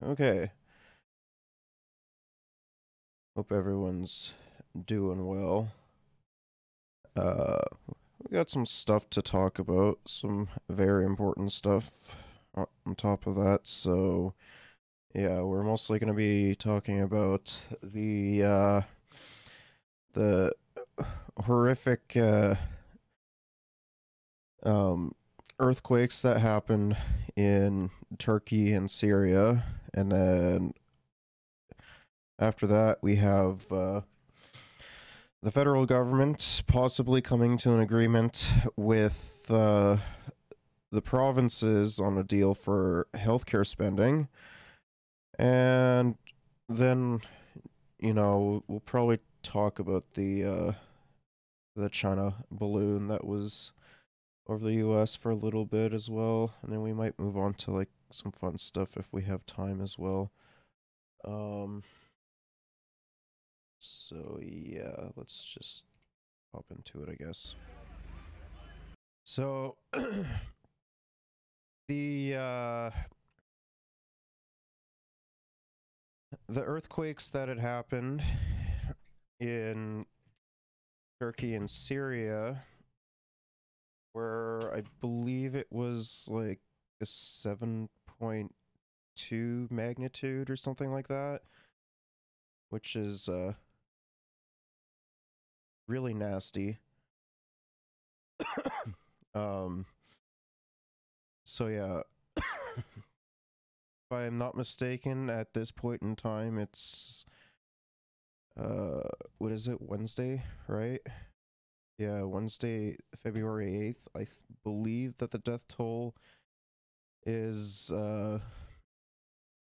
Okay. Hope everyone's doing well. We got some stuff to talk about, some very important stuff on top of that. So, yeah, we're mostly going to be talking about the horrific um earthquakes that happened in Turkey and Syria, and then after that we have the federal government possibly coming to an agreement with the provinces on a deal for healthcare spending. And then, we'll probably talk about the China balloon that was over the US for a little bit as well. And then we might move on to like some fun stuff if we have time as well. So yeah, let's just hop into it, I guess. So the the earthquakes that had happened in Turkey and Syria were, I believe it was like a 7.2 magnitude or something like that, which is really nasty. um so yeah, if I'm not mistaken, at this point in time, it's what is it, Wednesday, right? Yeah, Wednesday, February 8th. I believe that the death toll is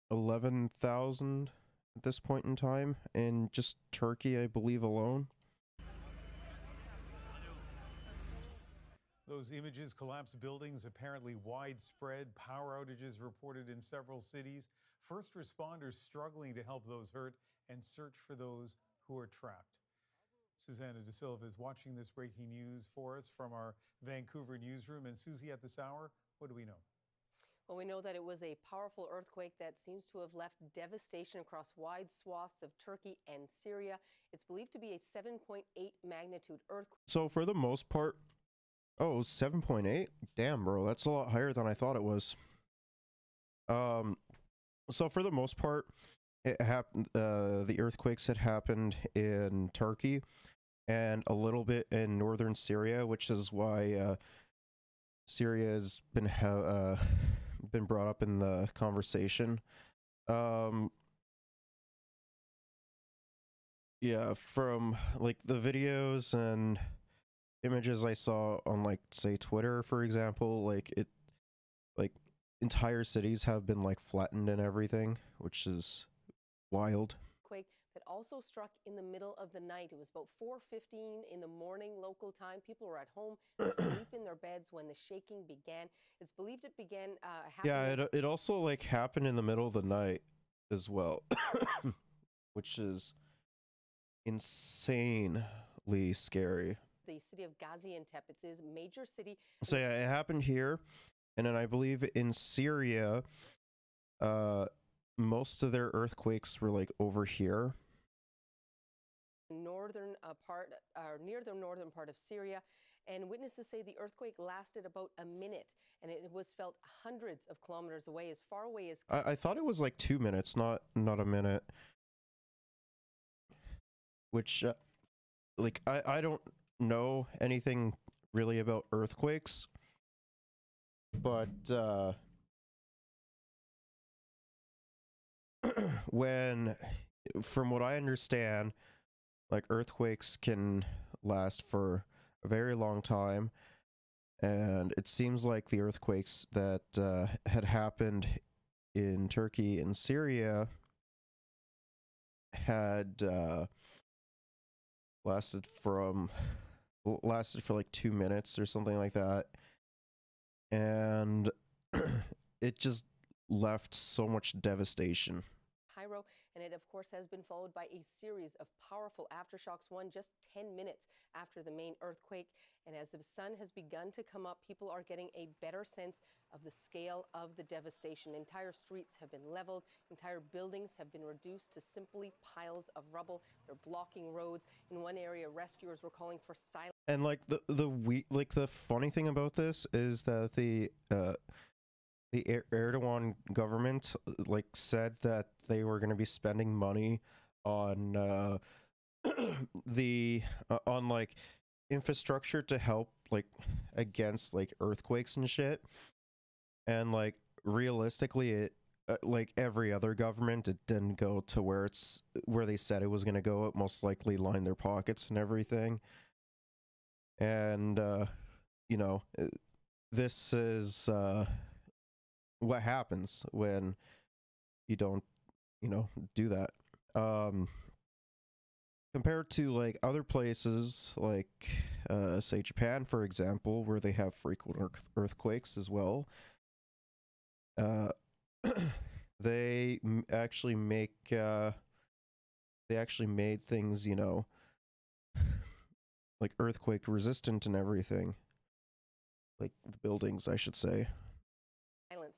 11,000 at this point in time in just Turkey, I believe, alone. Those images, collapsed buildings, apparently widespread power outages reported in several cities. First responders struggling to help those hurt and search for those who are trapped. Susanna De Silva is watching this breaking news for us from our Vancouver newsroom. And Susie, at this hour, what do we know? Well, we know that it was a powerful earthquake that seems to have left devastation across wide swaths of Turkey and Syria. It's believed to be a 7.8 magnitude earthquake. So for the most part, oh, it was 7.8? Damn, bro, that's a lot higher than I thought it was. So for the most part, it happened. The earthquakes had happened in Turkey and a little bit in northern Syria, which is why Syria has been brought up in the conversation. Yeah, from like the videos and images I saw on, like, say Twitter, for example, like entire cities have been like flattened and everything, which is wild. Quake that also struck in the middle of the night. It was about 4:15 in the morning local time. People were at home, asleep in their beds when the shaking began. It's believed it began happening. Yeah, it also like happened in the middle of the night as well, which is insanely scary. The city of Gaziantep, it's a major city. So yeah, it happened here, and then I believe in Syria, most of their earthquakes were like over here. Northern part, near the northern part of Syria, and witnesses say the earthquake lasted about a minute, and it was felt hundreds of kilometers away, as far away as. I thought it was like 2 minutes, not a minute. Which, like, I don't know anything really about earthquakes, but from what I understand, like, earthquakes can last for a very long time, and it seems like the earthquakes that had happened in Turkey and Syria had lasted for like 2 minutes or something like that, and it just left so much devastation. Cairo, And it, of course, has been followed by a series of powerful aftershocks, one just 10 minutes after the main earthquake. And as the sun has begun to come up, people are getting a better sense of the scale of the devastation. Entire streets have been leveled, entire buildings have been reduced to simply piles of rubble. They're blocking roads. In one area, rescuers were calling for silence. And like the funny thing about this is that the Erdogan government like said that they were going to be spending money on on like infrastructure to help like against like earthquakes and shit. And like realistically, it like every other government, it didn't go to where they said it was going to go. It most likely lined their pockets and everything. And you know, this is what happens when you don't, you know, do that. Compared to like other places like say Japan, for example, where they have frequent earthquakes as well, they actually made things, you know, like earthquake resistant and everything, like the buildings, I should say.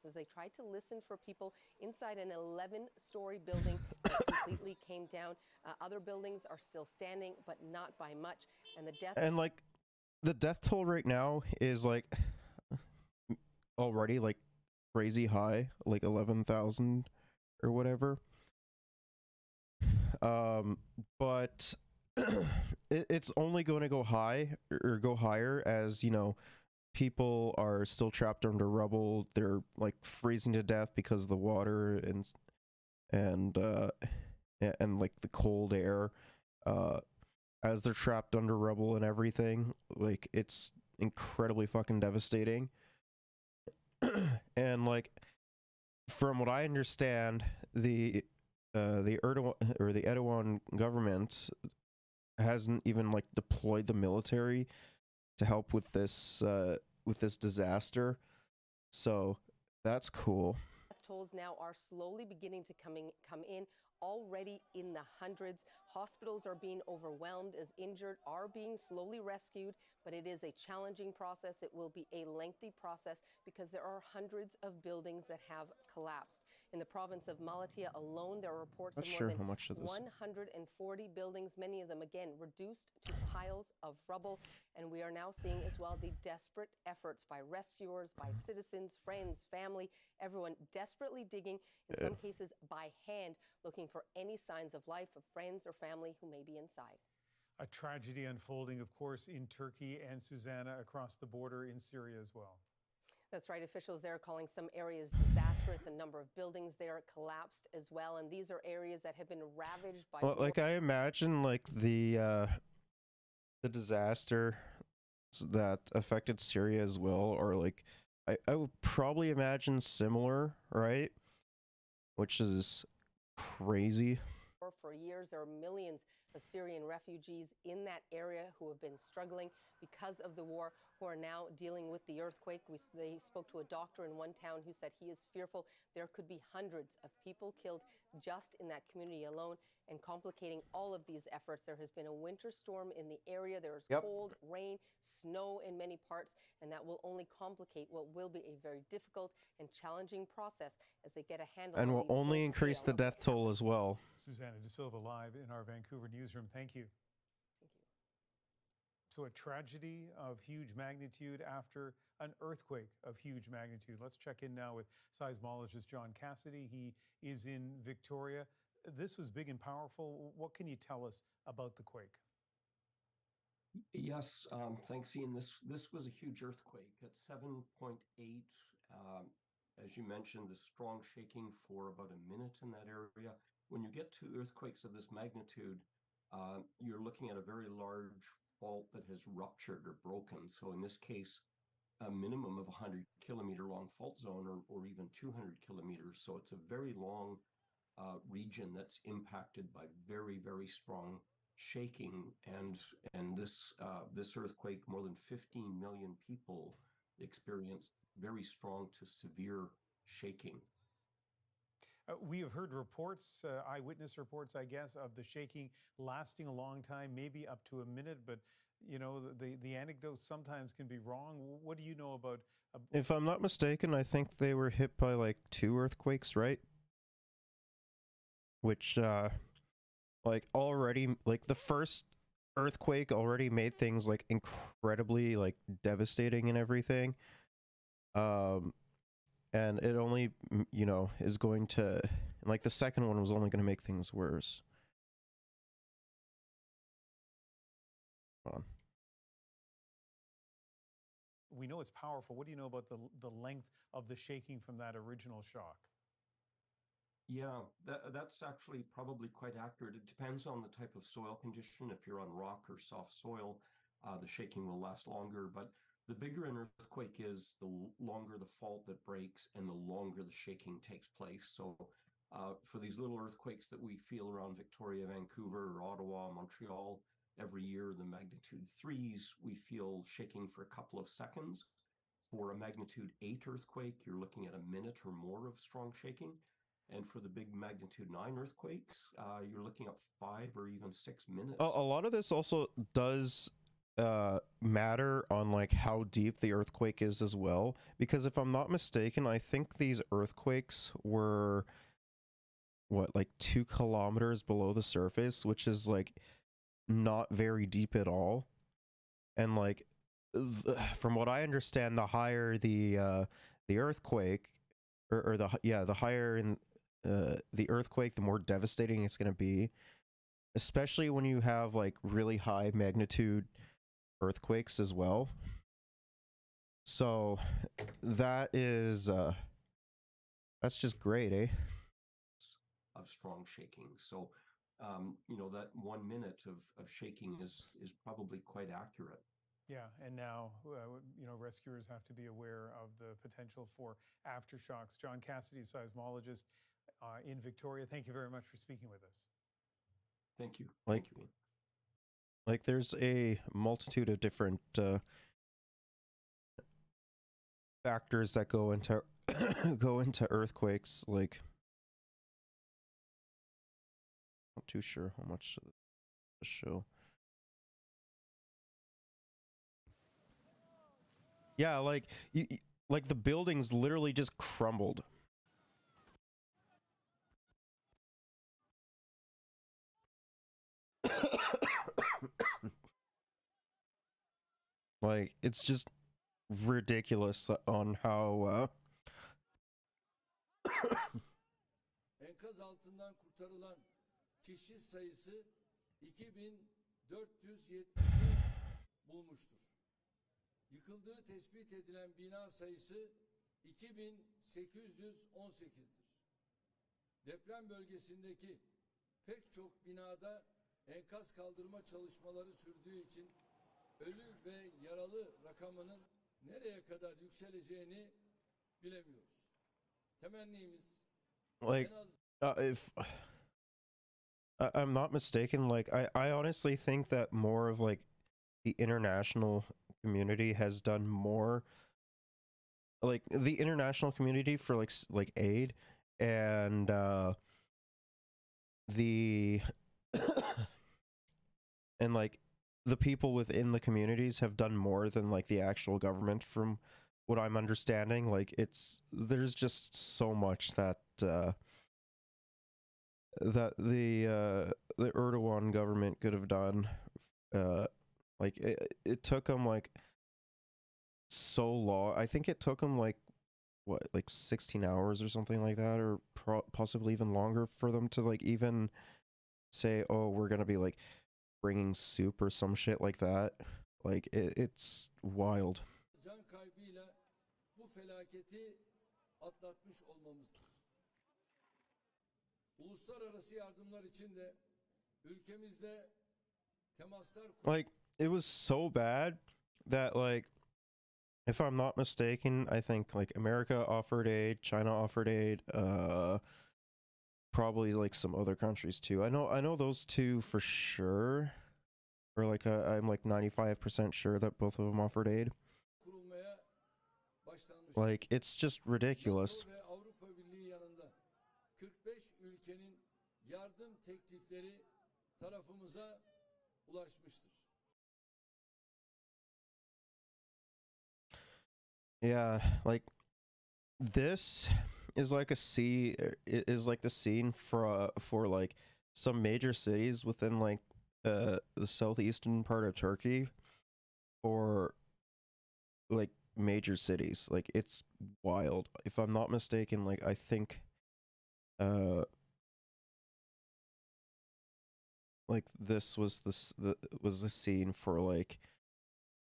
As they tried to listen for people inside an 11-story building that completely came down. Other buildings are still standing, but not by much. And the death toll right now is like already like crazy high, like 11,000 or whatever. But it's only going to go high or go higher as, you know, people are still trapped under rubble. They're like freezing to death because of the water and like the cold air, as they're trapped under rubble and everything. Like it's incredibly fucking devastating. And like from what I understand, the Erdogan government hasn't even like deployed the military to help with this disaster, so that's cool. Death tolls now are slowly beginning to come in, already in the hundreds. Hospitals are being overwhelmed as injured are being slowly rescued, but it is a challenging process. It will be a lengthy process because there are hundreds of buildings that have collapsed. In the province of Malatya alone, there are reports of more than 140 buildings, many of them, again, reduced to piles of rubble. And we are now seeing as well the desperate efforts by rescuers, by citizens, friends, family, everyone desperately digging, in some cases by hand, looking for any signs of life of friends or family who may be inside. A tragedy unfolding, of course, in Turkey and, Susanna, across the border in Syria as well. That's right. Officials there calling some areas disastrous. A number of buildings there collapsed as well. And these are areas that have been ravaged by... Well, like I imagine like the disaster that affected Syria as well, or like I would probably imagine similar, right? Which is crazy. For years, there are millions of Syrian refugees in that area who have been struggling because of the war, who are now dealing with the earthquake. They spoke to a doctor in one town who said he is fearful there could be hundreds of people killed just in that community alone. And complicating all of these efforts, there has been a winter storm in the area. There is cold, rain, snow in many parts, and that will only complicate what will be a very difficult and challenging process as they get a handle on and will only increase the death toll as well. Susanna De Silva live in our Vancouver newsroom. Thank you. Thank you. So a tragedy of huge magnitude after an earthquake of huge magnitude. Let's check in now with seismologist John Cassidy. He is in Victoria. This was big and powerful. What can you tell us about the quake? Yes, thanks, Ian. This was a huge earthquake at 7.8. As you mentioned, the strong shaking for about a minute in that area. When you get to earthquakes of this magnitude, you're looking at a very large fault that has ruptured or broken. So in this case, a minimum of 100-kilometer long fault zone, or even 200 kilometers. So it's a very long region that's impacted by very, very strong shaking, and this earthquake, more than 15 million people experienced very strong to severe shaking. We have heard reports, eyewitness reports, I guess, of the shaking lasting a long time, maybe up to a minute. But you know, the anecdotes sometimes can be wrong. What do you know about? If I'm not mistaken, I think they were hit by like 2 earthquakes, right? Which, like already, like the first earthquake already made things like incredibly like devastating and everything. And it only, you know, is going to, like the second one was only going to make things worse. Hold on. We know it's powerful. What do you know about the length of the shaking from that original shock? Yeah, that's actually probably quite accurate. It depends on the type of soil condition. If you're on rock or soft soil, the shaking will last longer. But the bigger an earthquake is, the longer the fault that breaks and the longer the shaking takes place. So for these little earthquakes that we feel around Victoria, Vancouver, or Ottawa, Montreal, every year, the magnitude 3s, we feel shaking for a couple of seconds. For a magnitude 8 earthquake, you're looking at a minute or more of strong shaking. And for the big magnitude 9 earthquakes, you're looking at 5 or even 6 minutes. A lot of this also does matter on like how deep the earthquake is as well, because if I'm not mistaken, I think these earthquakes were what, like 2 kilometers below the surface, which is like not very deep at all. And like from what I understand, the higher the earthquake, or the higher in the earthquake, the more devastating it's going to be, especially when you have like really high magnitude earthquakes as well. So that is that's just great, eh? Of strong shaking. So you know, that 1 minute of shaking is probably quite accurate. Yeah, and now, you know, rescuers have to be aware of the potential for aftershocks. John Cassidy, seismologist in Victoria, thank you very much for speaking with us. Thank you. Like, Thank you. like there's a multitude of different factors that go into go into earthquakes. Like, not too sure how much of the show. Yeah, like like the buildings literally just crumbled. Like, it's just ridiculous on how Enkaz altından kurtarılan kişi sayısı 2470'i bulmuştur. Yıkıldığı tespit edilen bina sayısı 2818'dir. Deprem bölgesindeki pek çok binada enkaz kaldırma çalışmaları sürdüğü için ölü ve yaralı rakamının nereye kadar yükseleceğini bilemiyoruz. Temennimiz like if I'm not mistaken, like I honestly think that more of like the international community has done more, like the international community for like aid, and the and like the people within the communities have done more than like the actual government, from what I'm understanding. Like, there's just so much that that the Erdogan government could have done. Like it took them like so long. I think it took them like what, like 16 hours or something like that, or possibly even longer, for them to like even say, oh, we're gonna be like bringing soup or some shit like that. Like it's wild. Can kaybıyla bu felaketi atlatmış olmamızdır. Uluslararası yardımlar için de ülkemizde temaslar. Like, it was so bad that, like, if I'm not mistaken, I think like America offered aid, China offered aid, probably like some other countries too. I know those two for sure, or like I'm like 95% sure that both of them offered aid. Like, it's just ridiculous. Ve Avrupa Birliği yanında yardım teklifleri tarafımıza ulaşmıştır. Yeah, like this is like is like the scene for like some major cities within like the southeastern part of Turkey, or like major cities. Like it's wild. If I'm not mistaken, like I think like this was the scene for like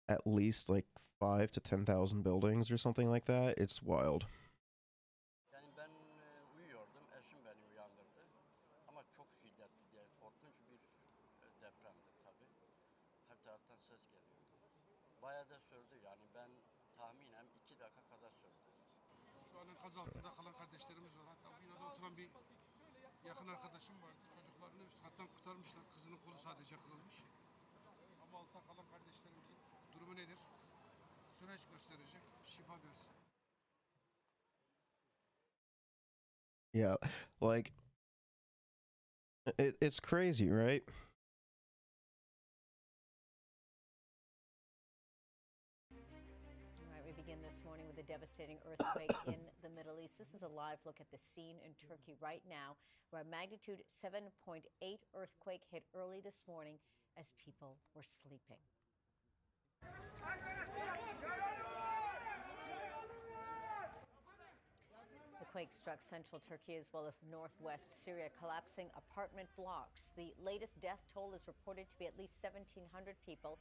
at least like 5 to 10,000 buildings or something like that. It's wild. Yani ben uyuyordum, eşim beni uyandırdı. Ama çok şiddetli diye korkunç bir depremdi tabii. Her taraftan ses geliyordu. Bayağı da sürdü yani ben tahminen 2 dakika kadar sürdü. Şu an enkaz altında kalan kardeşlerimiz var. Hatta bu binada oturan bir yakın arkadaşım vardı. Çocuklarını üst kattan kurtarmışlar. Kızının kolu sadece kırılmış. Ama altta kalan kardeşlerimizin durumu nedir? Süreç gösterecek. Şifa versin. Yeah, like it's crazy, right? All right, we begin this morning with a devastating earthquake in the Middle East. This is a live look at the scene in Turkey right now, where a magnitude 7.8 earthquake hit early this morning as people were sleeping. The quake struck central Turkey as well as northwest Syria, collapsing apartment blocks. The latest death toll is reported to be at least 1,700 people.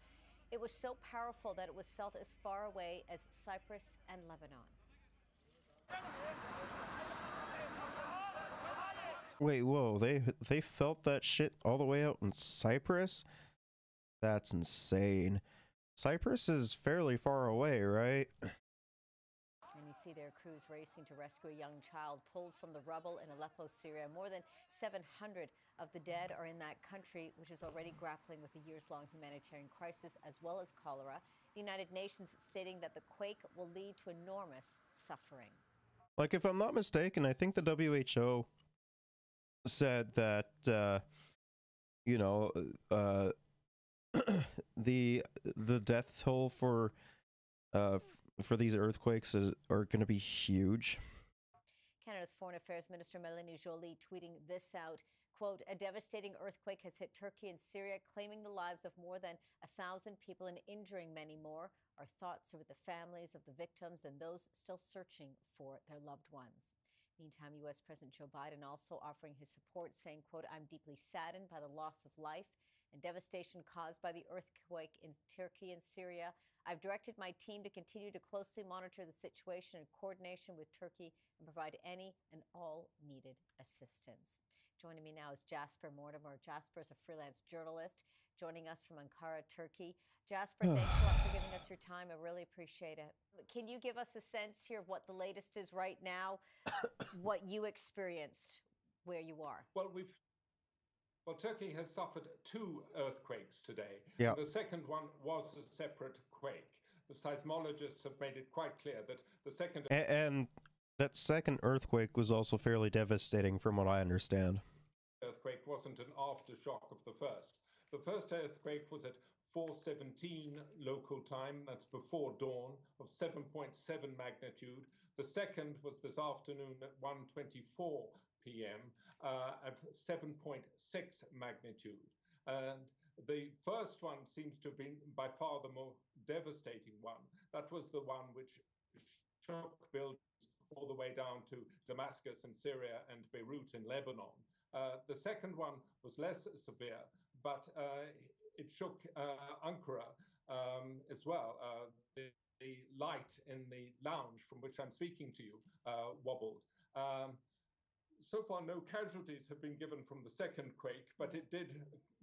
It was so powerful that it was felt as far away as Cyprus and Lebanon. Wait, whoa, they felt that shit all the way out in Cyprus? That's insane. Cyprus is fairly far away, right? And you see their crews racing to rescue a young child pulled from the rubble in Aleppo, Syria. More than 700 of the dead are in that country, which is already grappling with a years-long humanitarian crisis as well as cholera. The United Nations stating that the quake will lead to enormous suffering. Like, if I'm not mistaken, I think the WHO said that, you know, the death toll for these earthquakes are going to be huge. Canada's Foreign Affairs Minister Melanie Joly tweeting this out, quote, a devastating earthquake has hit Turkey and Syria, claiming the lives of more than 1,000 people and injuring many more. Our thoughts are with the families of the victims and those still searching for their loved ones. Meantime, U.S. President Joe Biden also offering his support, saying, quote, I'm deeply saddened by the loss of life and devastation caused by the earthquake in Turkey and Syria. I've directed my team to continue to closely monitor the situation in coordination with Turkey and provide any and all needed assistance. Joining me now is Jasper Mortimer. Jasper is a freelance journalist joining us from Ankara, Turkey. Jasper, thanks a lot for giving us your time. I really appreciate it. Can you give us a sense here of what the latest is right now, what you experienced where you are? Well, Turkey has suffered 2 earthquakes today. Yeah. The second one was a separate quake. The seismologists have made it quite clear that the second... And that second earthquake was also fairly devastating from what I understand. Earthquake wasn't an aftershock of the first. The first earthquake was at 4:17 local time, that's before dawn, of 7.7 magnitude. The second was this afternoon at 1:24 p.m. At 7.6 magnitude. And the first one seems to have been by far the more devastating one. That was the one which shook buildings all the way down to Damascus in Syria and Beirut in Lebanon. The second one was less severe, but it shook Ankara as well. The light in the lounge from which I'm speaking to you wobbled. So far, no casualties have been given from the second quake, but it did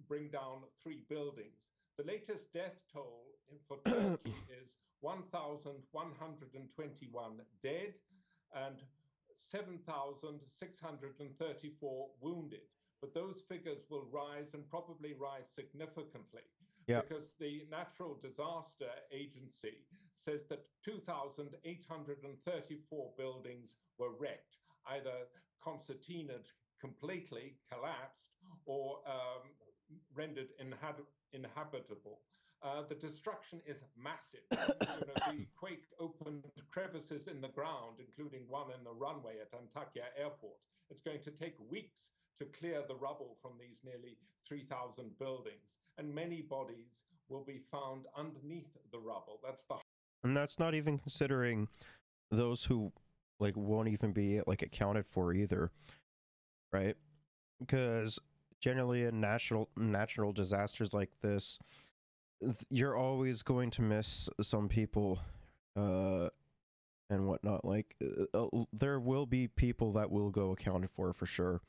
bring down 3 buildings. The latest death toll for Turkey is 1,121 dead and 7,634 wounded. But those figures will rise and probably rise significantly. Yeah. Because the Natural Disaster Agency says that 2,834 buildings were wrecked, either concertinaed completely collapsed or rendered inhabitable. The destruction is massive. The quake opened crevices in the ground, including one in the runway at Antakya Airport. It's going to take weeks to clear the rubble from these nearly 3,000 buildings, and many bodies will be found underneath the rubble. And that's not even considering those who like won't even be like accounted for either, right? Because generally in natural disasters like this, you're always going to miss some people and whatnot. Like there will be people that will go accounted for sure,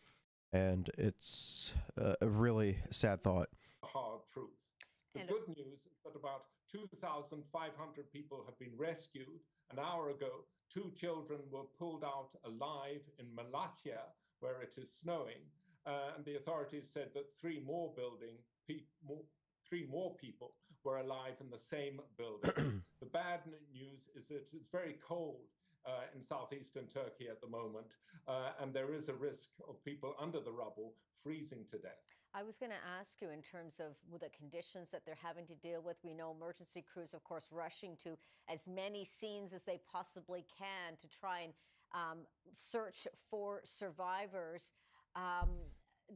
and it's a really sad thought. Hard truth. The good news is that about 2,500 people have been rescued. An hour ago, 2 children were pulled out alive in Malatya, where it is snowing, and the authorities said that 3 more people were alive in the same building. The bad news is that it's very cold in southeastern Turkey at the moment, and there is a risk of people under the rubble freezing to death. I was going to ask you in terms of the conditions that they're having to deal with. We know emergency crews, of course, rushing to as many scenes as they possibly can to try and search for survivors.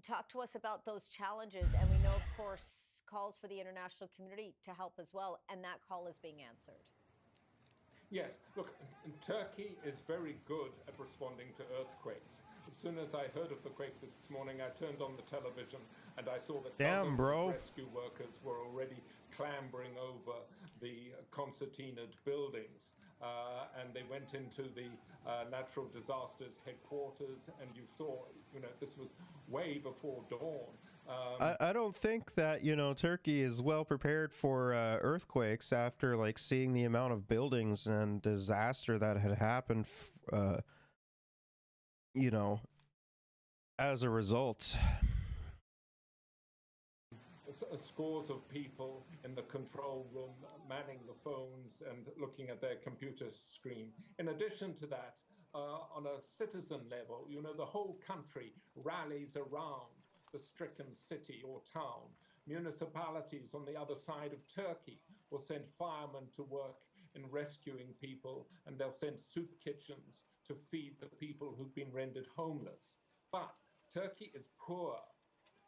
Talk to us about those challenges. And we know, of course, calls for the international community to help as well. And that call is being answered. Yes, look, Turkey is very good at responding to earthquakes. As soon as I heard of the quake this morning, I turned on the television and I saw that dozens of rescue workers were already clambering over the concertinaed buildings. And they went into the natural disasters headquarters, and you saw, this was way before dawn. I don't think that, Turkey is well prepared for earthquakes after like seeing the amount of buildings and disaster that had happened, as a result. Scores of people in the control room manning the phones and looking at their computer screen. In addition to that, on a citizen level, the whole country rallies around the stricken city or town. Municipalities on the other side of Turkey will send firemen to work in rescuing people, and they'll send soup kitchens to feed the people who've been rendered homeless. But Turkey is poor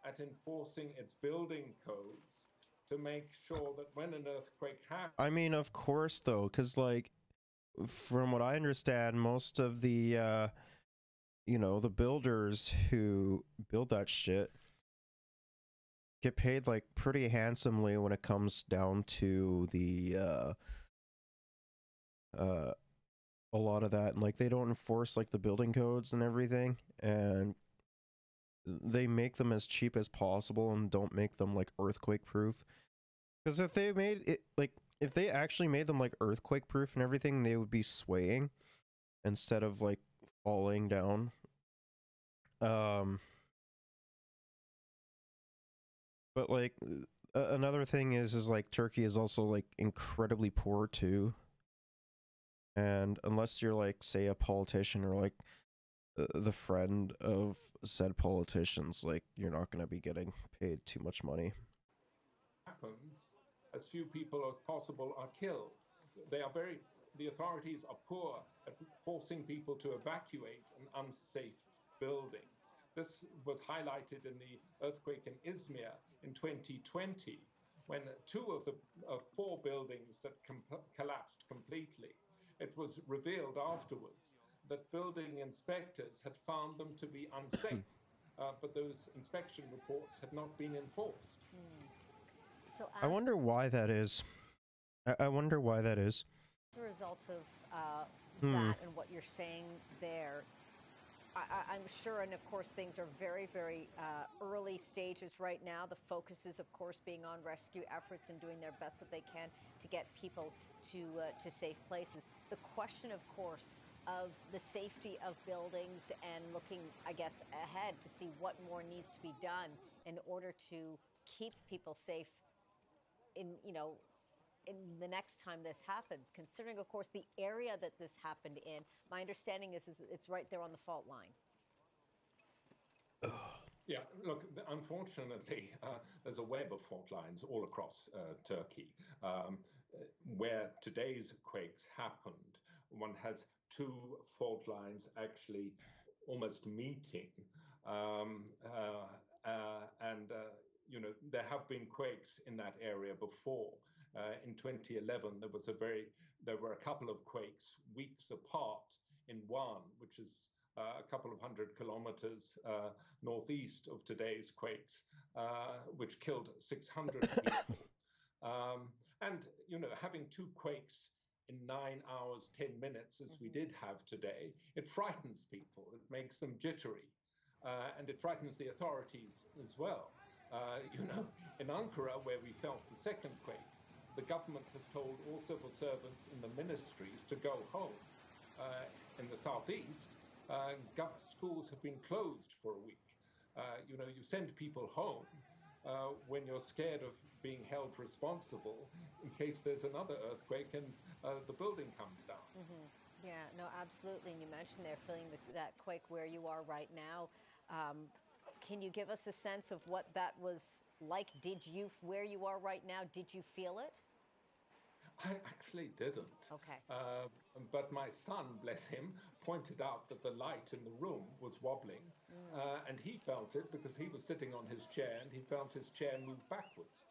at enforcing its building codes to make sure that when an earthquake happens... I mean, of course, though, because, like, from what I understand, most of the, the builders who build that shit get paid, like, pretty handsomely when it comes down to the, a lot of that. And, like, they don't enforce, like, the building codes and everything, and they make them as cheap as possible and don't make them like earthquake proof. Because if they made it like, if they actually made them like earthquake proof and everything, they would be swaying instead of like falling down. But like another thing is like Turkey is also like incredibly poor too. And unless you're like, say, a politician or like the friend of said politicians, like, you're not going to be getting paid too much money. Happens, as few people as possible are killed. The authorities are poor at forcing people to evacuate an unsafe building. This was highlighted in the earthquake in Izmir in 2020, when 2 of the 4 buildings that collapsed completely. It was revealed afterwards that building inspectors had found them to be unsafe, but those inspection reports had not been enforced. So I wonder why that is. I wonder why that is. As a result of that and what you're saying there, I'm sure, and of course things are very, very early stages right now. The focus is, of course, being on rescue efforts and doing their best that they can to get people to safe places. The question, of course, of the safety of buildings and looking, I guess, ahead to see what more needs to be done in order to keep people safe in the next time this happens, considering, of course, the area that this happened in. My understanding is it's right there on the fault line. Yeah, look, unfortunately, there's a web of fault lines all across Turkey. Where today's quakes happened, one has two fault lines actually almost meeting. And there have been quakes in that area before. In 2011, there were a couple of quakes weeks apart in one, which is a couple of 100 kilometers northeast of today's quakes, which killed 600 people. And, having two quakes in 9 hours, 10 minutes, as we did have today, it frightens people. It makes them jittery. And it frightens the authorities as well. In Ankara, where we felt the second quake, the government has told all civil servants in the ministries to go home. In the southeast, schools have been closed for a week. You send people home when you're scared of being held responsible in case there's another earthquake and the building comes down. Yeah, no, absolutely. And you mentioned they're feeling that quake where you are right now. Can you give us a sense of what that was like? Where you are right now, did you feel it? I actually didn't. Okay. But my son, bless him, pointed out that the light in the room was wobbling. And he felt it because he was sitting on his chair and he felt his chair move backwards.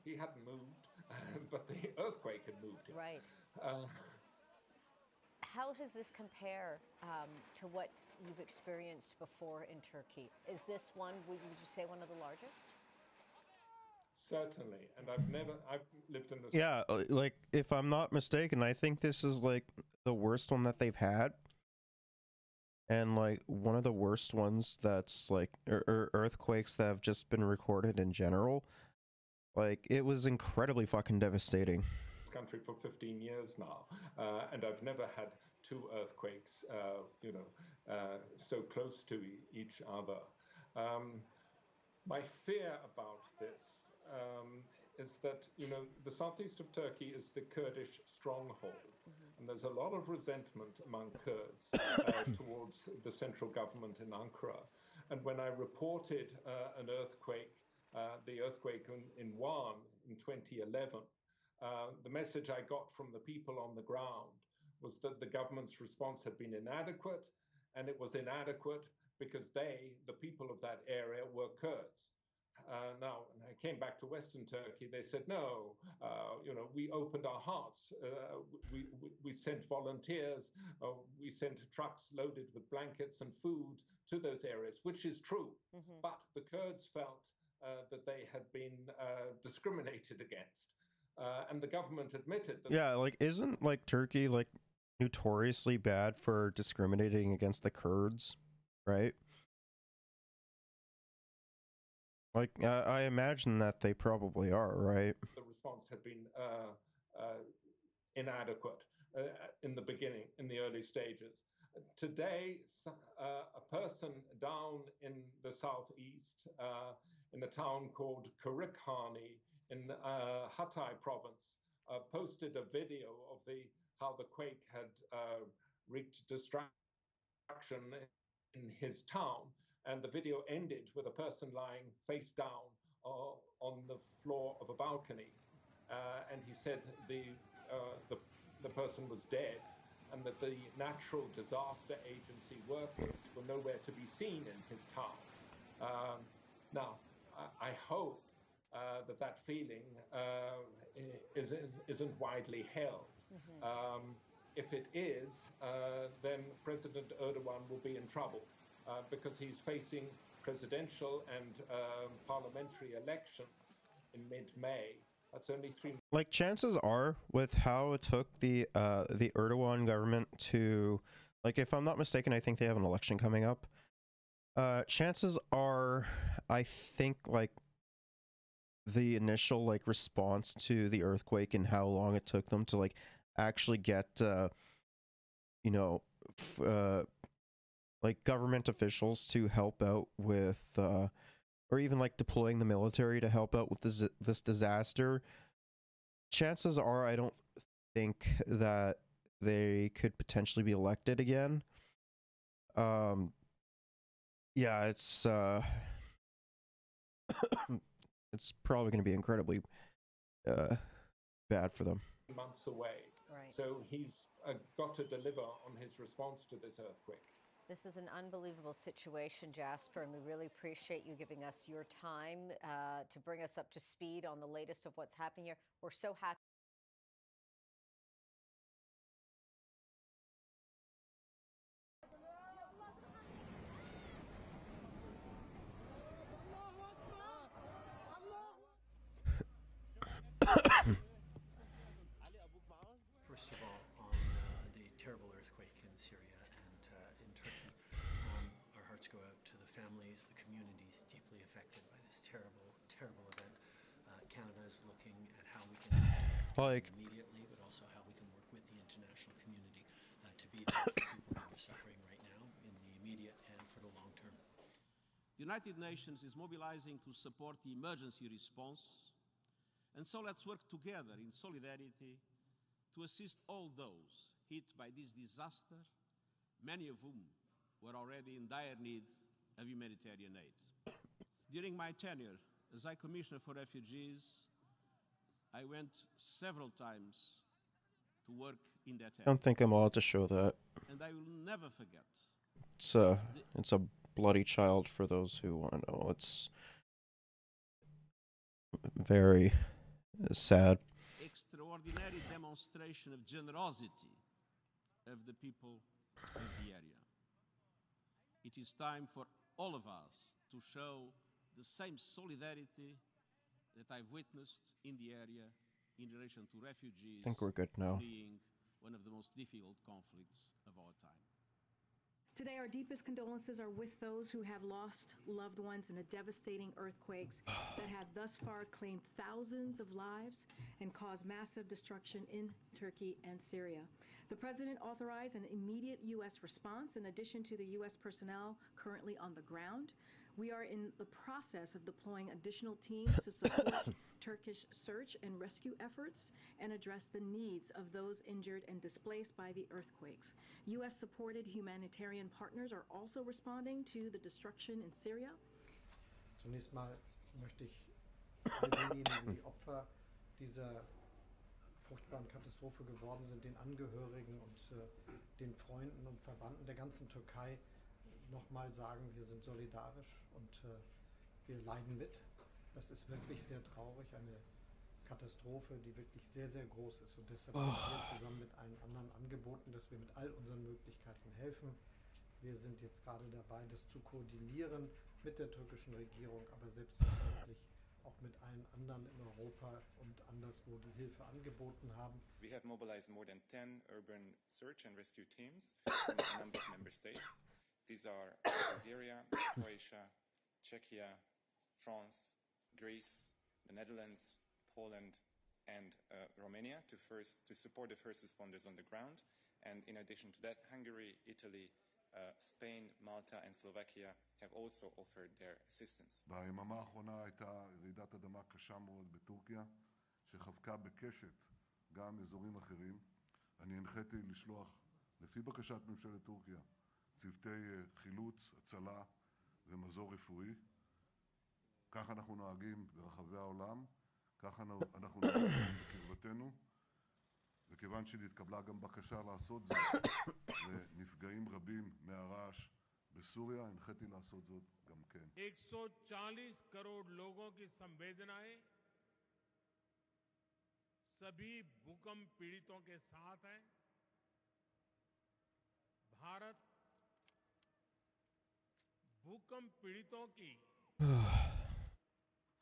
He hadn't moved, but the earthquake had moved him. Right. How does this compare to what you've experienced before in Turkey? Is this one, would you say, one of the largest? Certainly, and I've lived in this. Yeah, like if I'm not mistaken, I think this is like the worst one that they've had, and like one of the worst ones that's like earthquakes that have just been recorded in general. Like it was incredibly fucking devastating. Country for 15 years now, and I've never had two earthquakes, so close to each other. My fear about this is that, the southeast of Turkey is the Kurdish stronghold. And there's a lot of resentment among Kurds towards the central government in Ankara. And when I reported an earthquake, the earthquake in Van in 2011, the message I got from the people on the ground was that the government's response had been inadequate, and it was inadequate because the people of that area, were Kurds. Now, when I came back to Western Turkey, they said, no, we opened our hearts. We sent volunteers. We sent trucks loaded with blankets and food to those areas, which is true. But the Kurds felt that they had been discriminated against. And the government admitted that. Yeah, like isn't like Turkey like notoriously bad for discriminating against the Kurds, right? Like, I imagine that they probably are, right? The response had been inadequate in the beginning, in the early stages. Today, a person down in the southeast, in a town called Kırıkhane in Hatay province, posted a video of how the quake had wreaked destruction in his town. And the video ended with a person lying face down on the floor of a balcony. And he said the person was dead, and that the Natural Disaster Agency workers were nowhere to be seen in his town. Now, I hope that feeling isn't widely held. If it is, then President Erdogan will be in trouble. Because he's facing presidential and parliamentary elections in mid-May. That's only 3 months. Like chances are, with how it took the Erdogan government to, like, if I'm not mistaken, I think they have an election coming up. Chances are, I think like the initial like response to the earthquake and how long it took them to like actually get like government officials to help out with or even like deploying the military to help out with this disaster, chances are I don't think that they could potentially be elected again. yeah, it's probably going to be incredibly bad for them. Months away. Right. So he's got to deliver on his response to this earthquake. This is an unbelievable situation, Jasper, and we really appreciate you giving us your time to bring us up to speed on the latest of what's happening here. We're so happy. First of all, on the terrible earthquake in Syria and in Turkey, our hearts go out to the families, the communities deeply affected by this terrible, terrible event. Canada is looking at how we can immediately, but also how we can work with the international community to be there for people who are suffering right now in the immediate and for the long term. The United Nations is mobilizing to support the emergency response, and so let's work together in solidarity to assist all those hit by this disaster, many of whom were already in dire need of humanitarian aid. During my tenure as High Commissioner for Refugees, I went several times to work in that area. I don't think I'm allowed to show that. And I will never forget. It's a bloody child for those who want to know. It's very sad. Extraordinary demonstration of generosity of the people of the area. It is time for all of us to show the same solidarity that I've witnessed in the area in relation to refugees. I think we're good now. Being one of the most difficult conflicts of our time. Today, our deepest condolences are with those who have lost loved ones in the devastating earthquakes that have thus far claimed thousands of lives and caused massive destruction in Turkey and Syria. The President authorized an immediate U.S. response in addition to the U.S. personnel currently on the ground. We are in the process of deploying additional teams to support Turkish search and rescue efforts and address the needs of those injured and displaced by the earthquakes. U.S.-supported humanitarian partners are also responding to the destruction in Syria. Zunächst mal möchte ich all denjenigen, die Opfer dieser furchtbaren Katastrophe geworden sind, den Angehörigen und den Freunden und Verwandten der ganzen Türkei nochmal sagen, wir sind solidarisch und wir leiden mit. Das ist wirklich sehr traurig, eine Katastrophe, die wirklich sehr, sehr groß ist. Und deshalb haben wir zusammen mit allen anderen angeboten, dass wir mit all unseren Möglichkeiten helfen. Wir sind jetzt gerade dabei, das zu koordinieren mit der türkischen Regierung, aber selbstverständlich auch mit allen anderen in Europa und anderswo, die Hilfe angeboten haben. We have mobilized more than 10 urban search and rescue teams from a number of member states. These are Bulgaria, Croatia, Czechia, France, Greece, the Netherlands, Poland, and Romania to support the first responders on the ground. And in addition to that, Hungary, Italy, Spain, Malta, and Slovakia have also offered their assistance. ביממה האחרונה הייתה רעידת אדמה קשה מאוד בטורקיה, שחבקה בקשת גם אזורים אחרים. אני הנחיתי לשלוח, לפי בקשת ממשלת טורקיה, צוותי חילוץ, הצלה ומזור רפואי. כך אנחנו נוהגים ברחבי העולם, כך אנחנו נוהגים בקרבתנו, וכיוון שנתקבלה גם בקשה לעשות זאת לנפגעים רבים מהרעש בסוריה, הנחיתי לעשות זאת גם כן. 140 crore लोगों की संवेदनाएं सभी भूकंप पीड़ितों के साथ है। भारत भूकंप पीड़ितों की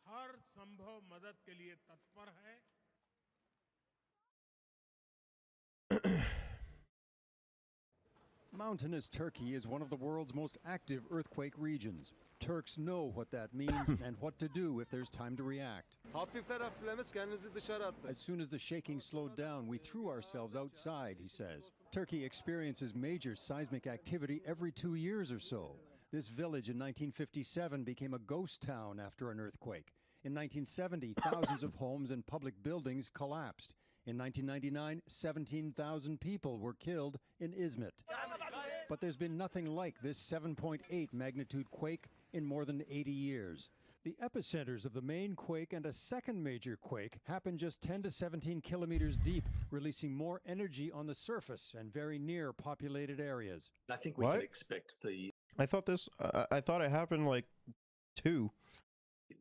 हर संभव मदद के लिए तत्पर है। Mountainous Turkey is one of the world's most active earthquake regions. Turks know what that means and what to do if there's time to react. As soon as the shaking slowed down, we threw ourselves outside, he says. Turkey experiences major seismic activity every 2 years or so. This village in 1957 became a ghost town after an earthquake. In 1970, thousands of homes and public buildings collapsed. In 1999, 17,000 people were killed in Izmit. but there's been nothing like this 7.8 magnitude quake in more than 80 years. The epicenters of the main quake and a second major quake happened just 10 to 17 kilometers deep, releasing more energy on the surface and very near populated areas. I think we What? can expect I thought it happened like 2.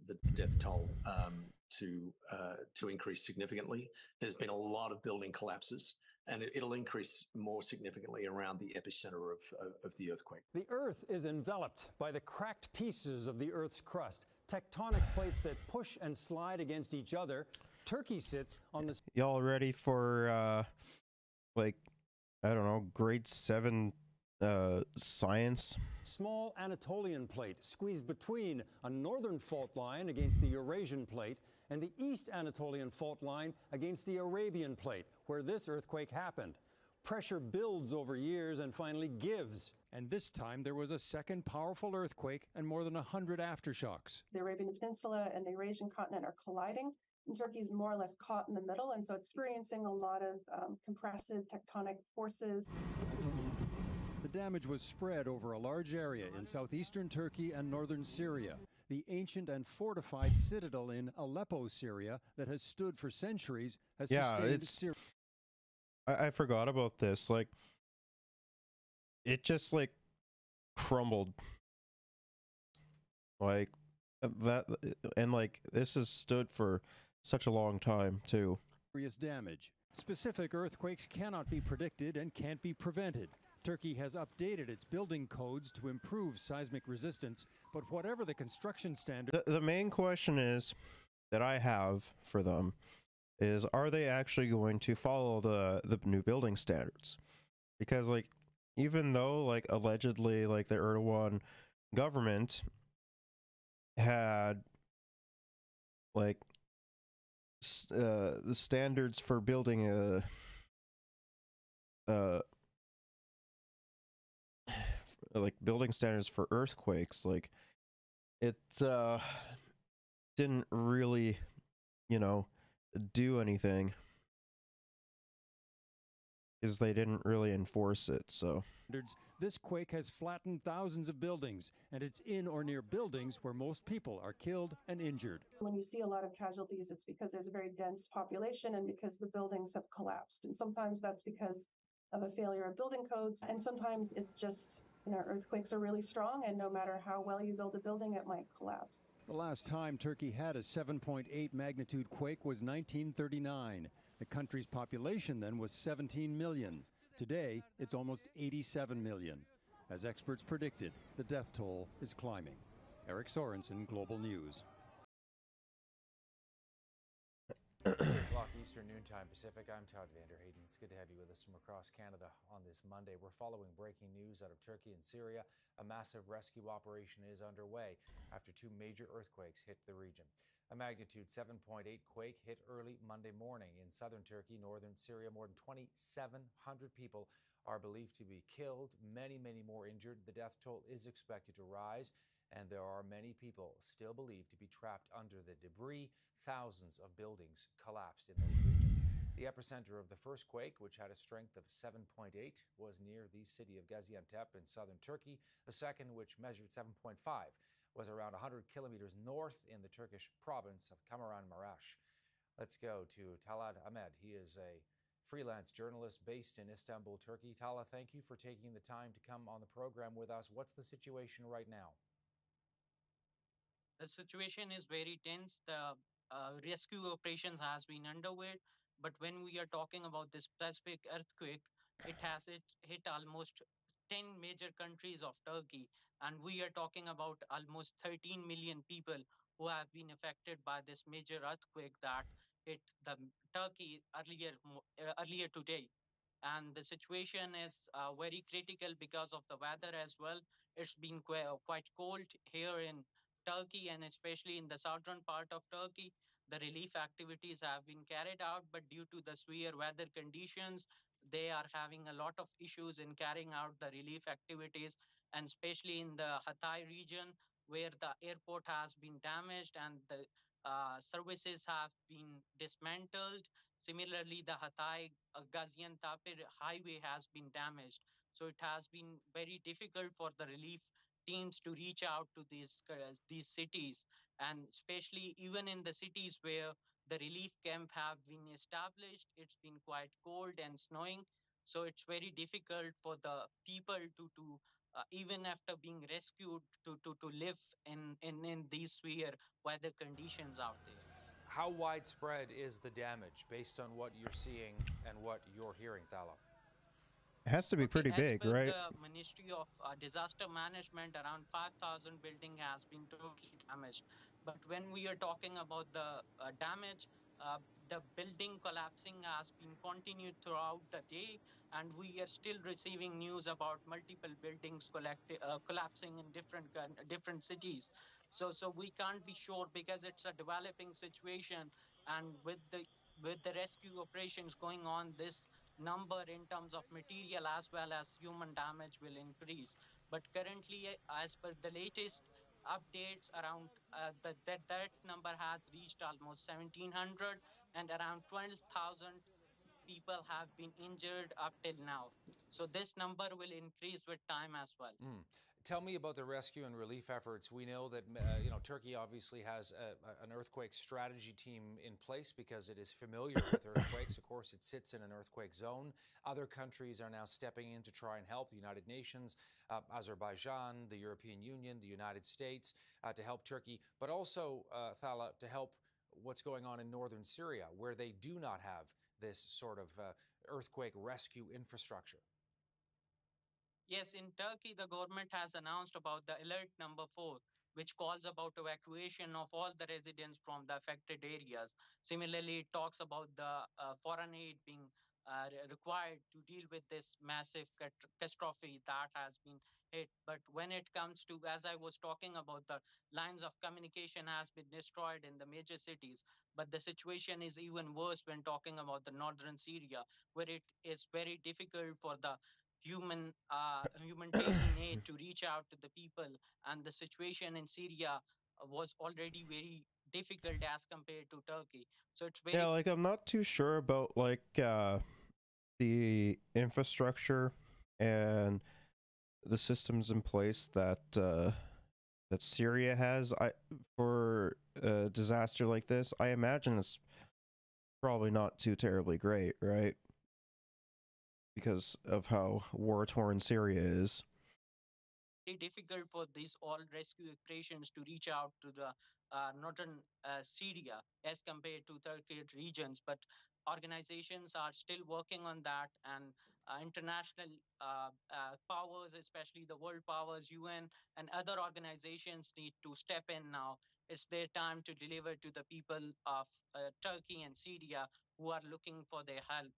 the death toll to increase significantly. There's been a lot of building collapses, and it'll increase more significantly around the epicenter of the earthquake. The Earth is enveloped by the cracked pieces of the Earth's crust, tectonic plates that push and slide against each other. Turkey sits on the... Y'all ready for like, I don't know, grade 7 science? Small Anatolian plate squeezed between a northern fault line against the Eurasian plate and the East Anatolian fault line against the Arabian plate, where this earthquake happened. Pressure builds over years and finally gives. And this time there was a second powerful earthquake and more than 100 aftershocks. The Arabian Peninsula and the Eurasian continent are colliding, and Turkey's more or less caught in the middle, and so it's experiencing a lot of compressive tectonic forces. The damage was spread over a large area in southeastern Turkey and northern Syria. The ancient and fortified citadel in Aleppo, Syria, that has stood for centuries, has sustained Syria. I forgot about this. Like, it just like crumbled. Like that, and like this has stood for such a long time too. Serious damage. Specific earthquakes cannot be predicted and can't be prevented. Turkey has updated its building codes to improve seismic resistance, but whatever the construction standard... The main question is that I have for them is, are they actually going to follow the new building standards? Because like, even though like allegedly like the Erdogan government had like the standards for building like building standards for earthquakes, like it didn't really, you know, do anything because they didn't really enforce it. So this quake has flattened thousands of buildings, and it's in or near buildings where most people are killed and injured. When you see a lot of casualties, it's because there's a very dense population and because the buildings have collapsed. And sometimes that's because of a failure of building codes, and sometimes it's just, you know, earthquakes are really strong, and no matter how well you build a building, it might collapse. The last time Turkey had a 7.8 magnitude quake was 1939. The country's population then was 17 million. Today, it's almost 87 million. As experts predicted, the death toll is climbing. Eric Sorensen, Global News. O'clock Eastern, noontime Pacific. I'm Todd Vanderhayden. It's good to have you with us from across Canada on this Monday. We're following breaking news out of Turkey and Syria. A massive rescue operation is underway after 2 major earthquakes hit the region. A magnitude 7.8 quake hit early Monday morning in southern Turkey, northern Syria. More than 2,700 people are believed to be killed, many more injured. The death toll is expected to rise, and there are many people still believed to be trapped under the debris. Thousands of buildings collapsed in those regions. The epicenter of the first quake, which had a strength of 7.8, was near the city of Gaziantep in southern Turkey. The second, which measured 7.5, was around 100 kilometers north in the Turkish province of Kahramanmaraş. Let's go to Talat Ahmed. He is a freelance journalist based in Istanbul, Turkey. Tala, thank you for taking the time to come on the program with us. What's the situation right now? The situation is very tense. The rescue operations has been underway, but when we are talking about this specific earthquake, it has hit almost 10 major countries of Turkey, and we are talking about almost 13 million people who have been affected by this major earthquake that hit the Turkey earlier today. And the situation is very critical because of the weather as well. It's been quite cold here in Turkey, and especially in the southern part of Turkey. The relief activities have been carried out, but due to the severe weather conditions, they are having a lot of issues in carrying out the relief activities, and especially in the Hatay region, where the airport has been damaged and the services have been dismantled. Similarly, the Hatay Gaziantep highway has been damaged. So it has been very difficult for the relief teams to reach out to these cities, and especially even in the cities where the relief camp have been established, it's been quite cold and snowing. So it's very difficult for the people to even after being rescued to live in these severe weather conditions out there. How widespread is the damage based on what you're seeing and what you're hearing, Thala? It has to be Okay, pretty as big, per right? the Ministry of Disaster Management, around 5,000 building has been totally damaged. But when we are talking about the damage, uh, the building collapsing has been continued throughout the day, and we are still receiving news about multiple buildings collapsing in different cities. So we can't be sure because it's a developing situation, and with the rescue operations going on, this number in terms of material as well as human damage will increase. But currently, as per the latest updates, around that number has reached almost 1,700, and around 12,000 people have been injured up till now. So this number will increase with time as well. Tell me about the rescue and relief efforts. We know that Turkey obviously has an earthquake strategy team in place because it is familiar with earthquakes. Of course, it sits in an earthquake zone. Other countries are now stepping in to try and help. The United Nations, Azerbaijan, the European Union, the United States, to help Turkey, but also, Thala, to help what's going on in northern Syria, where they do not have this sort of earthquake rescue infrastructure. Yes, in Turkey, the government has announced about the alert number 4, which calls about evacuation of all the residents from the affected areas. Similarly, it talks about the foreign aid being required to deal with this massive catastrophe that has been hit. But when it comes to, as I was talking about, the lines of communication has been destroyed in the major cities. But the situation is even worse when talking about the northern Syria, where it is very difficult for the humanitarian aid to reach out to the people, and the situation in Syria was already very difficult as compared to Turkey. So it's Yeah, very like I'm not too sure about like the infrastructure and the systems in place that that Syria has. For a disaster like this, I imagine it's probably not too terribly great, right? Because of how war-torn Syria is. difficult for these all rescue operations to reach out to the northern Syria as compared to Turkish regions. But organizations are still working on that, and international powers, especially the world powers, UN, and other organizations need to step in now. It's their time to deliver to the people of Turkey and Syria who are looking for their help.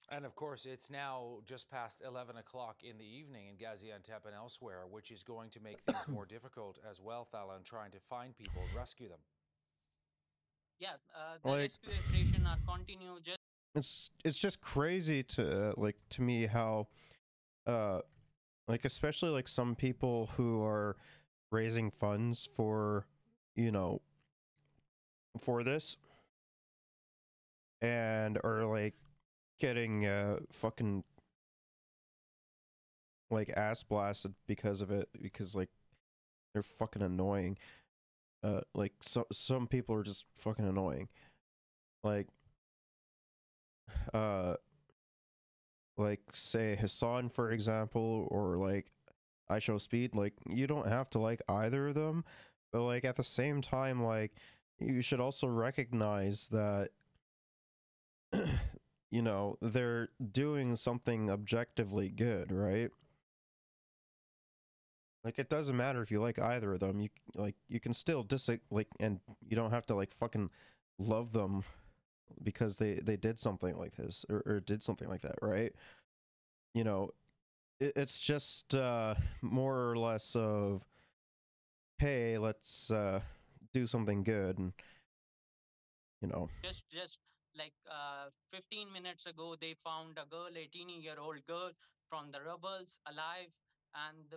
And of course, it's now just past 11 o'clock in the evening in Gaziantep and elsewhere, which is going to make things more difficult as well, Thala, in trying to find people and rescue them. Yeah, the rescue operation are continue. It's just crazy to to me how like especially like some people who are raising funds for for this and are like getting fucking like ass blasted because of it, because like they're fucking annoying. Like some people are just fucking annoying. Like like say Hassan, for example, or like I Show Speed. Like you don't have to like either of them, but like at the same time, like you should also recognize that they're doing something objectively good, right? Like it doesn't matter if you like either of them. You can still and you don't have to like fucking love them because they did something like this or did something like that, right? It's just more or less of, hey, let's do something good, and just like 15 minutes ago, they found a girl, 18-year-old girl from the rubbles alive, and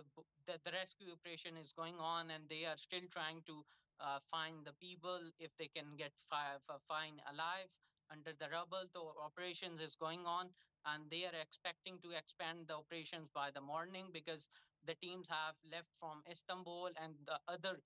the rescue operation is going on, and they are still trying to find the people if they can get find alive. under the rubble. The operations is going on, and they are expecting to expand the operations by the morning because the teams have left from Istanbul, and the other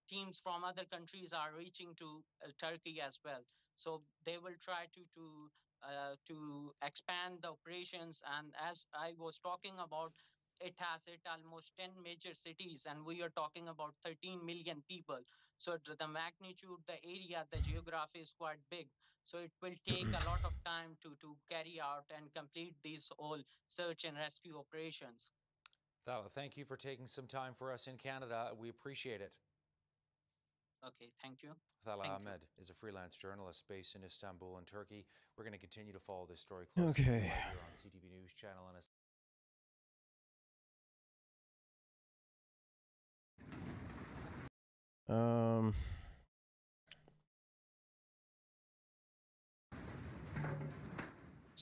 teams from other countries are reaching to Turkey as well. So they will try to expand the operations. And as I was talking about, it has hit almost 10 major cities, and we are talking about 13 million people. So the magnitude, the area, the geography is quite big. So it will take a lot of time to carry out and complete these whole search and rescue operations. Thala, thank you for taking some time for us in Canada. We appreciate it. Okay, thank you. Thala Thank Ahmed is a freelance journalist based in Istanbul in Turkey. We're going to continue to follow this story closely Okay. right here on CTV News Channel. And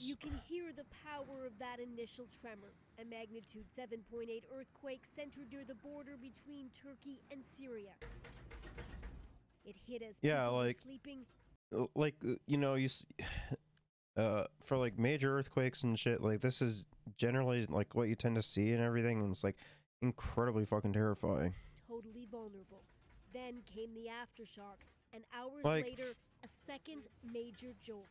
You can hear the power of that initial tremor. A magnitude 7.8 earthquake centered near the border between Turkey and Syria. It hit as people were sleeping. For like major earthquakes and shit, like this is generally like what you tend to see and everything, and it's like incredibly fucking terrifying. Totally vulnerable. Then came the aftershocks, and hours Like- later, a second major jolt.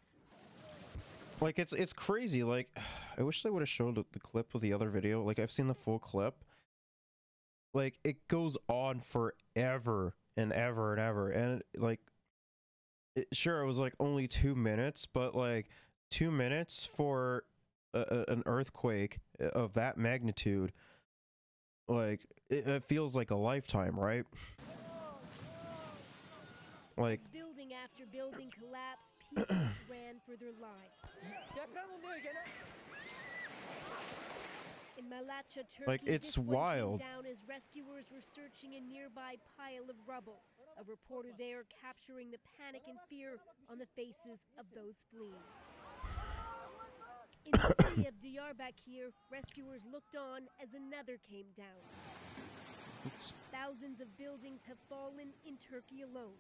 Like it's crazy. Like I wish they would have showed the clip of the other video. Like I've seen the full clip. Like it goes on forever and ever and ever, and like sure, it was like only 2 minutes, but like 2 minutes for an earthquake of that magnitude, like it feels like a lifetime, right? Like As building after building collapsed, people ran for their lives. In Malatya, Turkey, Like, it's this one wild. came down as rescuers were searching a nearby pile of rubble. A reporter there capturing the panic and fear on the faces of those fleeing. In the city of Diyarbakir, rescuers looked on as another came down. Thousands of buildings have fallen in Turkey alone.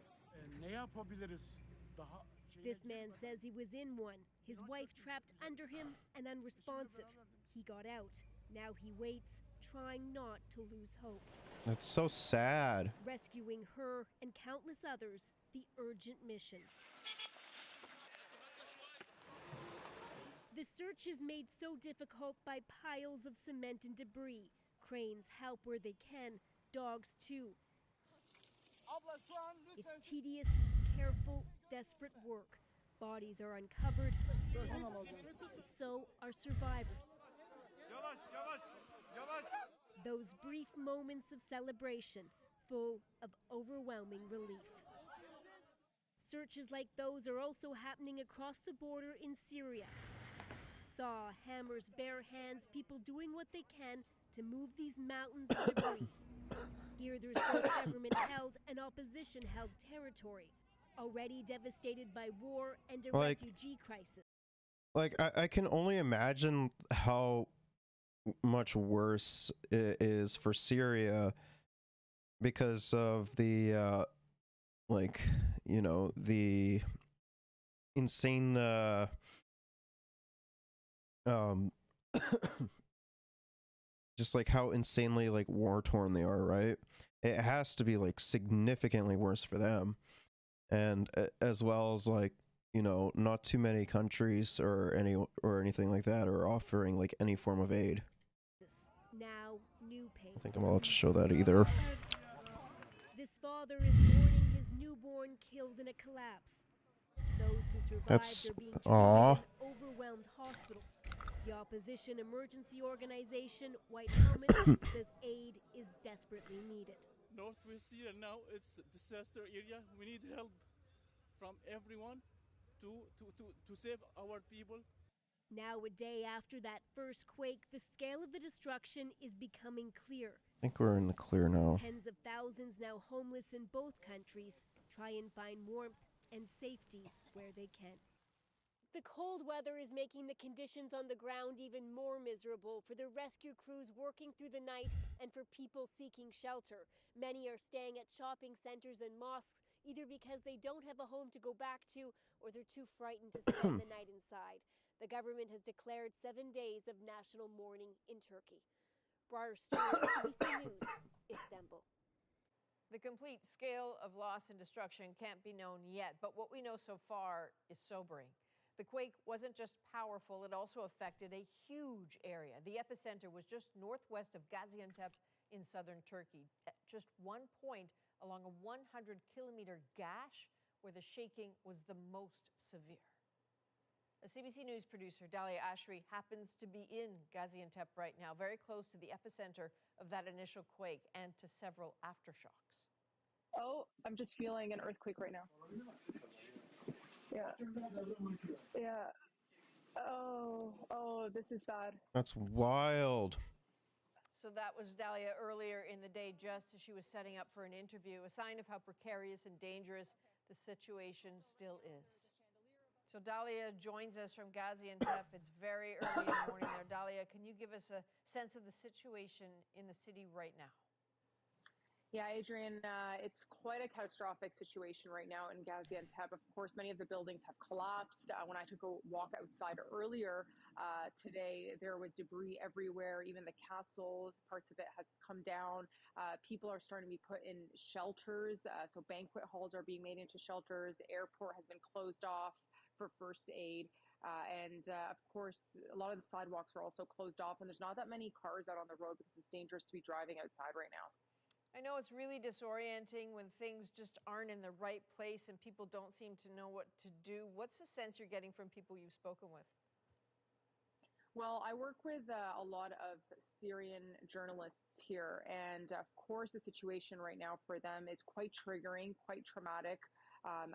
This man says he was in one, his wife trapped under him and unresponsive. He got out. Now he waits, trying not to lose hope. that's so sad. Rescuing her and countless others, the urgent mission. The search is made so difficult by piles of cement and debris. Cranes help where they can, dogs too. It's tedious, careful, desperate work. Bodies are uncovered, but so are survivors. Those brief moments of celebration, full of overwhelming relief. Searches like those are also happening across the border in Syria. Saw, hammers, bare hands, people doing what they can to move these mountains of debris. Here there's both government-held and opposition-held territory, already devastated by war and a Like- refugee crisis. Like I can only imagine how much worse it is for Syria because of the like, you know, the insane just like how insanely like war torn they are, right? It has to be like significantly worse for them, and as well as like, you know, not too many countries or anything like that are offering like any form of aid. Now, new pain. I think I'm allowed to show that either. This father is mourning his newborn killed in a collapse. Those who survived That's- are being aw. treated in overwhelmed hospitals. The opposition emergency organization White Helmet says aid is desperately needed. Northwest Syria now, it's a disaster area. We need help from everyone to save our people. Now, a day after that first quake, the scale of the destruction is becoming clear. I think we're in the clear now. Tens of thousands now homeless in both countries try and find warmth and safety where they can. The cold weather is making the conditions on the ground even more miserable for the rescue crews working through the night and for people seeking shelter. Many are staying at shopping centers and mosques either because they don't have a home to go back to or they're too frightened to spend the night inside. The government has declared 7 days of national mourning in Turkey. Briar Stewart, CBC News, Istanbul. The complete scale of loss and destruction can't be known yet, but what we know so far is sobering. The quake wasn't just powerful, it also affected a huge area. The epicenter was just northwest of Gaziantep in southern Turkey, at just one point along a 100-kilometer gash where the shaking was the most severe. A CBC News producer, Dalia Ashri, happens to be in Gaziantep right now, very close to the epicenter of that initial quake and to several aftershocks. Oh, I'm just feeling an earthquake right now. Yeah. Yeah. Oh, this is bad. That's wild. So that was Dalia earlier in the day, just as she was setting up for an interview, a sign of how precarious and dangerous the situation still is. So Dalia joins us from Gaziantep. It's very early in the morning there. Dalia, can you give us a sense of the situation in the city right now? Yeah, Adrian, it's quite a catastrophic situation right now in Gaziantep. Of course, many of the buildings have collapsed. When I took a walk outside earlier today, there was debris everywhere. Even the castles, parts of it has come down. People are starting to be put in shelters. So banquet halls are being made into shelters. Airport has been closed off for first aid. Of course, a lot of the sidewalks are also closed off, and there's not that many cars out on the road because it's dangerous to be driving outside right now. I know it's really disorienting when things just aren't in the right place and people don't seem to know what to do. What's the sense you're getting from people you've spoken with? Well, I work with a lot of Syrian journalists here, and of course, the situation right now for them is quite triggering, quite traumatic,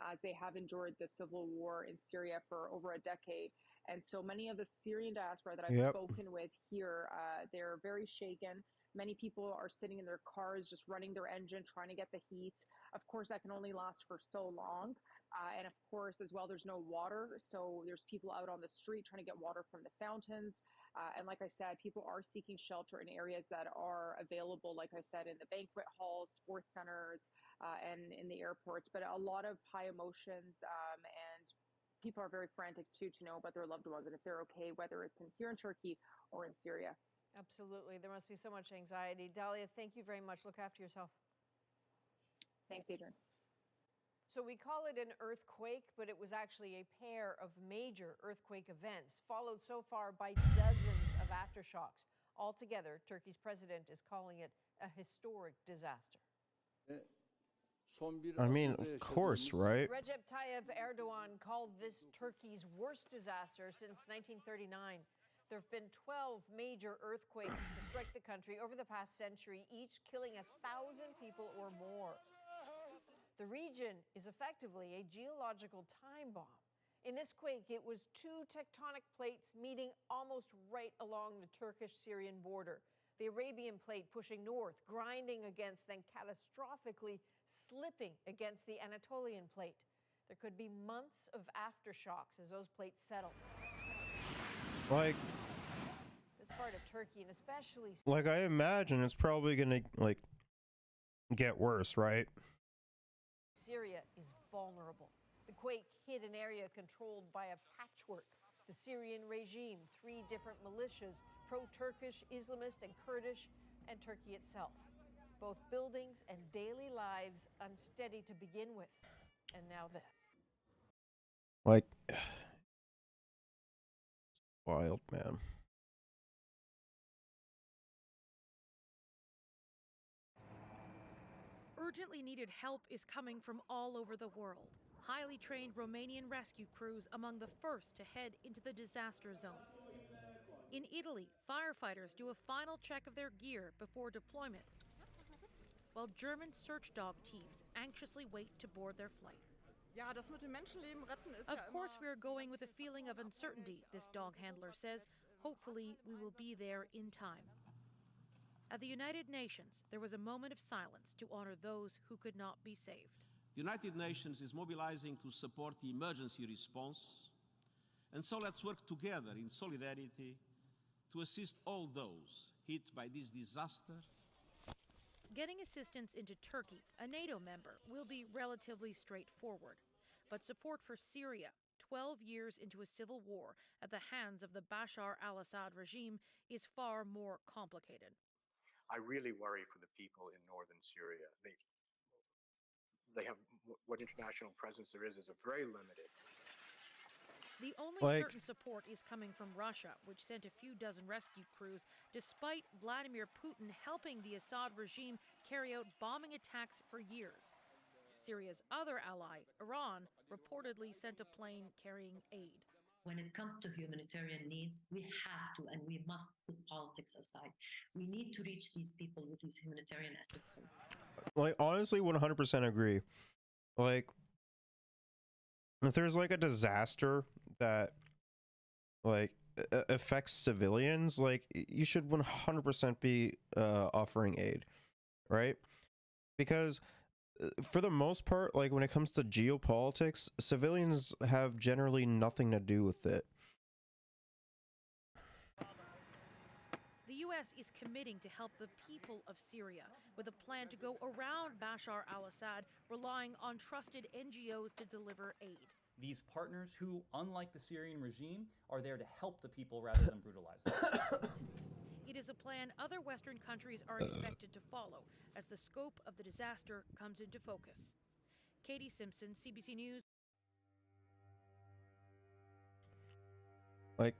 as they have endured the civil war in Syria for over a decade. And so many of the Syrian diaspora that I've spoken with here, they're very shaken. Many people are sitting in their cars, just running their engine, trying to get the heat. Of course, that can only last for so long. And of course, as well, there's no water. So there's people out on the street trying to get water from the fountains. And like I said, people are seeking shelter in areas that are available, like I said, in the banquet halls, sports centers, and in the airports. But a lot of high emotions, and people are very frantic too to know about their loved ones and if they're okay, whether it's here in Turkey or in Syria. Absolutely. There must be so much anxiety. Dalia, thank you very much. Look after yourself. Thanks, Adrian. So we call it an earthquake, but it was actually a pair of major earthquake events, followed so far by dozens of aftershocks. Altogether, Turkey's president is calling it a historic disaster. I mean, of course, right? Recep Tayyip Erdogan called this Turkey's worst disaster since 1939. There have been 12 major earthquakes to strike the country over the past century, each killing 1,000 people or more. The region is effectively a geological time bomb. In this quake, it was two tectonic plates meeting almost right along the Turkish-Syrian border. The Arabian plate pushing north, grinding against, then catastrophically slipping against the Anatolian plate. There could be months of aftershocks as those plates settle. Like, this part of Turkey, and especially I imagine it's probably gonna get worse, right? Syria is vulnerable. The quake hit an area controlled by a patchwork. The Syrian regime, 3 different militias, pro-Turkish, Islamist, and Kurdish, and Turkey itself. Both buildings and daily lives unsteady to begin with. And now this. Wild, man. Urgently needed help is coming from all over the world. Highly trained Romanian rescue crews among the first to head into the disaster zone. In Italy, firefighters do a final check of their gear before deployment, while German search dog teams anxiously wait to board their flight. Of course, we are going with a feeling of uncertainty, this dog handler says. Hopefully, we will be there in time. At the United Nations, there was a moment of silence to honor those who could not be saved. The United Nations is mobilizing to support the emergency response, and so let's work together in solidarity to assist all those hit by this disaster Getting assistance into Turkey, a NATO member, will be relatively straightforward. But support for Syria, 12 years into a civil war at the hands of the Bashar al-Assad regime, is far more complicated. I really worry for the people in northern Syria. They have what international presence there is a very limited. The only certain support is coming from Russia, which sent a few dozen rescue crews, despite Vladimir Putin helping the Assad regime carry out bombing attacks for years. Syria's other ally, Iran, reportedly sent a plane carrying aid. When it comes to humanitarian needs, we have to and we must put politics aside. We need to reach these people with these humanitarian assistance. Like, honestly, 100% agree. Like, if there's like a disaster that like affects civilians, like, you should 100% be offering aid, right? Because for the most part, like, when it comes to geopolitics, civilians have generally nothing to do with it. The U.S. is committing to help the people of Syria with a plan to go around Bashar al-Assad, relying on trusted NGOs to deliver aid. These partners who, unlike the Syrian regime, are there to help the people rather than brutalize them. It is a plan other Western countries are expected to follow as the scope of the disaster comes into focus. Katie Simpson, CBC News. Like,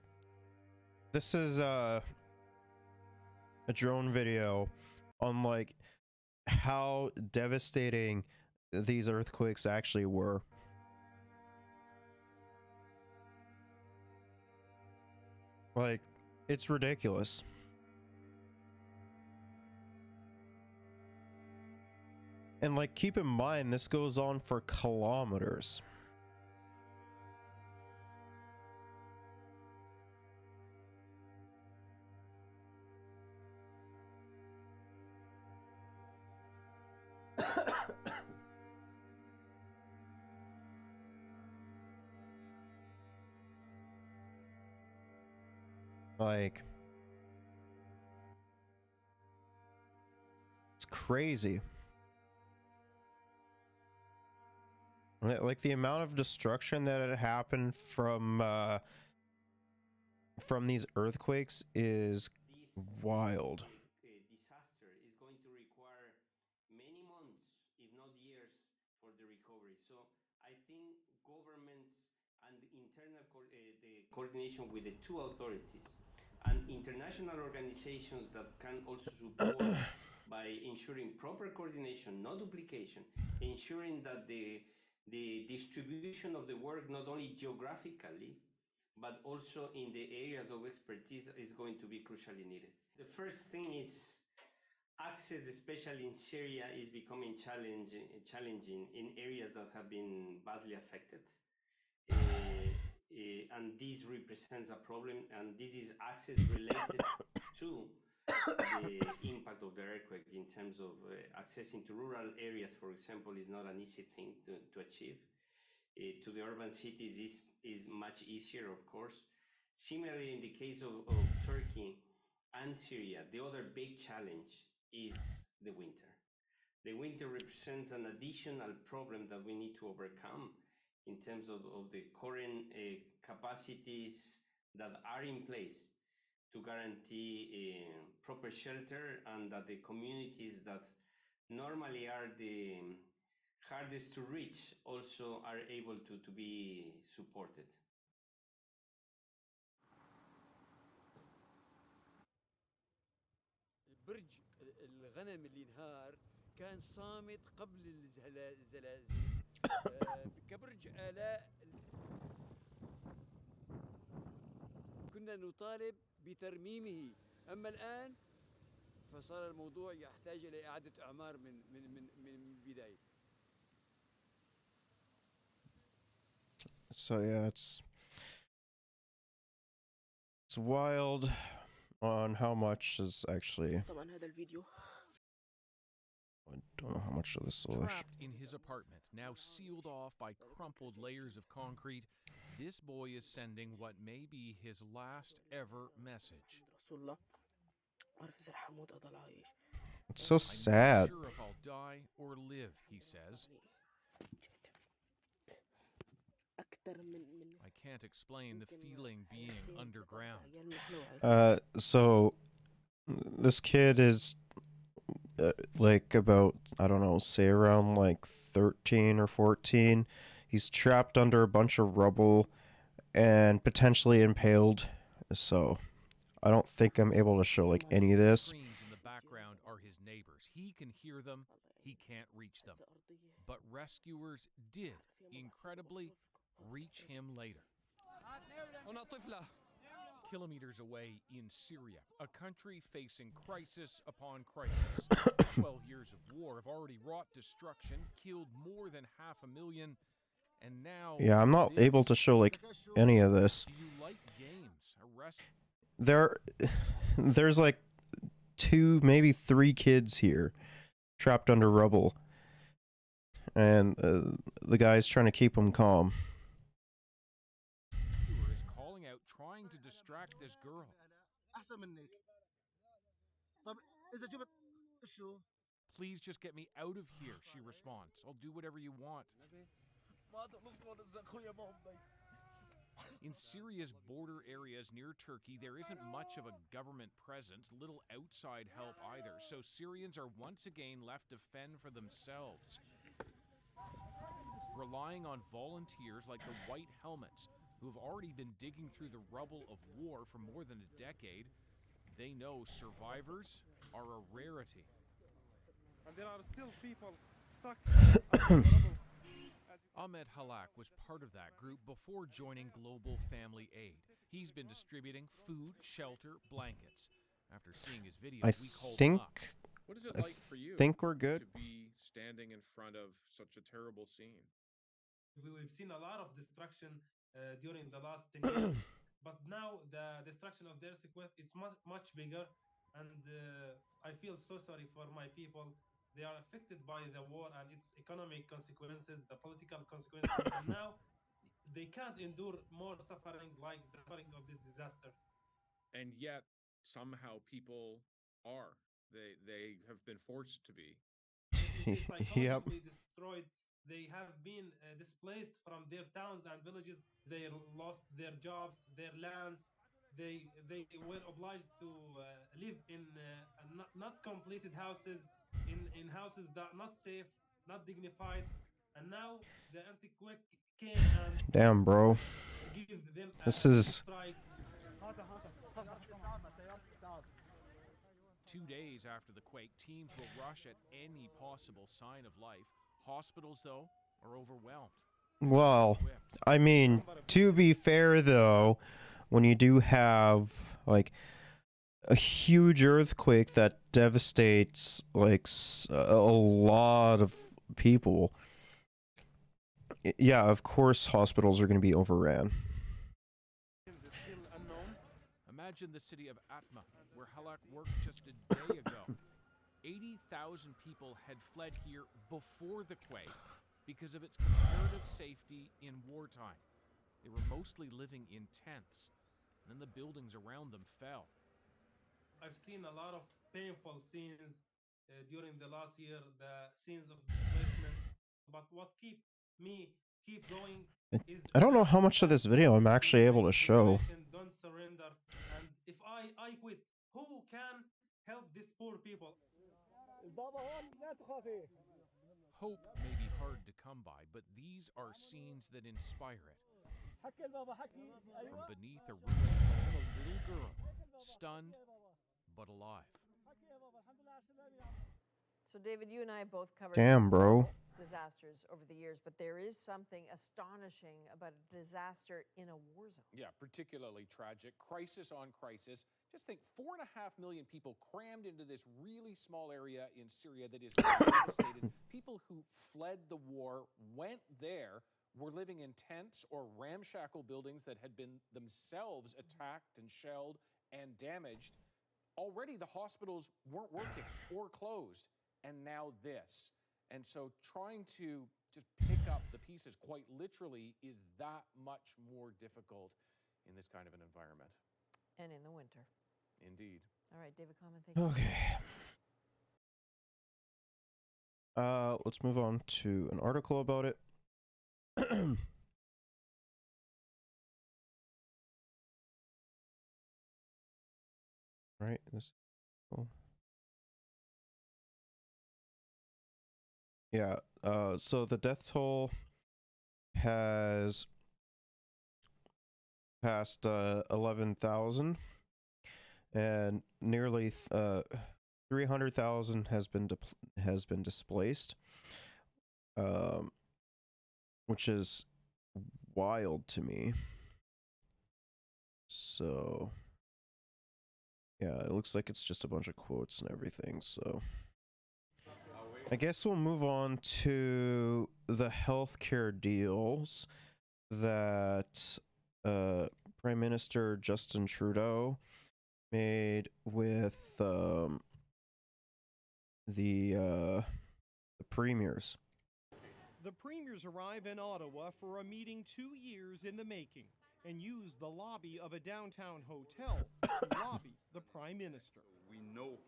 this is a drone video on like how devastating these earthquakes actually were. Like, it's ridiculous. And like, keep in mind, this goes on for kilometers. Like, it's crazy. Like, the amount of destruction that had happened from these earthquakes is wild. Disaster is going to require many months, if not years, for the recovery. So I think governments and the coordination with the two authorities and international organizations that can also support by ensuring proper coordination, no duplication, ensuring that the distribution of the work, not only geographically, but also in the areas of expertise, is going to be crucially needed. The first thing is access, especially in Syria, is becoming challenging in areas that have been badly affected. And this represents a problem, and this is access related to the impact of the earthquake in terms of accessing to rural areas, for example, is not an easy thing to achieve. To the urban cities is much easier, of course. Similarly, in the case of Turkey and Syria, the other big challenge is the winter. The winter represents an additional problem that we need to overcome in terms of the current capacities that are in place to guarantee proper shelter, and that the communities that normally are the hardest to reach also are able to be supported. برج الغنم اللي انهار كان صامت قبل الزلازل كبرج آلاء. كنا نطالب بترميمه، أما الآن فصار الموضوع يحتاج إلى إعادة إعمار من البداية. So yeah, it's wild on how much is actually. I don't know how much of this will. Trapped in his apartment, now sealed off by crumpled layers of concrete, this boy is sending what may be his last ever message. It's so sad. I'm not sure if I'll die or live, he says. I can't explain the feeling being underground. So this kid is like about, I don't know, say around like 13 or 14. He's trapped under a bunch of rubble and potentially impaled. So I don't think I'm able to show like any of this. Screams in the background are his neighbors. He can hear them, he can't reach them. But rescuers did, incredibly, reach him later. Kilometers away in Syria, a country facing crisis upon crisis. 12 years of war have already wrought destruction, killed more than 500,000, and now... Yeah, I'm not able to show like any of this. Do you like games? There's like 2, maybe 3 kids here trapped under rubble. And the guy's trying to keep them calm. Is calling out, trying to distract this girl. Please just get me out of here, she responds. I'll do whatever you want. In Syria's border areas near Turkey, there isn't much of a government presence, little outside help either, so Syrians are once again left to fend for themselves. Relying on volunteers like the White Helmets, who have already been digging through the rubble of war for more than a decade. They know survivors are a rarity. And there are still people stuck. Ahmed Halak was part of that group before joining Global Family Aid. He's been distributing food, shelter, blankets. After seeing his videos, we called him up. What is it like for you think we're good. to be standing in front of such a terrible scene? We've seen a lot of destruction during the last 10 years, but now the destruction of the earthquake is much bigger, and I feel so sorry for my people. They are affected by the war and its economic consequences, the political consequences, and now they can't endure more suffering like the suffering of this disaster. And yet, somehow people are. They have been forced to be. Yep. Destroyed. They have been displaced from their towns and villages. They lost their jobs, their lands. They were obliged to live in not completed houses, in houses that are not safe, not dignified. And now the earthquake came and Damn, bro. give them This a is... strike. 2 days after the quake, teams will rush at any possible sign of life. Hospitals, though, are overwhelmed. Well, I mean, to be fair, though, when you do have, like, a huge earthquake that devastates, like, a lot of people, yeah, of course hospitals are going to be overran. Imagine the city of Atma, where Halak worked just a day ago. 80,000 people had fled here before the quake because of its comparative safety in wartime. They were mostly living in tents. Then the buildings around them fell. I've seen a lot of painful scenes during the last year, the scenes of displacement. But what keep going is I don't know how much of this video I'm actually able to show. don't surrender. And if I quit, who can help these poor people? Hope may be hard to come by, but these are scenes that inspire it. From beneath a ruined home, a little girl, stunned but alive. So, David, you and I both covered Damn, bro. disasters over the years, but there is something astonishing about a disaster in a war zone. Yeah, particularly tragic. Crisis on crisis. Just think, 4.5 million people crammed into this really small area in Syria that is devastated. People who fled the war, went there, were living in tents or ramshackle buildings that had been themselves attacked and shelled and damaged. Already the hospitals weren't working or closed, and now this. And so trying to just pick up the pieces quite literally is that much more difficult in this kind of an environment. And in the winter. Indeed. All right, David Coleman, thank you. Okay. Let's move on to an article about it. Right, this. Cool. Yeah. So the death toll has passed 11,000, and nearly 300,000 has been displaced, which is wild to me. So yeah, it looks like it's just a bunch of quotes and everything. So I guess we'll move on to the healthcare deals that Prime Minister Justin Trudeau made with the premiers. The premiers arrive in Ottawa for a meeting 2 years in the making and use the lobby of a downtown hotel to lobby the Prime Minister. We know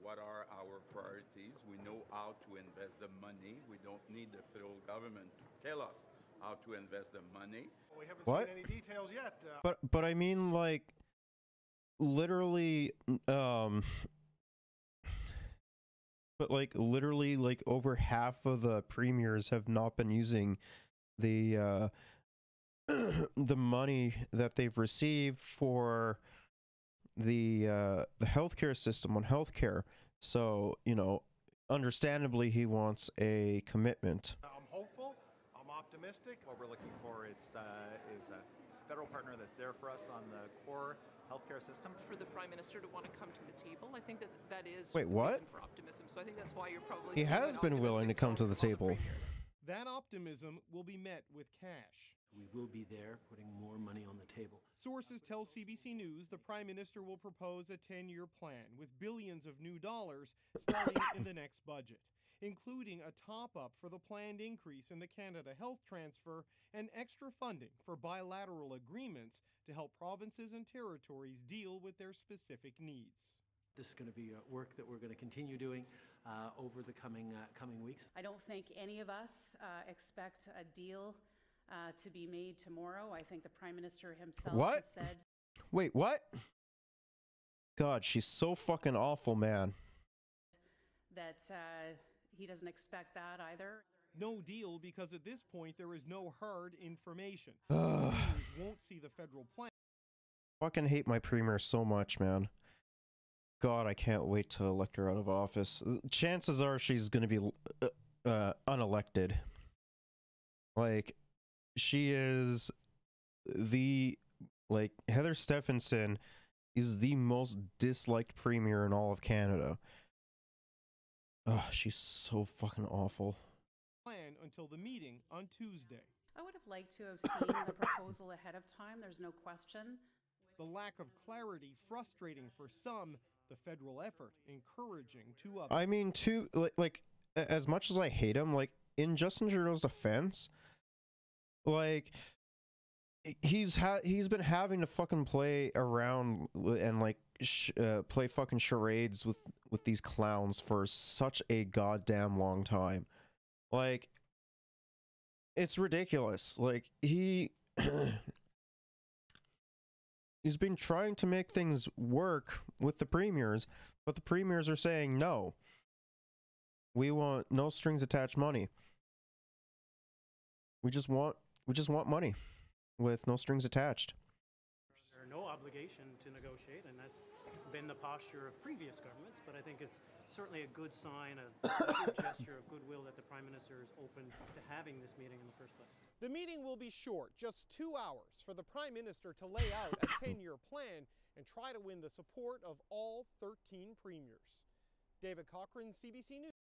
what are our priorities. We know how to invest the money. We don't need the federal government to tell us how to invest the money. We haven't What? seen any details yet. But I mean, like, literally, but like literally, like over half of the premiers have not been using the the money that they've received for the healthcare system on healthcare. So, you know, understandably, he wants a commitment. I'm hopeful. I'm optimistic. What we're looking for is a federal partner that's there for us on the core healthcare system. For the Prime Minister to want to come to the table, I think that is Wait, what? reason for optimism. So I think that's why you're probably He seeing has an been willing to come to the optimistic tone table. from all the premiers. That optimism will be met with cash. We will be there putting more money on the table. Sources tell CBC News the Prime Minister will propose a 10-year plan with billions of new dollars starting in the next budget, including a top-up for the planned increase in the Canada Health Transfer and extra funding for bilateral agreements to help provinces and territories deal with their specific needs. This is going to be work that we're going to continue doing over the coming weeks. I don't think any of us expect a deal to be made tomorrow. I think the Prime Minister himself What? has said Wait, what? God, she's so fucking awful, man. that he doesn't expect that either. No deal because at this point there is no hard information. Ugh. Premiers won't see the federal plan. Fucking hate my premier so much, man. God, I can't wait to elect her out of office. Chances are she's gonna be unelected. Like, she is Heather Stephenson is the most disliked premier in all of Canada. Ugh, she's so fucking awful. Plan until the meeting on Tuesday. I would have liked to have seen the proposal ahead of time, there's no question. The lack of clarity frustrating for some, the federal effort encouraging to others. I mean, like as much as I hate him, like, in Justin Trudeau's defense, like, he's been having to fucking play around and like play fucking charades with these clowns for such a goddamn long time. Like, it's ridiculous. Like, he's been trying to make things work with the premiers, but the premiers are saying no. We want no strings attached money. We just want money with no strings attached. There's no obligation to negotiate, and that's been the posture of previous governments, but I think it's certainly a good sign, a good gesture of goodwill that the Prime Minister is open to having this meeting in the first place. The meeting will be short, just 2 hours, for the Prime Minister to lay out a 10-year plan and try to win the support of all 13 premiers. David Cochran, CBC News.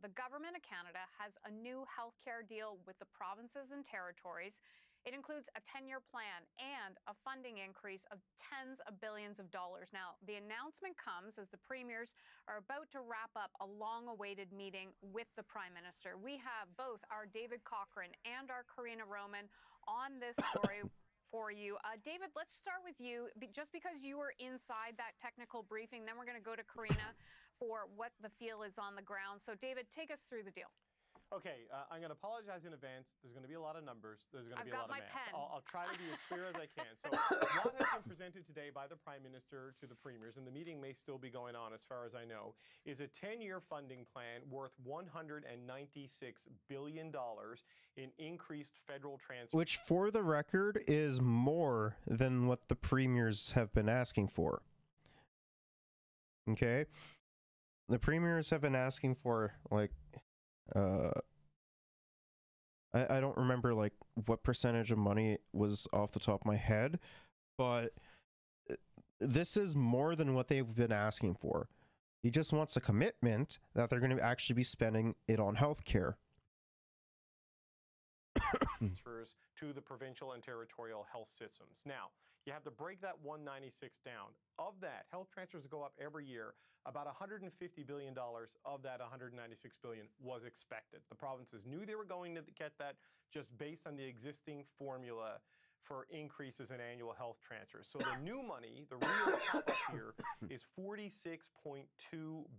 The Government of Canada has a new healthcare deal with the provinces and territories. It includes a 10-year plan and a funding increase of tens of billions of dollars. Now, the announcement comes as the premiers are about to wrap up a long-awaited meeting with the Prime Minister. We have both our David Cochran and our Karina Roman on this story for you. David, let's start with you, just because you were inside that technical briefing, then we're going to go to Karina for what the feel is on the ground. So, David, take us through the deal. Okay, I'm going to apologize in advance. There's going to be a lot of numbers. There's going to be a I've lot got of my math. pen. I'll try to be as clear as I can. So what has been presented today by the Prime Minister to the premiers, and the meeting may still be going on as far as I know, is a 10-year funding plan worth $196 billion in increased federal transfers. Which, for the record, is more than what the premiers have been asking for. Okay? The premiers have been asking for, like, I don't remember, like, what percentage of money was off the top of my head, but this is more than what they've been asking for. He just wants a commitment that they're going to actually be spending it on healthcare. Transfers to the provincial and territorial health systems. Now, you have to break that 196 down. Of that, health transfers go up every year. About $150 billion of that $196 billion was expected. The provinces knew they were going to get that just based on the existing formula for increases in annual health transfers. So the new money, the real top up here, is $46.2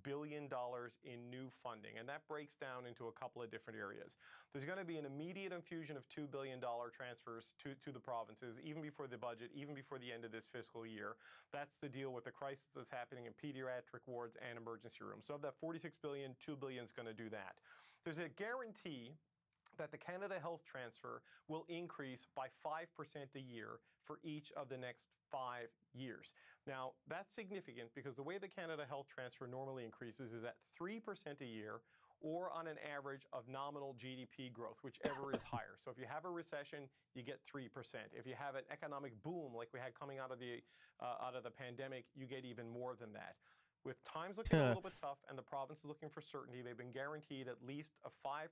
billion in new funding. And that breaks down into a couple of different areas. There's going to be an immediate infusion of $2 billion transfers to the provinces, even before the budget, even before the end of this fiscal year. That's to deal with the crisis that's happening in pediatric wards and emergency rooms. So of that $46 billion, $2 billion is going to do that. There's a guarantee that the Canada Health Transfer will increase by 5% a year for each of the next 5 years. Now, that's significant because the way the Canada Health Transfer normally increases is at 3% a year, or on an average of nominal GDP growth, whichever is higher. So if you have a recession, you get 3%. If you have an economic boom like we had coming out of the pandemic, you get even more than that. With times looking a little bit tough and the province is looking for certainty, they've been guaranteed at least a 5%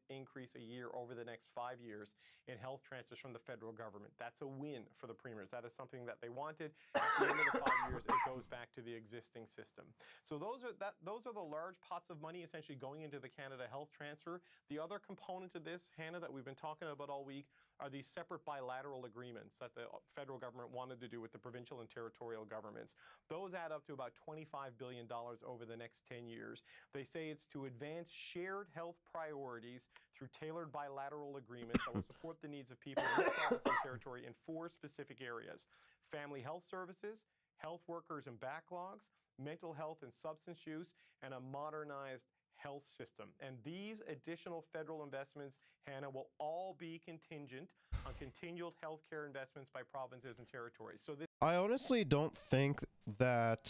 increase a year over the next 5 years in health transfers from the federal government. That's a win for the premiers. That is something that they wanted. At the end of the 5 years, it goes back to the existing system. So those are the large pots of money essentially going into the Canada Health Transfer. The other component of this, Hannah, that we've been talking about all week are these separate bilateral agreements that the federal government wanted to do with the provincial and territorial governments. Those add up to about $25 billion over the next 10 years. They say it's to advance shared health priorities through tailored bilateral agreements that will support the needs of people in the province and territory in 4 specific areas: family health services, health workers and backlogs, mental health and substance use, and a modernized health system. And these additional federal investments, Hannah, will all be contingent on continued healthcare investments by provinces and territories. So this I honestly don't think that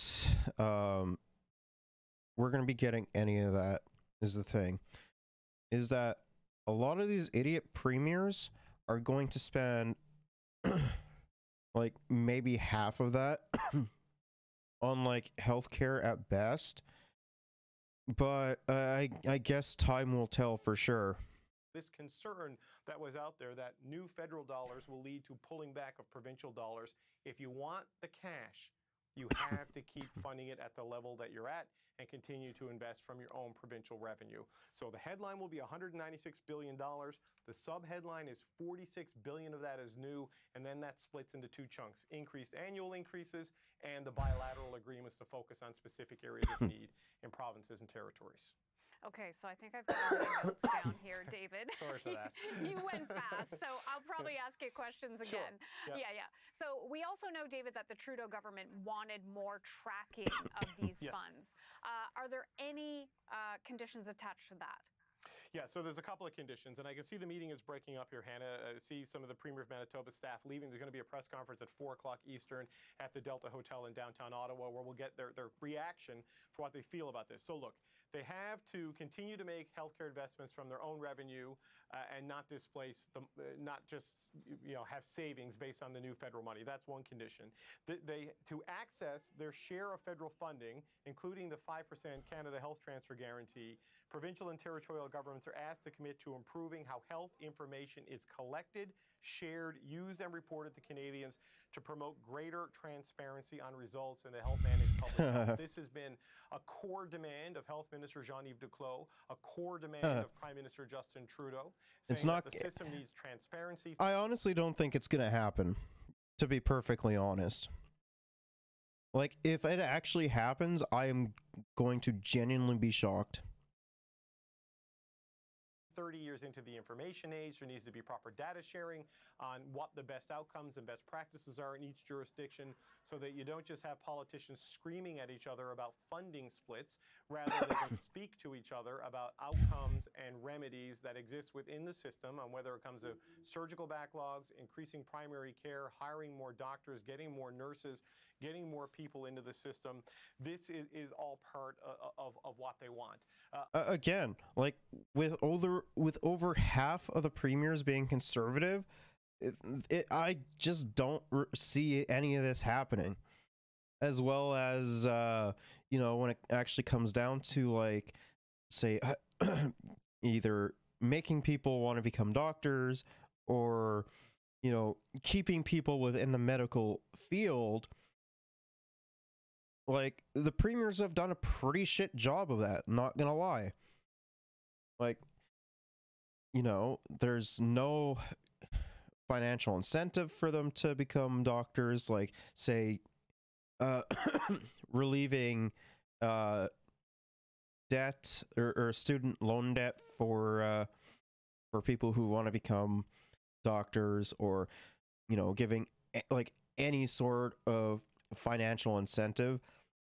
we're going to be getting any of that, is the thing. Is that a lot of these idiot premiers are going to spend like maybe half of that on like healthcare at best. But I guess time will tell for sure. This concern that was out there that new federal dollars will lead to pulling back of provincial dollars. If you want the cash, you have to keep funding it at the level that you're at and continue to invest from your own provincial revenue. So the headline will be $196 billion. The sub-headline is $46 billion of that is new, and then that splits into 2 chunks: increased annual increases and the bilateral agreements to focus on specific areas of need in provinces and territories. Okay, so I think I've got all my notes down here, David. Sorry for that. You went fast, so I'll probably ask you questions again. Sure. Yeah. So we also know, David, that the Trudeau government wanted more tracking of these Yes. funds. Are there any conditions attached to that? Yeah, so there's a couple of conditions, and I can see the meeting is breaking up here, Hannah. I see some of the Premier of Manitoba staff leaving. There's going to be a press conference at 4 o'clock Eastern at the Delta Hotel in downtown Ottawa, where we'll get their reaction for what they feel about this. So look, they have to continue to make healthcare investments from their own revenue and not displace them, not just have savings based on the new federal money. That's one condition. To access their share of federal funding, including the 5% Canada Health Transfer Guarantee, provincial and territorial governments are asked to commit to improving how health information is collected, shared, used, and reported to Canadians to promote greater transparency on results in the health managed public health. This has been a core demand of Health Minister Jean-Yves Duclos, a core demand of Prime Minister Justin Trudeau, saying that the system needs transparency. I honestly don't think it's going to happen, to be perfectly honest. Like, if it actually happens, I am going to genuinely be shocked. 30 years into the information age, there needs to be proper data sharing on what the best outcomes and best practices are in each jurisdiction, so that you don't just have politicians screaming at each other about funding splits. Rather, they can speak to each other about outcomes and remedies that exist within the system, on whether it comes to surgical backlogs, increasing primary care, hiring more doctors, getting more nurses, getting more people into the system. This is all part of what they want. Again, like, with over half of the premiers being conservative, I just don't see any of this happening. As well as, you know, when it actually comes down to, like, say, either making people want to become doctors, or, you know, keeping people within the medical field, like, the premiers have done a pretty shit job of that, not gonna lie. Like, you know, there's no financial incentive for them to become doctors, like, say, relieving debt or student loan debt for people who want to become doctors, or, you know, giving like any sort of financial incentive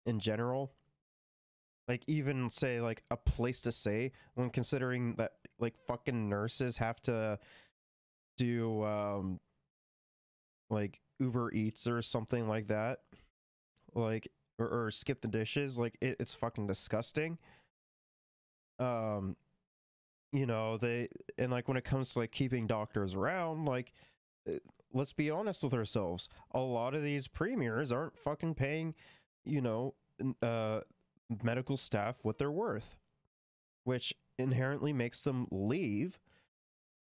in general. Like, even say, like, a place to stay, when considering that, like, fucking nurses have to do like Uber Eats or something like that, like, or skip the dishes. Like, it's fucking disgusting. You know, and like, when it comes to, like, keeping doctors around, like, let's be honest with ourselves, a lot of these premiers aren't fucking paying, you know, medical staff what they're worth, which inherently makes them leave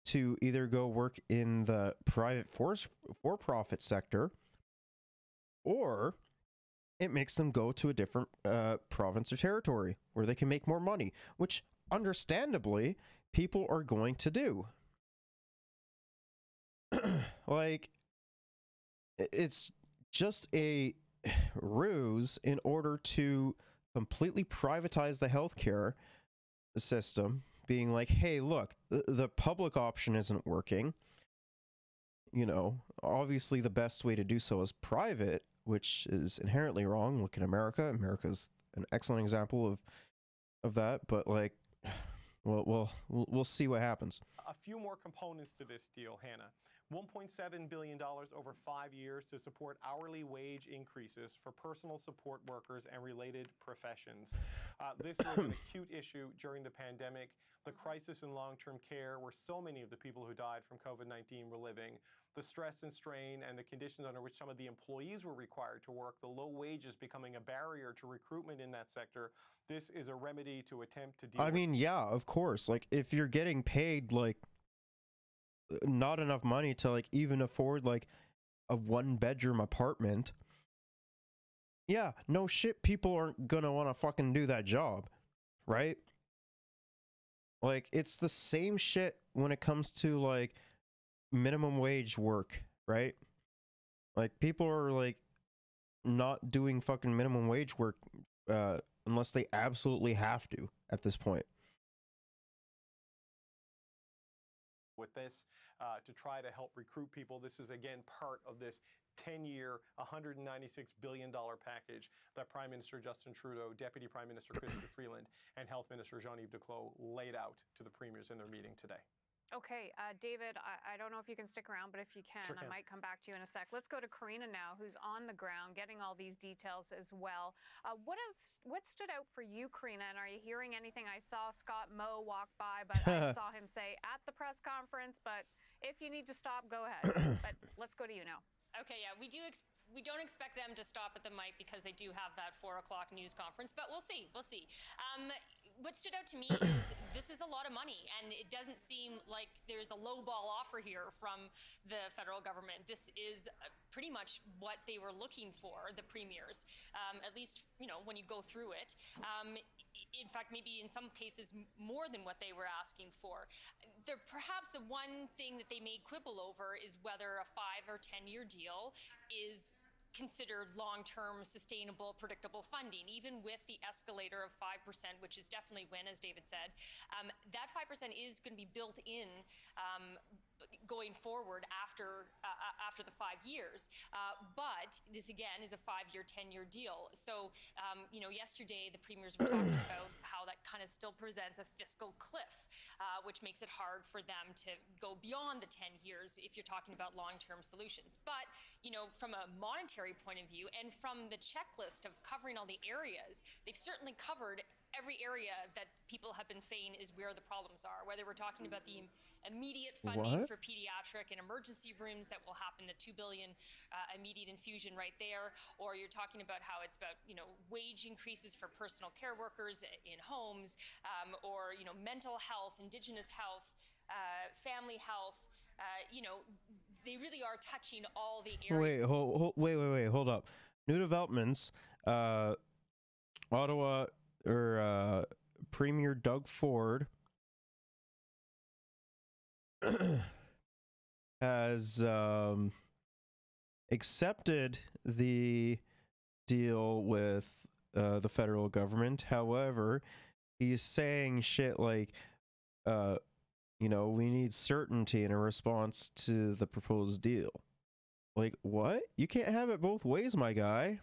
to either go work in the private for-profit sector, or it makes them go to a different province or territory where they can make more money, which understandably people are going to do. Like, it's just a ruse in order to completely privatize the healthcare system, being like, hey, look, the public option isn't working. You know, obviously the best way to do so is private, which is inherently wrong. Look at America. America's an excellent example of that, but, like, well, we'll see what happens. A few more components to this deal, Hannah. $1.7 billion over 5 years to support hourly wage increases for personal support workers and related professions. This was an acute issue during the pandemic, the crisis in long-term care, where so many of the people who died from COVID-19 were living, the stress and strain and the conditions under which some of the employees were required to work, the low wages becoming a barrier to recruitment in that sector. This is a remedy to attempt to deal with. I mean, yeah, of course. Like, if you're getting paid, like, not enough money to, like, even afford, like, a 1-bedroom apartment, yeah, no shit, people aren't gonna want to fucking do that job, right? Like, it's the same shit when it comes to, like, minimum wage work, right? Like, people are, like, not doing fucking minimum wage work unless they absolutely have to at this point. With this, to try to help recruit people. This is, again, part of this 10-year, $196 billion package that Prime Minister Justin Trudeau, Deputy Prime Minister Chrystia Freeland, and Health Minister Jean-Yves Duclos laid out to the premiers in their meeting today. Okay, David, I don't know if you can stick around, but if you can, Sure can. I might come back to you in a sec. Let's go to Karina now, who's on the ground, getting all these details as well. What stood out for you, Karina, and are you hearing anything? I saw Scott Moe walk by, but I saw him say at the press conference, but if you need to stop, go ahead. But let's go to you now. Okay, yeah, we don't expect them to stop at the mic because they do have that 4 o'clock news conference, but we'll see. What stood out to me is this is a lot of money, and it doesn't seem like there's a lowball offer here from the federal government. This is pretty much what they were looking for, the premiers, at least, you know, when you go through it. In fact, maybe in some cases more than what they were asking for. Perhaps the one thing that they may quibble over is whether a 5 or 10-year deal is considered long-term, sustainable, predictable funding, even with the escalator of 5%, which is definitely when, as David said, that 5% is going to be built in going forward after the 5 years. But this again is a 5-year, 10-year deal. So, you know, yesterday the premiers were talking about how that kind of still presents a fiscal cliff, which makes it hard for them to go beyond the 10 years if you're talking about long-term solutions. But, you know, from a monetary point of view and from the checklist of covering all the areas, they've certainly covered every area that people have been saying is where the problems are, whether we're talking about the immediate funding for pediatric and emergency rooms that will happen, the $2 billion immediate infusion right there, or you're talking about how it's about, you know, wage increases for personal care workers in homes, or, you know, mental health, Indigenous health, family health, you know, they really are touching all the areas. Wait, hold up. New developments, Ottawa, or Premier Doug Ford has accepted the deal with the federal government. However, he's saying shit like, you know, we need certainty in a response to the proposed deal. Like, what? You can't have it both ways, my guy.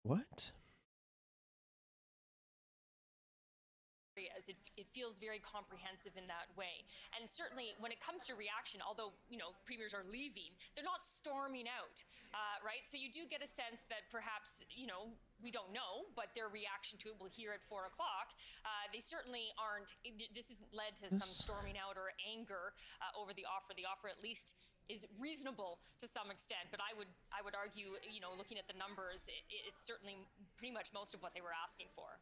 What? It feels very comprehensive in that way. And certainly when it comes to reaction, although, you know, premiers are leaving, they're not storming out, right? So you do get a sense that perhaps, you know, we don't know, but their reaction to it we'll hear at 4 o'clock. They certainly aren't, this hasn't led to some storming out or anger over the offer. The offer at least is reasonable to some extent, but I would argue, you know, looking at the numbers, it's certainly pretty much most of what they were asking for.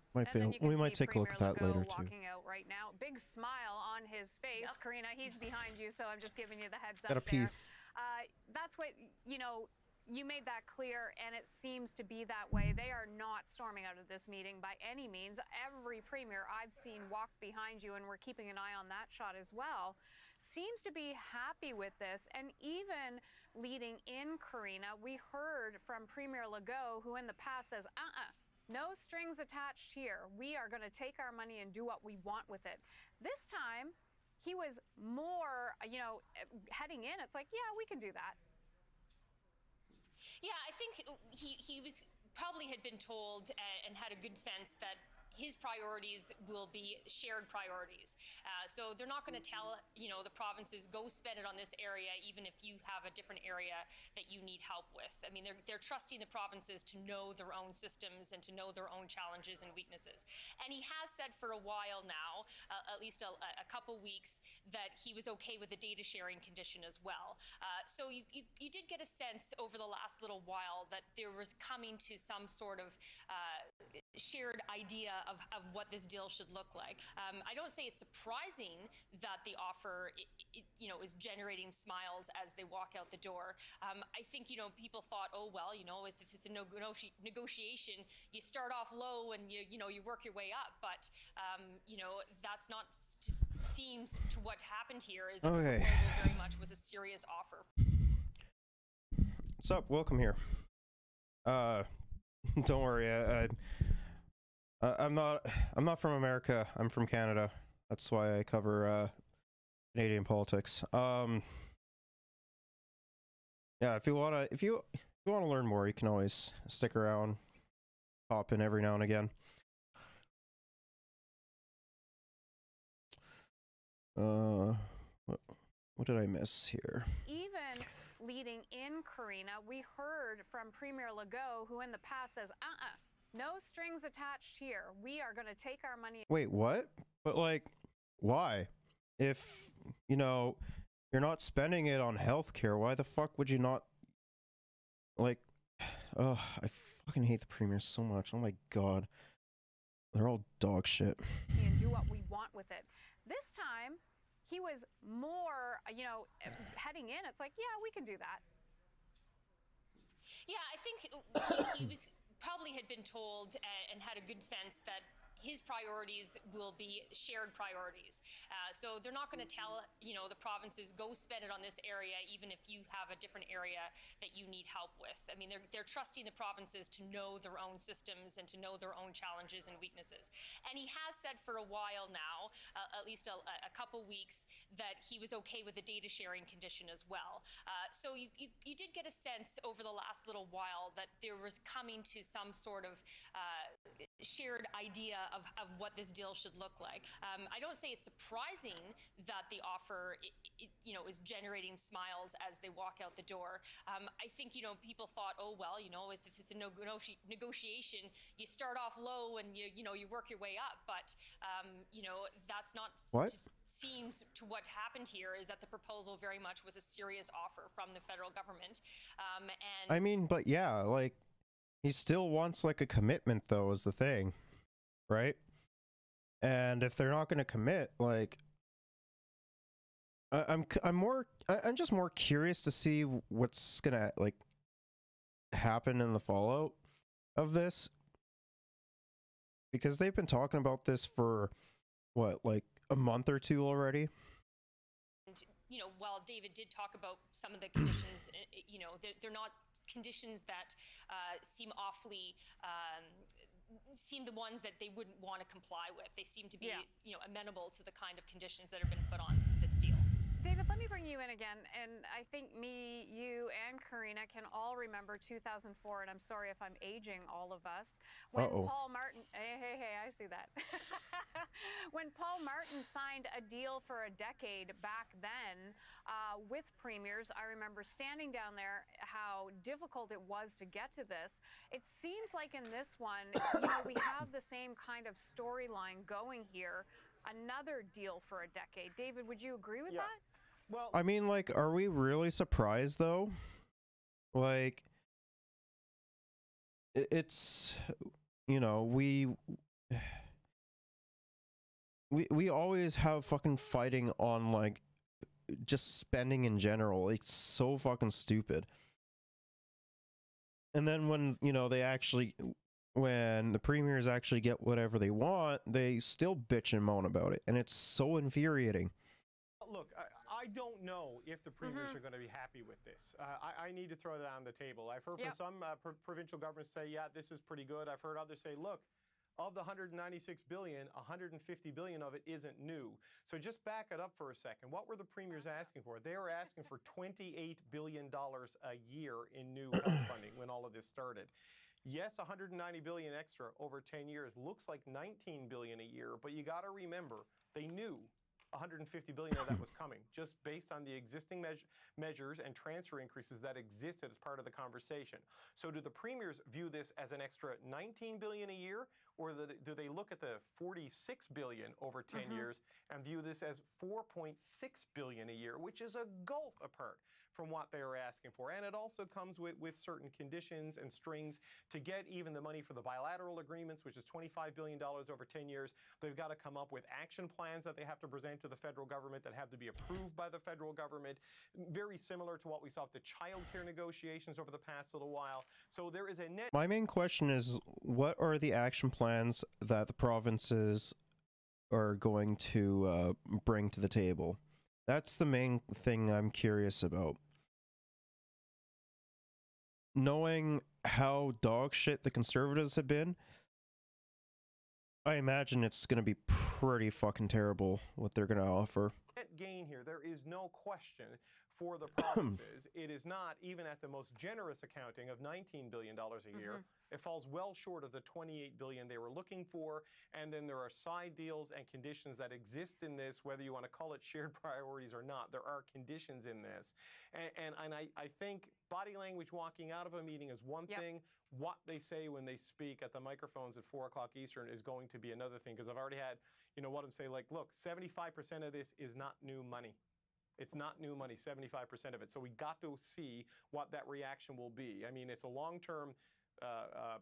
We might take a look at that later too. Walking out right now, big smile on his face. Yep. Karina, he's behind you, so I'm just giving you the heads Gotta up pee. there. That's what, you know, you made that clear, and it seems to be that way. They are not storming out of this meeting by any means. Every premier I've seen walk behind you, and we're keeping an eye on that shot as well, seems to be happy with this. And even leading in, Karina, we heard from Premier Legault, who in the past says, no strings attached here. We are going to take our money and do what we want with it. This time, he was more, you know, heading in. It's like, yeah, we can do that. Yeah, I think he was probably had been told and had a good sense that his priorities will be shared priorities. So they're not going to tell, you know, the provinces, go spend it on this area, even if you have a different area that you need help with. I mean, they're trusting the provinces to know their own systems and to know their own challenges and weaknesses. And he has said for a while now, at least a couple weeks, that he was okay with the data sharing condition as well. So you did get a sense over the last little while that there was coming to some sort of shared idea of what this deal should look like. I don't say it's surprising that the offer, you know, is generating smiles as they walk out the door. I think, you know, people thought, oh, well, you know, if it's a negotiation, you start off low and you know, you work your way up. But, you know, that's not seems to what happened here is that the proposal very much was a serious offer. What's up? Welcome here. Don't worry. I'm not from America. I'm from Canada. That's why I cover Canadian politics. Yeah, if you wanna learn more, you can always stick around, pop in every now and again. What did I miss here? Even leading in, Karina, we heard from Premier Legault, who in the past says, no strings attached here. We are going to take our money. Wait, what? But like, why? If, you know, you're not spending it on healthcare, why the fuck would you not, like, oh, I fucking hate the premiers so much. Oh my god. They're all dog shit. And do what we want with it. This time, he was more, you know, heading in. It's like, yeah, we can do that. Yeah, I think he was probably had been told and had a good sense that his priorities will be shared priorities. So they're not going to tell, the provinces, go spend it on this area, even if you have a different area that you need help with. I mean, they're trusting the provinces to know their own systems and to know their own challenges and weaknesses. And he has said for a while now, at least a couple weeks, that he was okay with the data sharing condition as well. So you did get a sense over the last little while that there was coming to some sort of shared idea of what this deal should look like. I don't say it's surprising that the offer, is generating smiles as they walk out the door. I think, people thought, oh, well, if it's a negotiation, you start off low and you work your way up. But, that's not What? seems to what happened here is that the proposal very much was a serious offer from the federal government. And I mean, but yeah, like, he still wants like a commitment though, is the thing, right? And if they're not going to commit, like, I'm just more curious to see what's gonna like happen in the fallout of this, because they've been talking about this for what, like a month or two already. While David did talk about some of the conditions, they're not conditions that seem awfully, seem the ones that they wouldn't want to comply with. They seem to be, amenable to the kind of conditions that have been put on this deal. David, let me bring you in again. And I think me, you, and Karina can all remember 2004, and I'm sorry if I'm aging all of us, when Paul Martin, hey, I see that. When Paul Martin signed a deal for a decade back then with premiers, I remember standing down there, how difficult it was to get to this. It seems like in this one, we have the same kind of storyline going here. Another deal for a decade. David, would you agree with that? Well, I mean, like, are we really surprised though? Like, it's, we always have fucking fighting on like just spending in general. It's so fucking stupid. And then when, when the premiers actually get whatever they want, they still bitch and moan about it, and it's so infuriating. Look, I don't know if the premiers are going to be happy with this. I need to throw that on the table. I've heard from some provincial governments say, yeah, this is pretty good. I've heard others say, look, of the 196 billion, 150 billion of it isn't new. So just back it up for a second. What were the premiers asking for? They were asking for $28 billion a year in new health funding when all of this started. Yes, 190 billion extra over 10 years looks like 19 billion a year, but you got to remember, they knew 150 billion of that was coming, just based on the existing measures and transfer increases that existed as part of the conversation. So do the premiers view this as an extra 19 billion a year, or do they look at the 46 billion over 10 years and view this as 4.6 billion a year, which is a gulf apart from what they are asking for? And it also comes with certain conditions and strings to get even the money for the bilateral agreements, which is $25 billion over 10 years. They've got to come up with action plans that they have to present to the federal government that have to be approved by the federal government, very similar to what we saw with the child care negotiations over the past little while. So there is a net... My main question is, what are the action plans that the provinces are going to bring to the table? That's the main thing I'm curious about. Knowing how dog shit the Conservatives have been, I imagine it's going to be pretty fucking terrible what they're going to offer. Net gain here, there is no question for the provinces. It is not, even at the most generous accounting of $19 billion a year, it falls well short of the $28 billion they were looking for. And then there are side deals and conditions that exist in this, whether you want to call it shared priorities or not. There are conditions in this. And I think body language walking out of a meeting is one thing. What they say when they speak at the microphones at 4 o'clock Eastern is going to be another thing, because I've already had, one of them say, like, look, 75% of this is not new money. It's not new money, 75% of it. So we got to see what that reaction will be. I mean, it's a long-term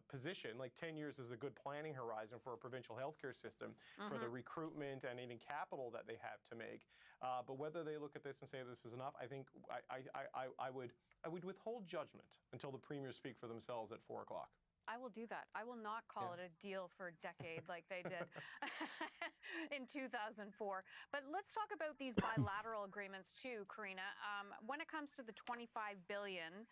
position. Like 10 years is a good planning horizon for a provincial healthcare system, for the recruitment and any capital that they have to make. But whether they look at this and say this is enough, I think I would withhold judgment until the premiers speak for themselves at 4 o'clock. I will do that. I will not call it a deal for a decade like they did in 2004. But let's talk about these bilateral agreements too, Karina. When it comes to the $25 billion,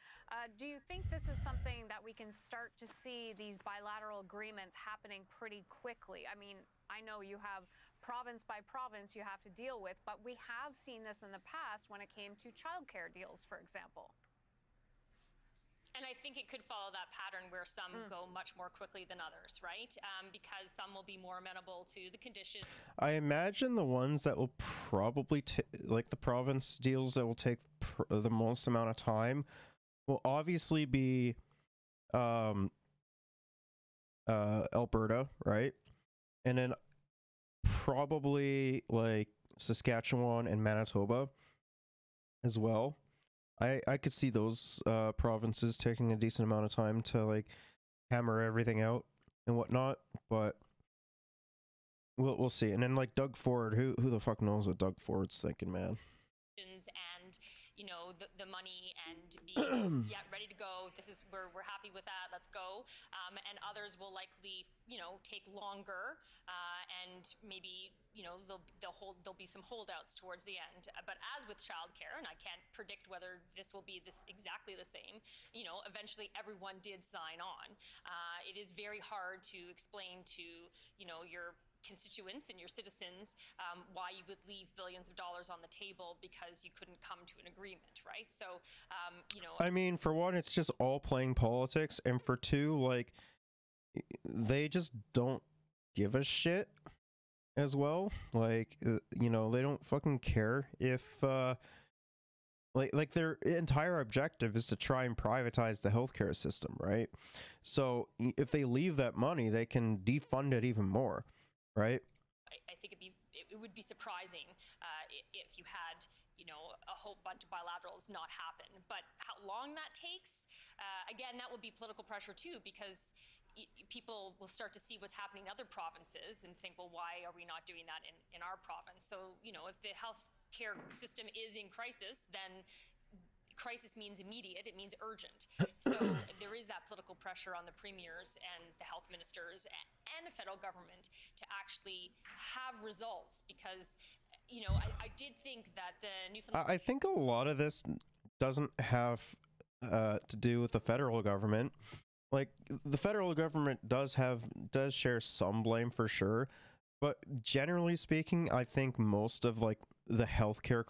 do you think this is something that we can start to see these bilateral agreements happening pretty quickly? I mean, I know you have province by province you have to deal with, but we have seen this in the past when it came to childcare deals, for example. And I think it could follow that pattern where some go much more quickly than others, right? Because some will be more amenable to the conditions. I imagine the ones that will probably like the province deals that will take the most amount of time will obviously be Alberta, right? And then probably like Saskatchewan and Manitoba as well. I could see those provinces taking a decent amount of time to like hammer everything out and whatnot, but we'll see. And then like Doug Ford, who the fuck knows what Doug Ford's thinking, man? And you know the money and being ready to go. This is we're happy with that. Let's go. And others will likely take longer, and maybe there'll be some holdouts towards the end. But as with childcare, and I can't predict whether this will be exactly the same. Eventually everyone did sign on. It is very hard to explain to your constituents and your citizens why you would leave billions of dollars on the table because you couldn't come to an agreement, right? So, I mean, for one, it's just all playing politics, and for two, like, they just don't give a shit as well. Like, they don't fucking care if, like their entire objective is to try and privatize the healthcare system, right? So if they leave that money, they can defund it even more. Right. I think it would be surprising if you had a whole bunch of bilaterals not happen. But how long that takes, again, that would be political pressure too, because people will start to see what's happening in other provinces and think, well, why are we not doing that in our province? So if the healthcare system is in crisis, then crisis means immediate, it means urgent. So there is that political pressure on the premiers and the health ministers and the federal government to actually have results, because I did think that the Newfoundland... I think a lot of this doesn't have to do with the federal government. Like, the federal government does share some blame for sure, but generally speaking, I think most of like the healthcare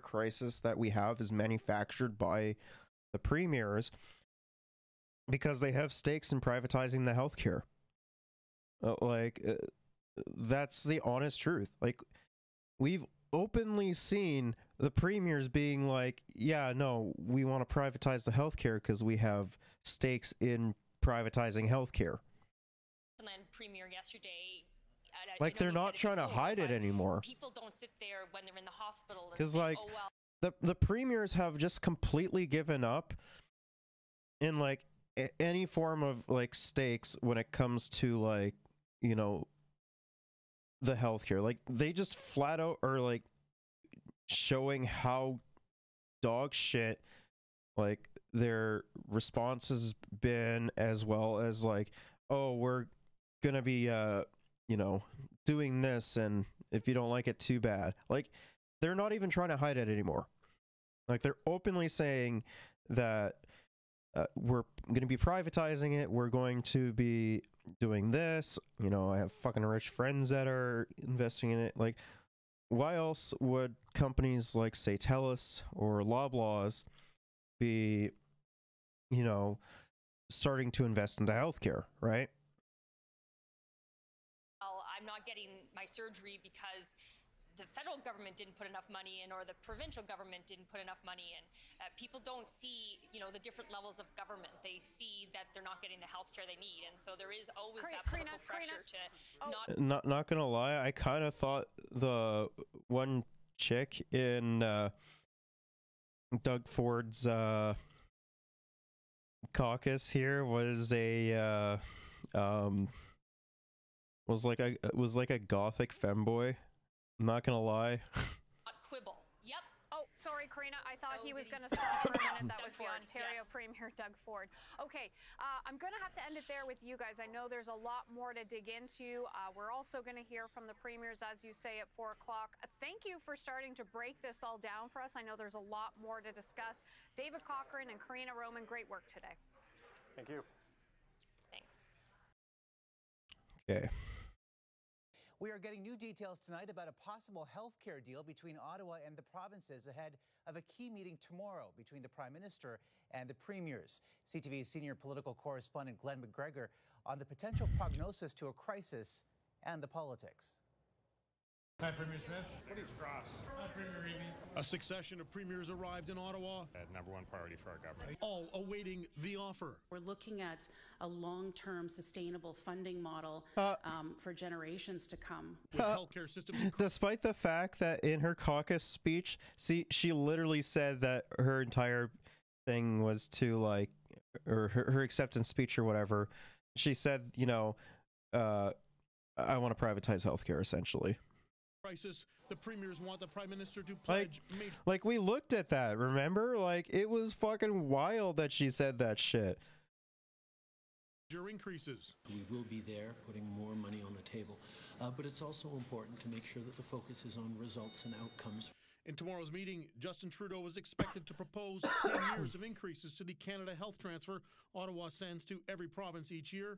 crisis that we have is manufactured by the premiers because they have stakes in privatizing the healthcare. That's the honest truth. Like, we've openly seen the premiers being like, yeah, no, we want to privatize the healthcare because we have stakes in privatizing healthcare. Newfoundland premier yesterday. Like, they're not trying to hide it anymore. People don't sit there when they're in the hospital and because say, like, oh well. the premiers have just completely given up in like any form of like stakes when it comes to like the healthcare. Like, they just flat out are like showing how dog shit like their response has been, as well as like, oh, we're gonna be doing this, and if you don't like it, too bad. Like, they're not even trying to hide it anymore. Like, they're openly saying that we're going to be privatizing it, we're going to be doing this. I have fucking rich friends that are investing in it. Like, why else would companies like, say, TELUS or Loblaws be starting to invest into healthcare, right? I'm not getting my surgery because the federal government didn't put enough money in, or the provincial government didn't put enough money in. People don't see, the different levels of government. They see that they're not getting the health care they need, and so there is always that political pressure to Not gonna lie, I kind of thought the one chick in Doug Ford's caucus here was like a gothic femboy. I'm not gonna lie. quibble. Yep. Oh, sorry, Karina. I thought he was going to stop for a minute. That was the Ontario Premier, Doug Ford. Okay, I'm going to have to end it there with you guys. I know there's a lot more to dig into. We're also going to hear from the premiers, as you say, at 4 o'clock. Thank you for starting to break this all down for us. I know there's a lot more to discuss. David Cochrane and Karina Roman, great work today. Thank you. Thanks. Okay. We are getting new details tonight about a possible health care deal between Ottawa and the provinces ahead of a key meeting tomorrow between the Prime Minister and the Premiers. CTV's senior political correspondent Glenn McGregor on the potential prognosis to a crisis and the politics. Hi, Premier Smith. What do you cross? Hi, Premier Eby. A succession of premiers arrived in Ottawa. Number one priority for our government. All awaiting the offer. We're looking at a long-term sustainable funding model for generations to come. With healthcare systems. Despite the fact that in her caucus speech, she literally said that her entire thing was to like, or her acceptance speech or whatever, she said, you know, I want to privatize healthcare essentially. Crisis, the premiers want the Prime Minister to pledge like we looked at that, remember? Like it was fucking wild that she said that shit. major increases. We will be there putting more money on the table, but it's also important to make sure that the focus is on results and outcomes. In tomorrow's meeting, Justin Trudeau is expected to propose 10 years of increases to the Canada Health Transfer Ottawa sends to every province each year,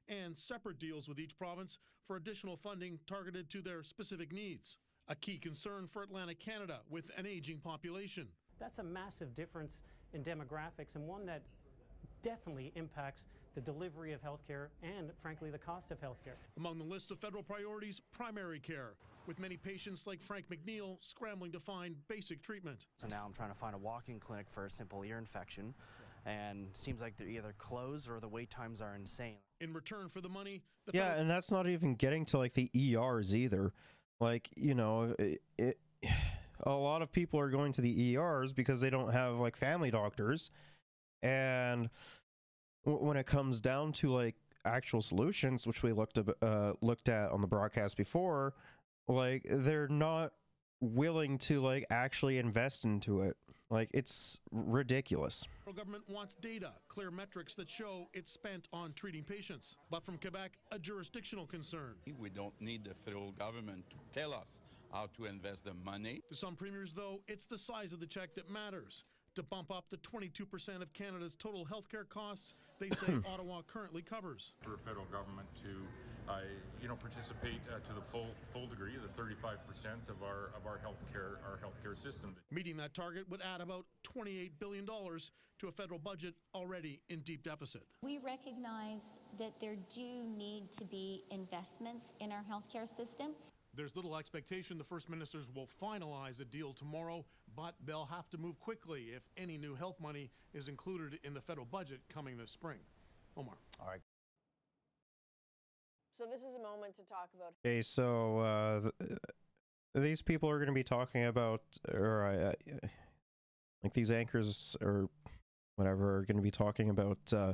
and separate deals with each province for additional funding targeted to their specific needs. A key concern for Atlantic Canada with an aging population. That's a massive difference in demographics and one that definitely impacts the delivery of healthcare and, frankly, the cost of healthcare. Among the list of federal priorities, primary care, with many patients like Frank McNeil scrambling to find basic treatment. So now I'm trying to find a walk-in clinic for a simple ear infection, and it seems like they're either closed or the wait times are insane. In return for the money, yeah, and that's not even getting to like the ERs either. Like, you know, a lot of people are going to the ERs because they don't have like family doctors, and when it comes down to like actual solutions, which we looked at on the broadcast before, like they're not willing to like actually invest into it. Like, it's ridiculous. The federal government wants data, clear metrics that show it's spent on treating patients. But from Quebec, a jurisdictional concern. We don't need the federal government to tell us how to invest the money. To some premiers, though, it's the size of the check that matters. To bump up the 22% of Canada's total healthcare costs, they say Ottawa currently covers. For federal government to, participate to the full degree, the 35% of our healthcare system. Meeting that target would add about $28 billion to a federal budget already in deep deficit. We recognize that there do need to be investments in our healthcare system. There's little expectation the First Ministers will finalize a deal tomorrow, but they'll have to move quickly if any new health money is included in the federal budget coming this spring. Omar. All right. So this is a moment to talk about. Okay, so these people are going to be talking about, or like these anchors or whatever, are going to be talking about the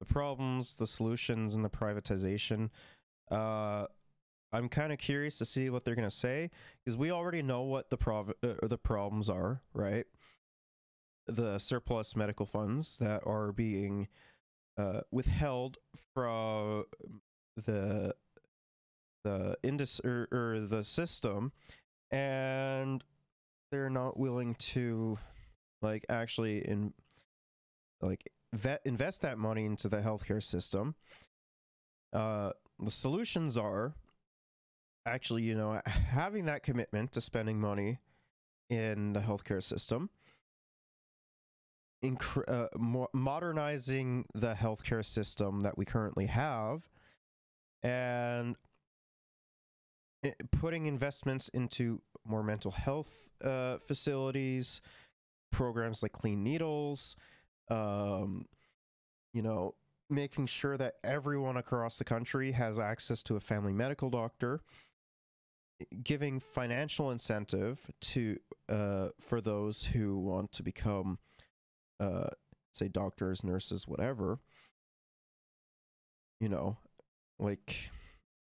problems, the solutions, and the privatization. I'm kind of curious to see what they're going to say, because we already know what the problems are, right? The surplus medical funds that are being withheld from the industry or the system, and they're not willing to like actually invest that money into the healthcare system. The solutions are actually, you know, having that commitment to spending money in the healthcare system, modernizing the healthcare system that we currently have, and putting investments into more mental health facilities, programs like Clean Needles, you know, making sure that everyone across the country has access to a family medical doctor, giving financial incentive to for those who want to become say doctors, nurses, whatever. You know, like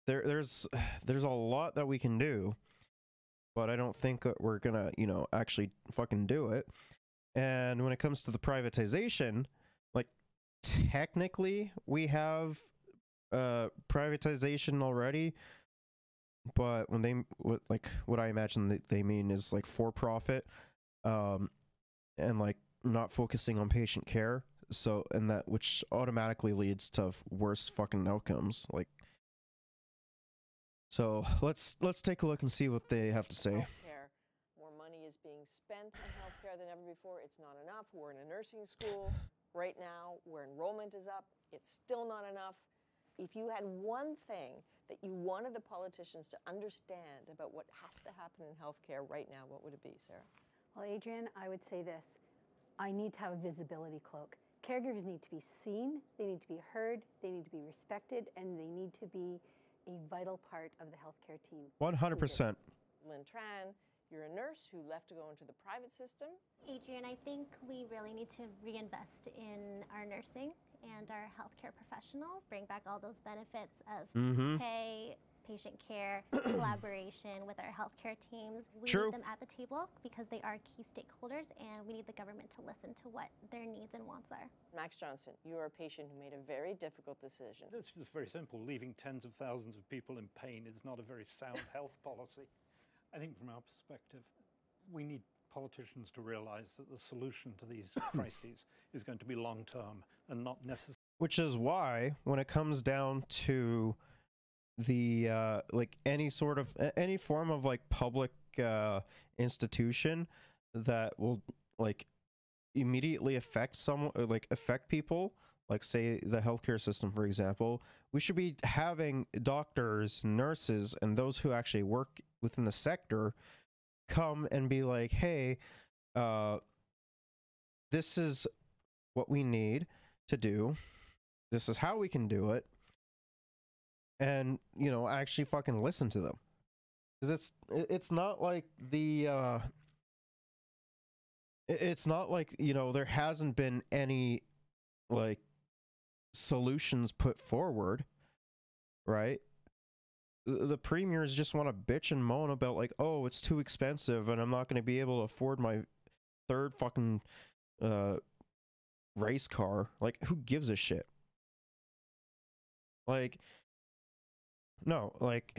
there's a lot that we can do, but I don't think we're gonna, you know, actually fucking do it. And when it comes to the privatization, like, technically we have privatization already, but when they what I imagine they mean is like for profit, and like not focusing on patient care. So, and that which automatically leads to worse fucking outcomes. Like, so let's take a look and see what they have to say. Healthcare. More money is being spent on healthcare than ever before. It's not enough. We're in a nursing school right now where enrollment is up. It's still not enough. If you had one thing that you wanted the politicians to understand about what has to happen in healthcare right now, what would it be, Sarah? Well, Adrian, I would say this. I need to have a visibility cloak. Caregivers need to be seen, they need to be heard, they need to be respected, and they need to be a vital part of the healthcare team. 100%. Lynn Tran, you're a nurse who left to go into the private system. Adrian, I think we really need to reinvest in our nursing and our healthcare professionals, bring back all those benefits of pay, patient care, collaboration with our healthcare teams. We need them at the table because they are key stakeholders, and we need the government to listen to what their needs and wants are. Max Johnson, you are a patient who made a very difficult decision. It's just very simple. Leaving tens of thousands of people in pain is not a very sound health policy. I think from our perspective, we need politicians to realize that the solution to these crises is going to be long-term and not necessarily. Which is why, when it comes down to the like any form of like public institution that will like immediately affect affect people, like say the healthcare system, for example, we should be having doctors, nurses, and those who actually work within the sector come and be like, hey, this is what we need to do, this is how we can do it, and, you know, actually fucking listen to them. Because it's not like the it's not like, you know, there hasn't been any like solutions put forward, right? The premiers just want to bitch and moan about like, oh, it's too expensive and I'm not going to be able to afford my third fucking race car. Like, who gives a shit? Like, no, like,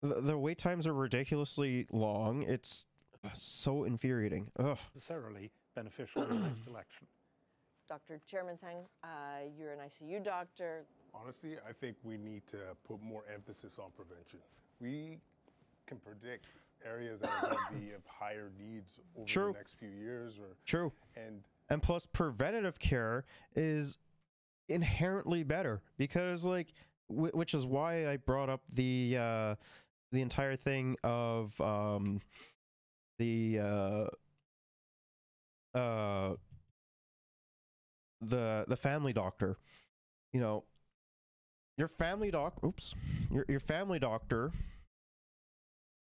the wait times are ridiculously long. It's so infuriating. Ugh. Necessarily beneficial in the next election. Dr. Chairman Tang, you're an ICU doctor. Honestly, I think we need to put more emphasis on prevention. We can predict areas that are going to be of higher needs over the next few years. And plus, preventative care is inherently better because, like, which is why I brought up the entire thing of the family doctor. You know, your family your family doctor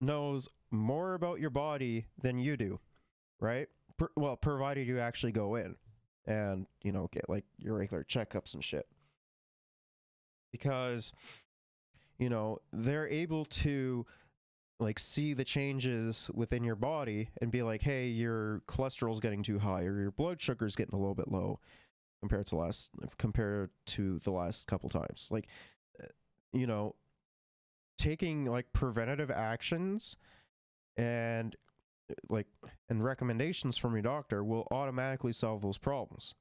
knows more about your body than you do, right? Well, provided you actually go in and, you know, get like your regular checkups and shit. Because, you know, they're able to like see the changes within your body and be like, hey, your cholesterol's getting too high or your blood sugar's getting a little bit low compared to the last couple times. Like, you know, taking like preventative actions and recommendations from your doctor will automatically solve those problems.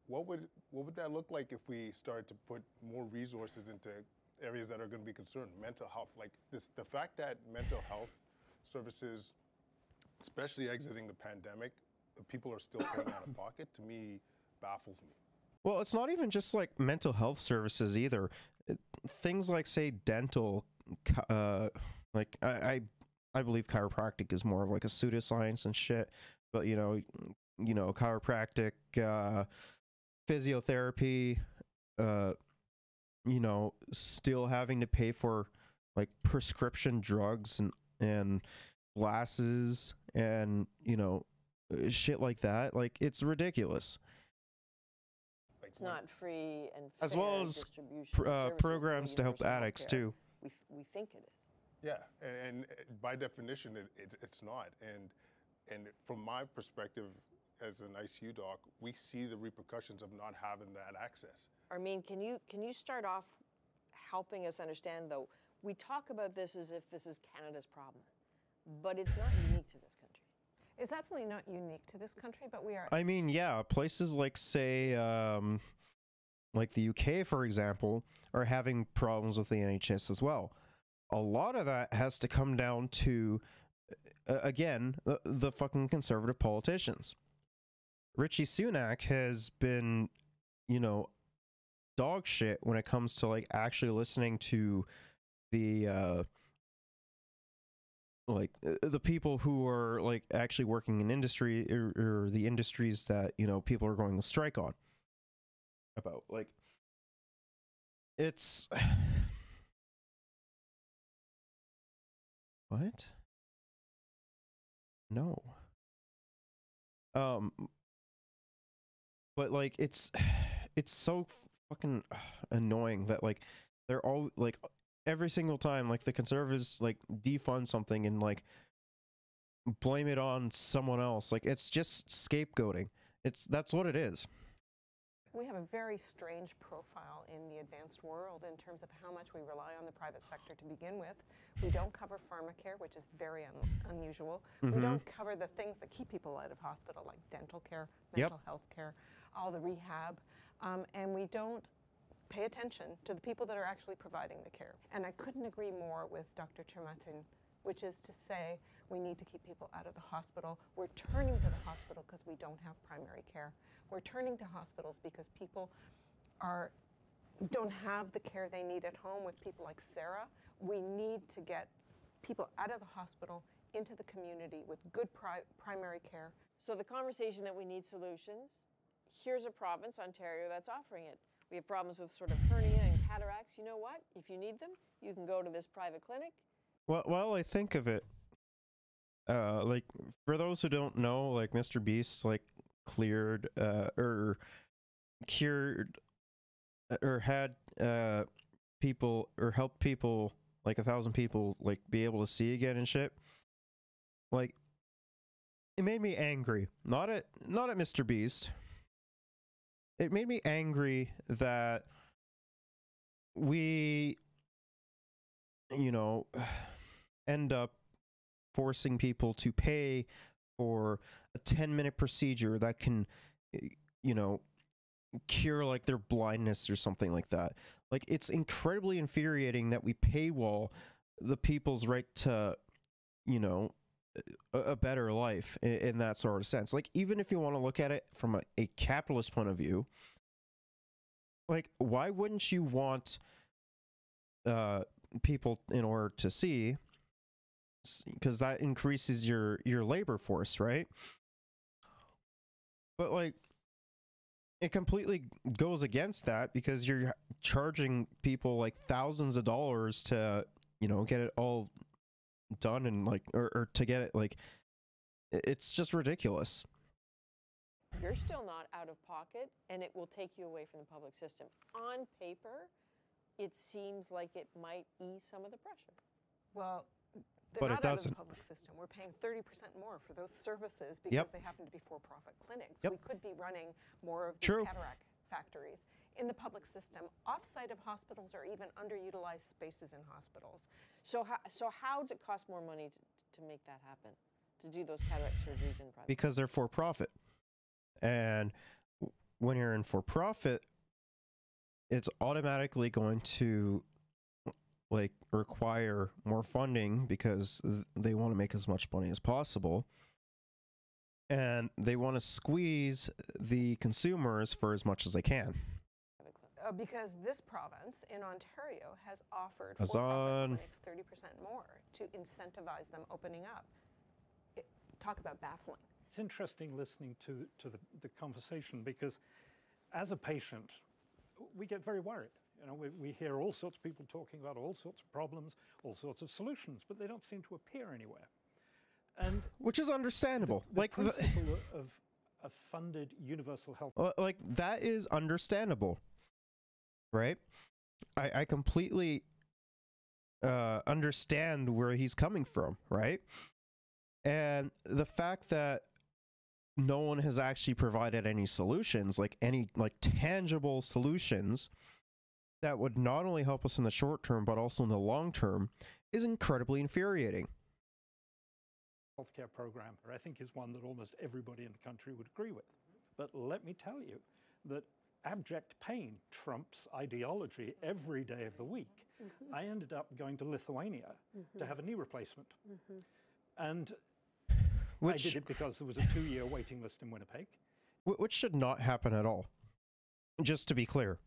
What would that look like if we started to put more resources into areas that are going to be concerned? Mental health, like this, the fact that mental health services, especially exiting the pandemic, people are still paying out of pocket, to me, baffles me. Well, it's not even just like mental health services either. Things like, say, dental, like I believe chiropractic is more of like a pseudoscience and shit, but you know, chiropractic, physiotherapy, you know, still having to pay for like prescription drugs and glasses and, you know, shit like that. Like, it's ridiculous. It's not free and fair as well as distribution of services programs to help universal addicts healthcare. too. We think it is. Yeah, and by definition, it's not. And from my perspective as an ICU doc, we see the repercussions of not having that access. Armin, can you start off helping us understand, though, we talk about this as if this is Canada's problem, but it's not unique to this country. It's absolutely not unique to this country, but we are... I mean, yeah, places like, say, like the UK, for example, are having problems with the NHS as well. A lot of that has to come down to, again, the fucking conservative politicians. Richie Sunak has been, you know, dog shit when it comes to, like, actually listening to the, like, the people who are, like, actually working in industry, or the industries that, you know, people are going to strike on. About, like, it's... What? No. But, like, it's so fucking annoying that, like, they're all, like, every single time, like, the conservatives, like, defund something and, like, blame it on someone else. Like, it's just scapegoating. That's what it is. We have a very strange profile in the advanced world in terms of how much we rely on the private sector to begin with. We don't cover pharmacare, which is very unusual. We don't cover the things that keep people out of hospital, like dental care, mental health care, all the rehab, and we don't pay attention to the people that are actually providing the care. And I couldn't agree more with Dr. Chermatin, which is to say we need to keep people out of the hospital. We're turning to the hospital because we don't have primary care. We're turning to hospitals because people don't have the care they need at home with people like Sarah. We need to get people out of the hospital into the community with good primary care. So the conversation that we need solutions, here's a province, Ontario, that's offering it. We have problems with sort of hernia and cataracts. You know what? If you need them, you can go to this private clinic. Well, I think of it, like, for those who don't know, like, Mr. Beast, like, cleared, or cured, or had, people, or helped people, like, 1,000 people, like, be able to see again and shit. Like, it made me angry. Not at Mr. Beast. It made me angry that we, you know, end up forcing people to pay for a 10-minute procedure that can, you know, cure, like, their blindness or something like that. Like, it's incredibly infuriating that we paywall the people's right to, you know, a better life in that sort of sense. Like, even if you want to look at it from a capitalist point of view, like, why wouldn't you want people in order to see, because that increases your labor force, right? But, like, it completely goes against that because you're charging people, like, thousands of dollars to, you know, get it all done, and, like, or to get it, like, it's just ridiculous. You're still not out of pocket, and it will take you away from the public system. On paper, it seems like it might ease some of the pressure. Well, they're But not it doesn't. out of the public system. We're paying 30% more for those services because they happen to be for-profit clinics. We could be running more of these cataract factories in the public system, off-site of hospitals, or even underutilized spaces in hospitals. So how does it cost more money to make that happen, to do those cataract surgeries in private? Because they're for profit. And when you're in for profit, it's automatically going to, like, require more funding because they want to make as much money as possible. And they want to squeeze the consumers for as much as they can. Because this province in Ontario has offered for-profit clinics 30% more to incentivize them opening up. Talk about baffling. It's interesting listening to the conversation because as a patient, we get very worried. You know, we hear all sorts of people talking about all sorts of problems, all sorts of solutions, but they don't seem to appear anywhere. And which is understandable. The principle of a funded universal health, like, that is understandable, right? I completely understand where he's coming from, right? And the fact that no one has actually provided any solutions, like any like tangible solutions that would not only help us in the short term but also in the long term, is incredibly infuriating. Healthcare program, I think, is one that almost everybody in the country would agree with. But let me tell you that abject pain trumps ideology every day of the week. I ended up going to Lithuania to have a knee replacement. And I did it because there was a 2-year waiting list in Winnipeg. Which should not happen at all, just to be clear.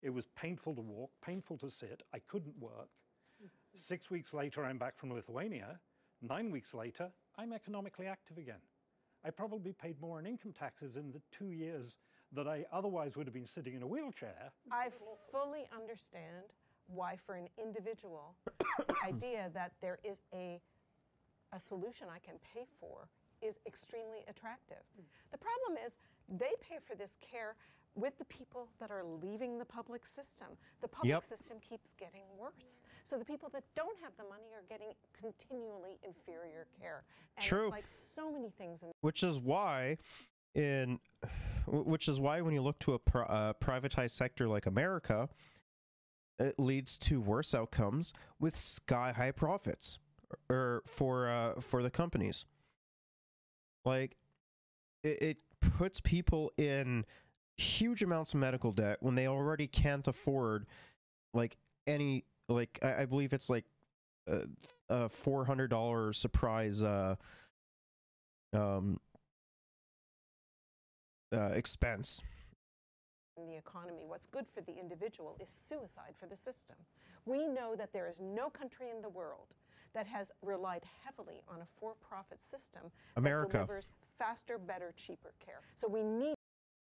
It was painful to walk, painful to sit. I couldn't work. 6 weeks later, I'm back from Lithuania. 9 weeks later, I'm economically active again. I probably paid more in income taxes in the 2 years that I otherwise would have been sitting in a wheelchair. I fully understand why, for an individual, the idea that there is a solution I can pay for is extremely attractive. The problem is they pay for this care with the people that are leaving the public system. The public system keeps getting worse. So the people that don't have the money are getting continually inferior care. And True. It's like so many things. Which is why when you look to a privatized sector like America, it leads to worse outcomes with sky-high profits for the companies. Like, it puts people in huge amounts of medical debt when they already can't afford like any, like I believe it's like a $400 surprise expense. In the economy, what's good for the individual is suicide for the system. We know that there is no country in the world that has relied heavily on a for-profit system America. that delivers faster, better, cheaper care. So we need,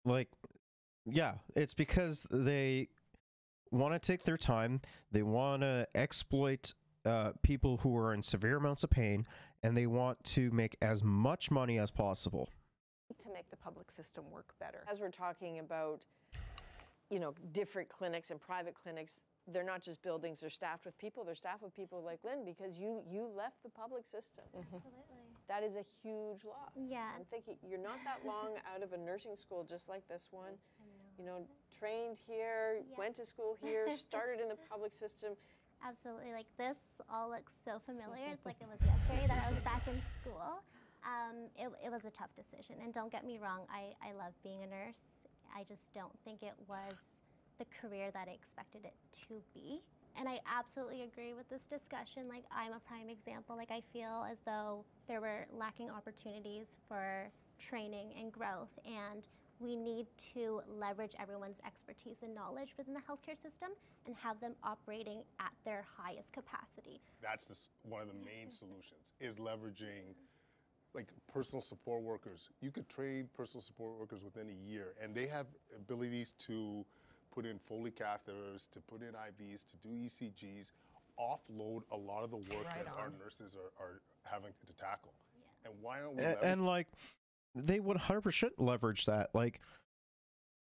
like, yeah, it's because they want to take their time, they want to exploit people who are in severe amounts of pain, and they want to make as much money as possible to make the public system work better. As we're talking about, you know, different clinics and private clinics, they're not just buildings, they're staffed with people. They're staffed with people like Lynn because you left the public system. Absolutely. That is a huge loss. Yeah. I'm thinking you're not that long out of a nursing school just like this one. You know, trained here, went to school here, started in the public system. Absolutely. Like, this all looks so familiar. It's like it was yesterday that I was back in school. It was a tough decision. And don't get me wrong, I love being a nurse. I just don't think it was the career that I expected it to be. And I absolutely agree with this discussion. Like, I'm a prime example. Like, I feel as though there were lacking opportunities for training and growth, and we need to leverage everyone's expertise and knowledge within the healthcare system and have them operating at their highest capacity. That's one of the main solutions, is leveraging like personal support workers. You could train personal support workers within a year, and they have abilities to put in Foley catheters, to put in IVs, to do ECGs, offload a lot of the work that our nurses are having to tackle. And why aren't we and like, they would 100% leverage that. Like,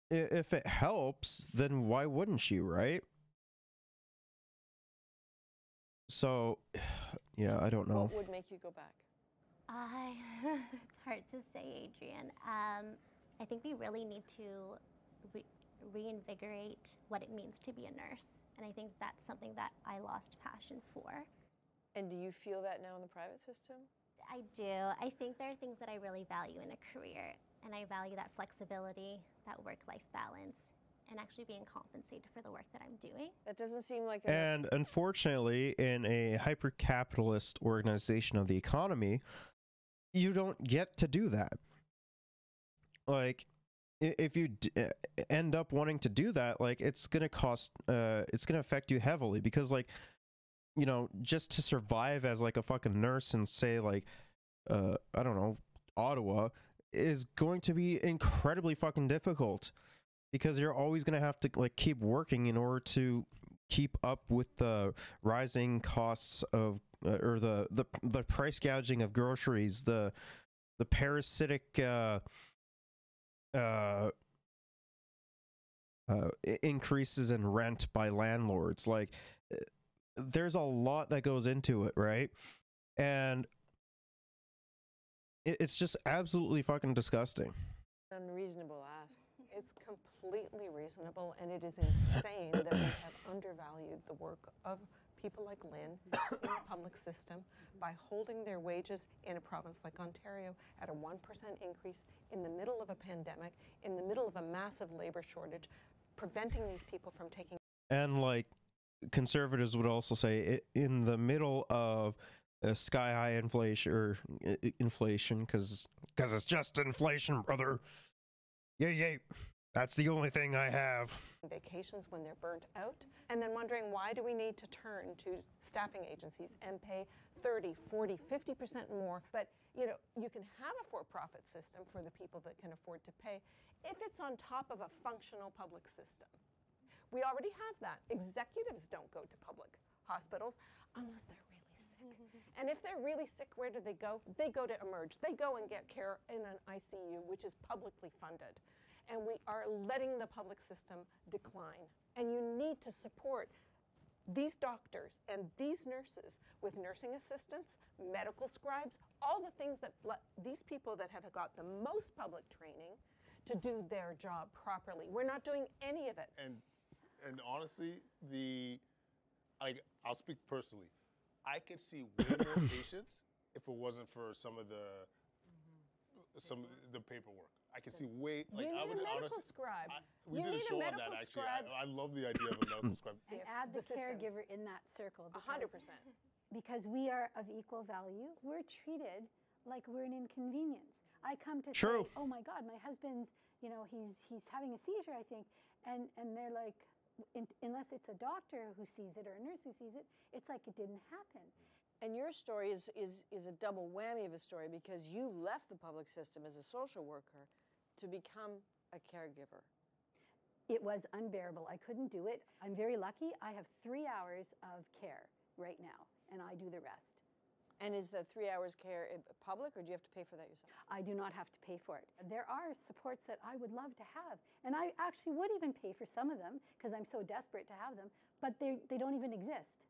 if it helps, then why wouldn't you, right? So, yeah, I don't know. What would make you go back? It's hard to say, Adrian. I think we really need to reinvigorate what it means to be a nurse. And I think that's something that I lost passion for. And do you feel that now in the private system? I do. I think there are things that I really value in a career, and I value that flexibility, that work-life balance, and actually being compensated for the work that I'm doing. That doesn't seem like And unfortunately, in a hyper-capitalist organization of the economy, you don't get to do that. Like, if you end up wanting to do that, like, it's gonna cost, it's gonna affect you heavily, because, like, you know, just to survive as like a fucking nurse in, say, like, I don't know, Ottawa, is going to be incredibly fucking difficult, because you're always gonna have to like keep working in order to keep up with the rising costs of or the price gouging of groceries, the parasitic increases in rent by landlords. Like, there's a lot that goes into it, right? And it's just absolutely fucking disgusting. Unreasonable ask. It's completely reasonable, and it is insane that we have undervalued the work of people like Lynn in the public system by holding their wages in a province like Ontario at a 1% increase in the middle of a pandemic, in the middle of a massive labor shortage, preventing these people from taking. And like conservatives would also say, in the middle of sky high inflation, because it's just inflation, brother. Yay. That's the only thing I have. Vacations when they're burnt out, and then wondering why do we need to turn to staffing agencies and pay 30, 40, 50% more. But you know, you can have a for-profit system for the people that can afford to pay if it's on top of a functional public system. We already have that. Executives don't go to public hospitals unless they're really sick. And if they're really sick, where do they go? They go to Emerge. They go and get care in an ICU, which is publicly funded. And we are letting the public system decline. And you need to support these doctors and these nurses with nursing assistants, medical scribes, all the things that these people that have got the most public training to do their job properly. We're not doing any of it. And honestly, I'll speak personally. I could see way more patients if it wasn't for some of the paperwork. I could see way you need a medical scribe. We did a show on that actually. I love the idea of a medical scribe. And add the caregiver in that circle. 100%. Because we are of equal value. We're treated like we're an inconvenience. I come to True. say, oh my God, my husband's, he's having a seizure, I think. And they're like, unless it's a doctor who sees it or a nurse who sees it, it's like it didn't happen. And your story is a double whammy of a story because you left the public system as a social worker to become a caregiver. It was unbearable. I couldn't do it. I'm very lucky. I have 3 hours of care right now, and I do the rest. And is the 3 hours care public, or do you have to pay for that yourself? I do not have to pay for it. There are supports that I would love to have, and I actually would even pay for some of them because I'm so desperate to have them, but they don't even exist.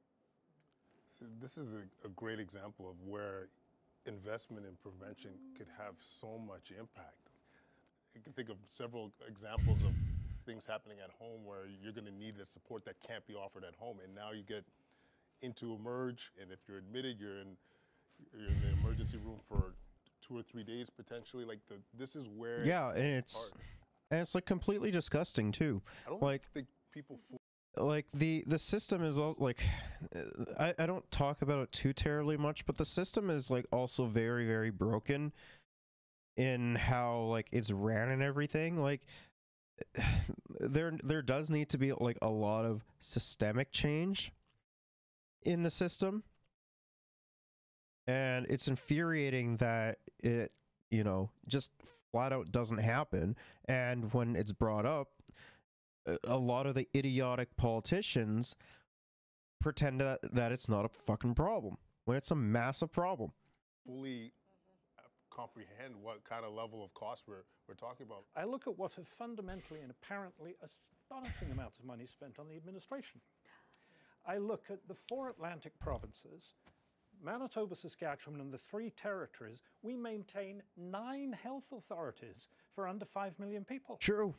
So this is a great example of where investment in prevention could have so much impact. I can think of several examples of things happening at home where you're going to need the support that can't be offered at home, and now you get into Emerge, and if you're admitted, you're in the emergency room for 2 or 3 days potentially. Like this is where and it's like completely disgusting too. I don't think people like the system is all like I don't talk about it too terribly much, but the system is like also very, very broken in how like it's ran and everything. Like there does need to be like a lot of systemic change in the system, and it's infuriating that it just flat out doesn't happen. And when it's brought up, a lot of the idiotic politicians pretend that it's not a fucking problem when it's a massive problem. Fully comprehend what kind of level of cost we're talking about. I look at what have fundamentally and apparently astonishing amounts of money spent on the administration. I look at the 4 Atlantic provinces, Manitoba, Saskatchewan, and the 3 territories. We maintain 9 health authorities for under 5 million people. True.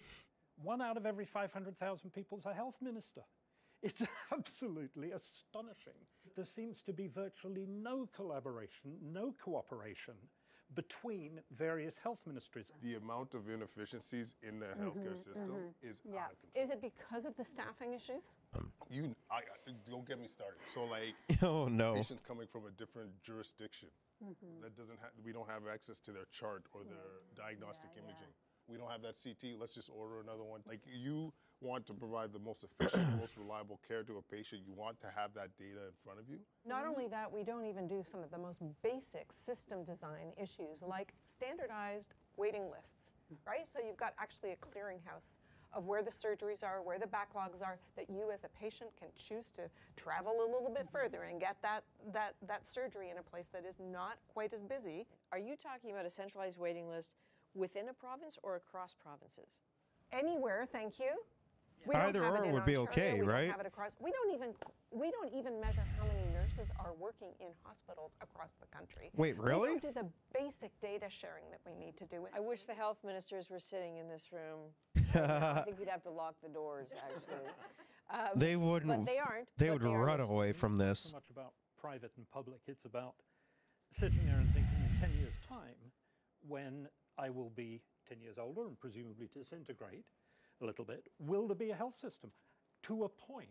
1 out of every 500,000 people is a health minister. It's absolutely astonishing. There seems to be virtually no collaboration, no cooperation between various health ministries. The amount of inefficiencies in the healthcare system is out of control. Is it because of the staffing issues? Don't get me started. So like, oh no, patients coming from a different jurisdiction that we don't have access to their chart or their diagnostic imaging. We don't have that CT. Let's just order another one. Like, you want to provide the most efficient, most reliable care to a patient. You want to have that data in front of you. Not only that, we don't even do some of the most basic system design issues like standardized waiting lists, right? So you've got actually a clearinghouse of where the surgeries are, where the backlogs are, that you as a patient can choose to travel a little bit further and get that surgery in a place that is not quite as busy. Are you talking about a centralized waiting list within a province or across provinces? Anywhere, thank you. We don't Either have it or in would be Ontario, okay, we right? don't have it across. We don't even measure how many nurses are working in hospitals across the country. Wait, really? We don't do the basic data sharing that we need to do. I wish the health ministers were sitting in this room. Right now. I think we'd have to lock the doors, actually. They wouldn't. But they aren't. They but would are run listening. away from It's not this. so much about private and public, it's about sitting there and thinking in 10 years' time, when I will be 10 years older and presumably disintegrate a little bit, will there be a health system? To a point,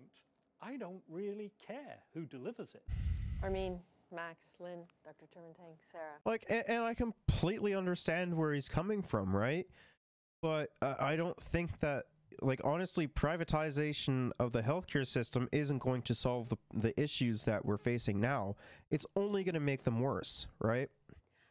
I don't really care who delivers it. Armin, Max, Lynn, Dr. Turmentang, Sarah. Like, and I completely understand where he's coming from, right? But I don't think that, like, honestly, privatization of the healthcare system isn't going to solve the issues that we're facing now. It's only going to make them worse, right?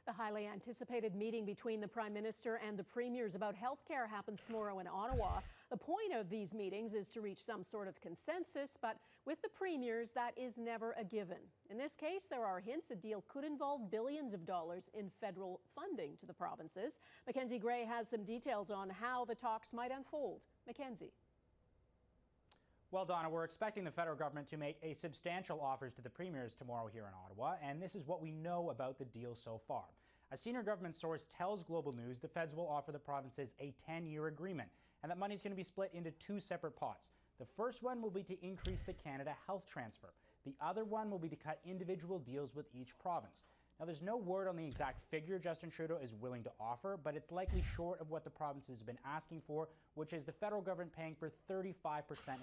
The highly anticipated meeting between the Prime Minister and the Premiers about health care happens tomorrow in Ottawa. The point of these meetings is to reach some sort of consensus, but with the Premiers, that is never a given. In this case, there are hints a deal could involve billions of dollars in federal funding to the provinces. Mackenzie Gray has some details on how the talks might unfold. Mackenzie. Well, Donna, we're expecting the federal government to make a substantial offers to the premiers tomorrow here in Ottawa, and this is what we know about the deal so far. A senior government source tells Global News the feds will offer the provinces a 10-year agreement, and that money is going to be split into two separate pots. The first one will be to increase the Canada Health Transfer. The other one will be to cut individual deals with each province. Now, there's no word on the exact figure Justin Trudeau is willing to offer, but it's likely short of what the provinces have been asking for, which is the federal government paying for 35%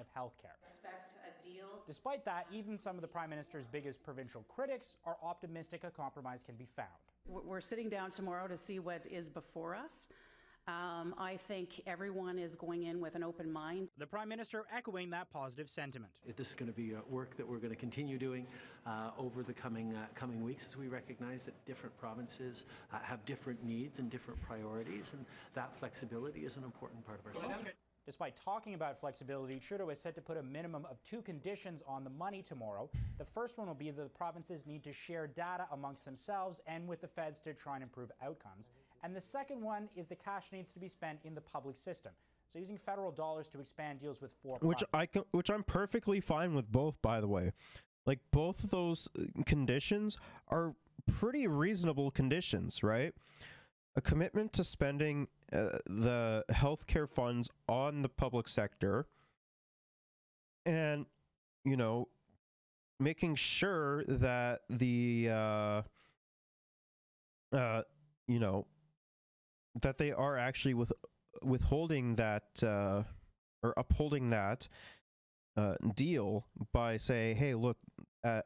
of health care. Expect a deal. Despite that, even some of the Prime Minister's biggest provincial critics are optimistic a compromise can be found. We're sitting down tomorrow to see what is before us. I think everyone is going in with an open mind. The Prime Minister echoing that positive sentiment. This is going to be work that we're going to continue doing over the coming weeks, as we recognize that different provinces have different needs and different priorities, and that flexibility is an important part of our system. Despite talking about flexibility, Trudeau is set to put a minimum of 2 conditions on the money tomorrow. The first one will be that the provinces need to share data amongst themselves and with the feds to try and improve outcomes. And the second one is the cash needs to be spent in the public system. So using federal dollars to expand deals with 4 Which I'm perfectly fine with both, by the way. Like, both of those conditions are pretty reasonable conditions, right? A commitment to spending the healthcare funds on the public sector, and, you know, making sure that the you know, that they are actually withholding that or upholding that deal by saying, hey, look at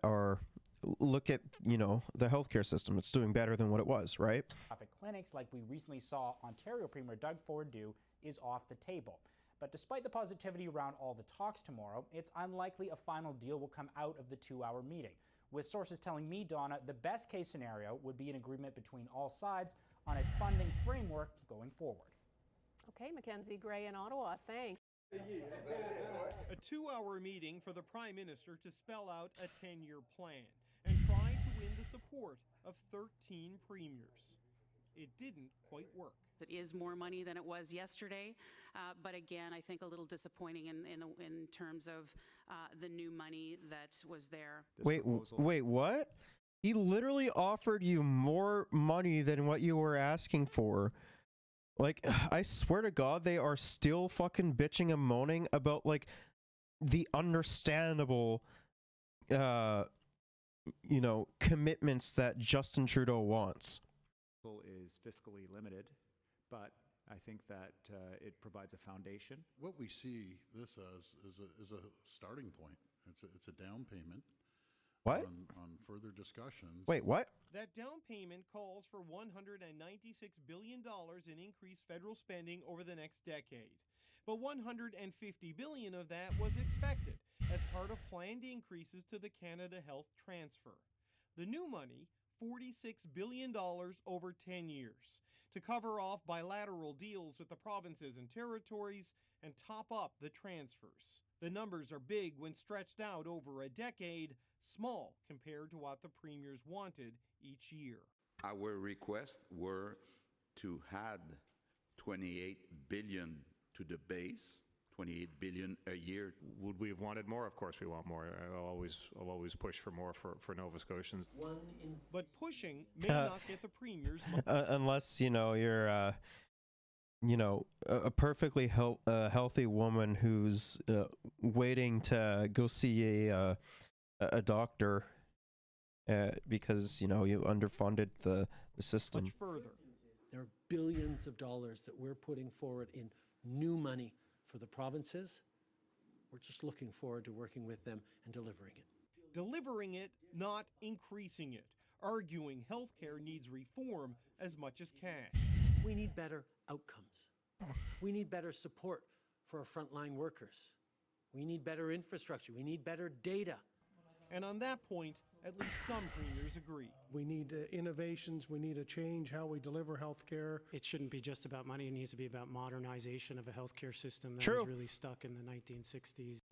you know, the healthcare system. It's doing better than what it was, right? Profit clinics, like we recently saw Ontario Premier Doug Ford do, is off the table. But despite the positivity around all the talks tomorrow, it's unlikely a final deal will come out of the 2-hour meeting, with sources telling me, Donna, the best case scenario would be an agreement between all sides on a funding framework going forward. Okay, Mackenzie Gray in Ottawa, thanks. A 2-hour meeting for the Prime Minister to spell out a 10-year plan and try to win the support of 13 premiers. It didn't quite work. It is more money than it was yesterday, but again, I think a little disappointing in terms of the new money that was there. Wait, what? He literally offered you more money than what you were asking for. Like, I swear to God, they are still fucking bitching and moaning about, like, the understandable, you know, commitments that Justin Trudeau wants. Is fiscally limited, but I think that it provides a foundation. What we see this as is a starting point. It's a down payment. What? On further discussions. Wait, what? That down payment calls for $196 billion in increased federal spending over the next decade. But $150 billion of that was expected as part of planned increases to the Canada Health Transfer. The new money, $46 billion over 10 years, to cover off bilateral deals with the provinces and territories and top up the transfers. The numbers are big when stretched out over a decade, small compared to what the premiers wanted each year. Our requests were to add $28 billion to the base 28 billion a year. Would we have wanted more? Of course we want more. I'll always push for more for Nova Scotians. But pushing may not get the premier's unless, you know, you're a perfectly healthy woman who's waiting to go see a doctor because, you know, you underfunded the system. much further. There are billions of dollars that we're putting forward in new money for the provinces. We're just looking forward to working with them and delivering it. Delivering it, not increasing it. Arguing healthcare needs reform as much as cash. We need better outcomes. We need better support for our frontline workers. We need better infrastructure. We need better data. And on that point, at least some premiers agree. We need innovations. We need to change how we deliver healthcare. It shouldn't be just about money. It needs to be about modernization of a healthcare system that True. was really stuck in the 1960s.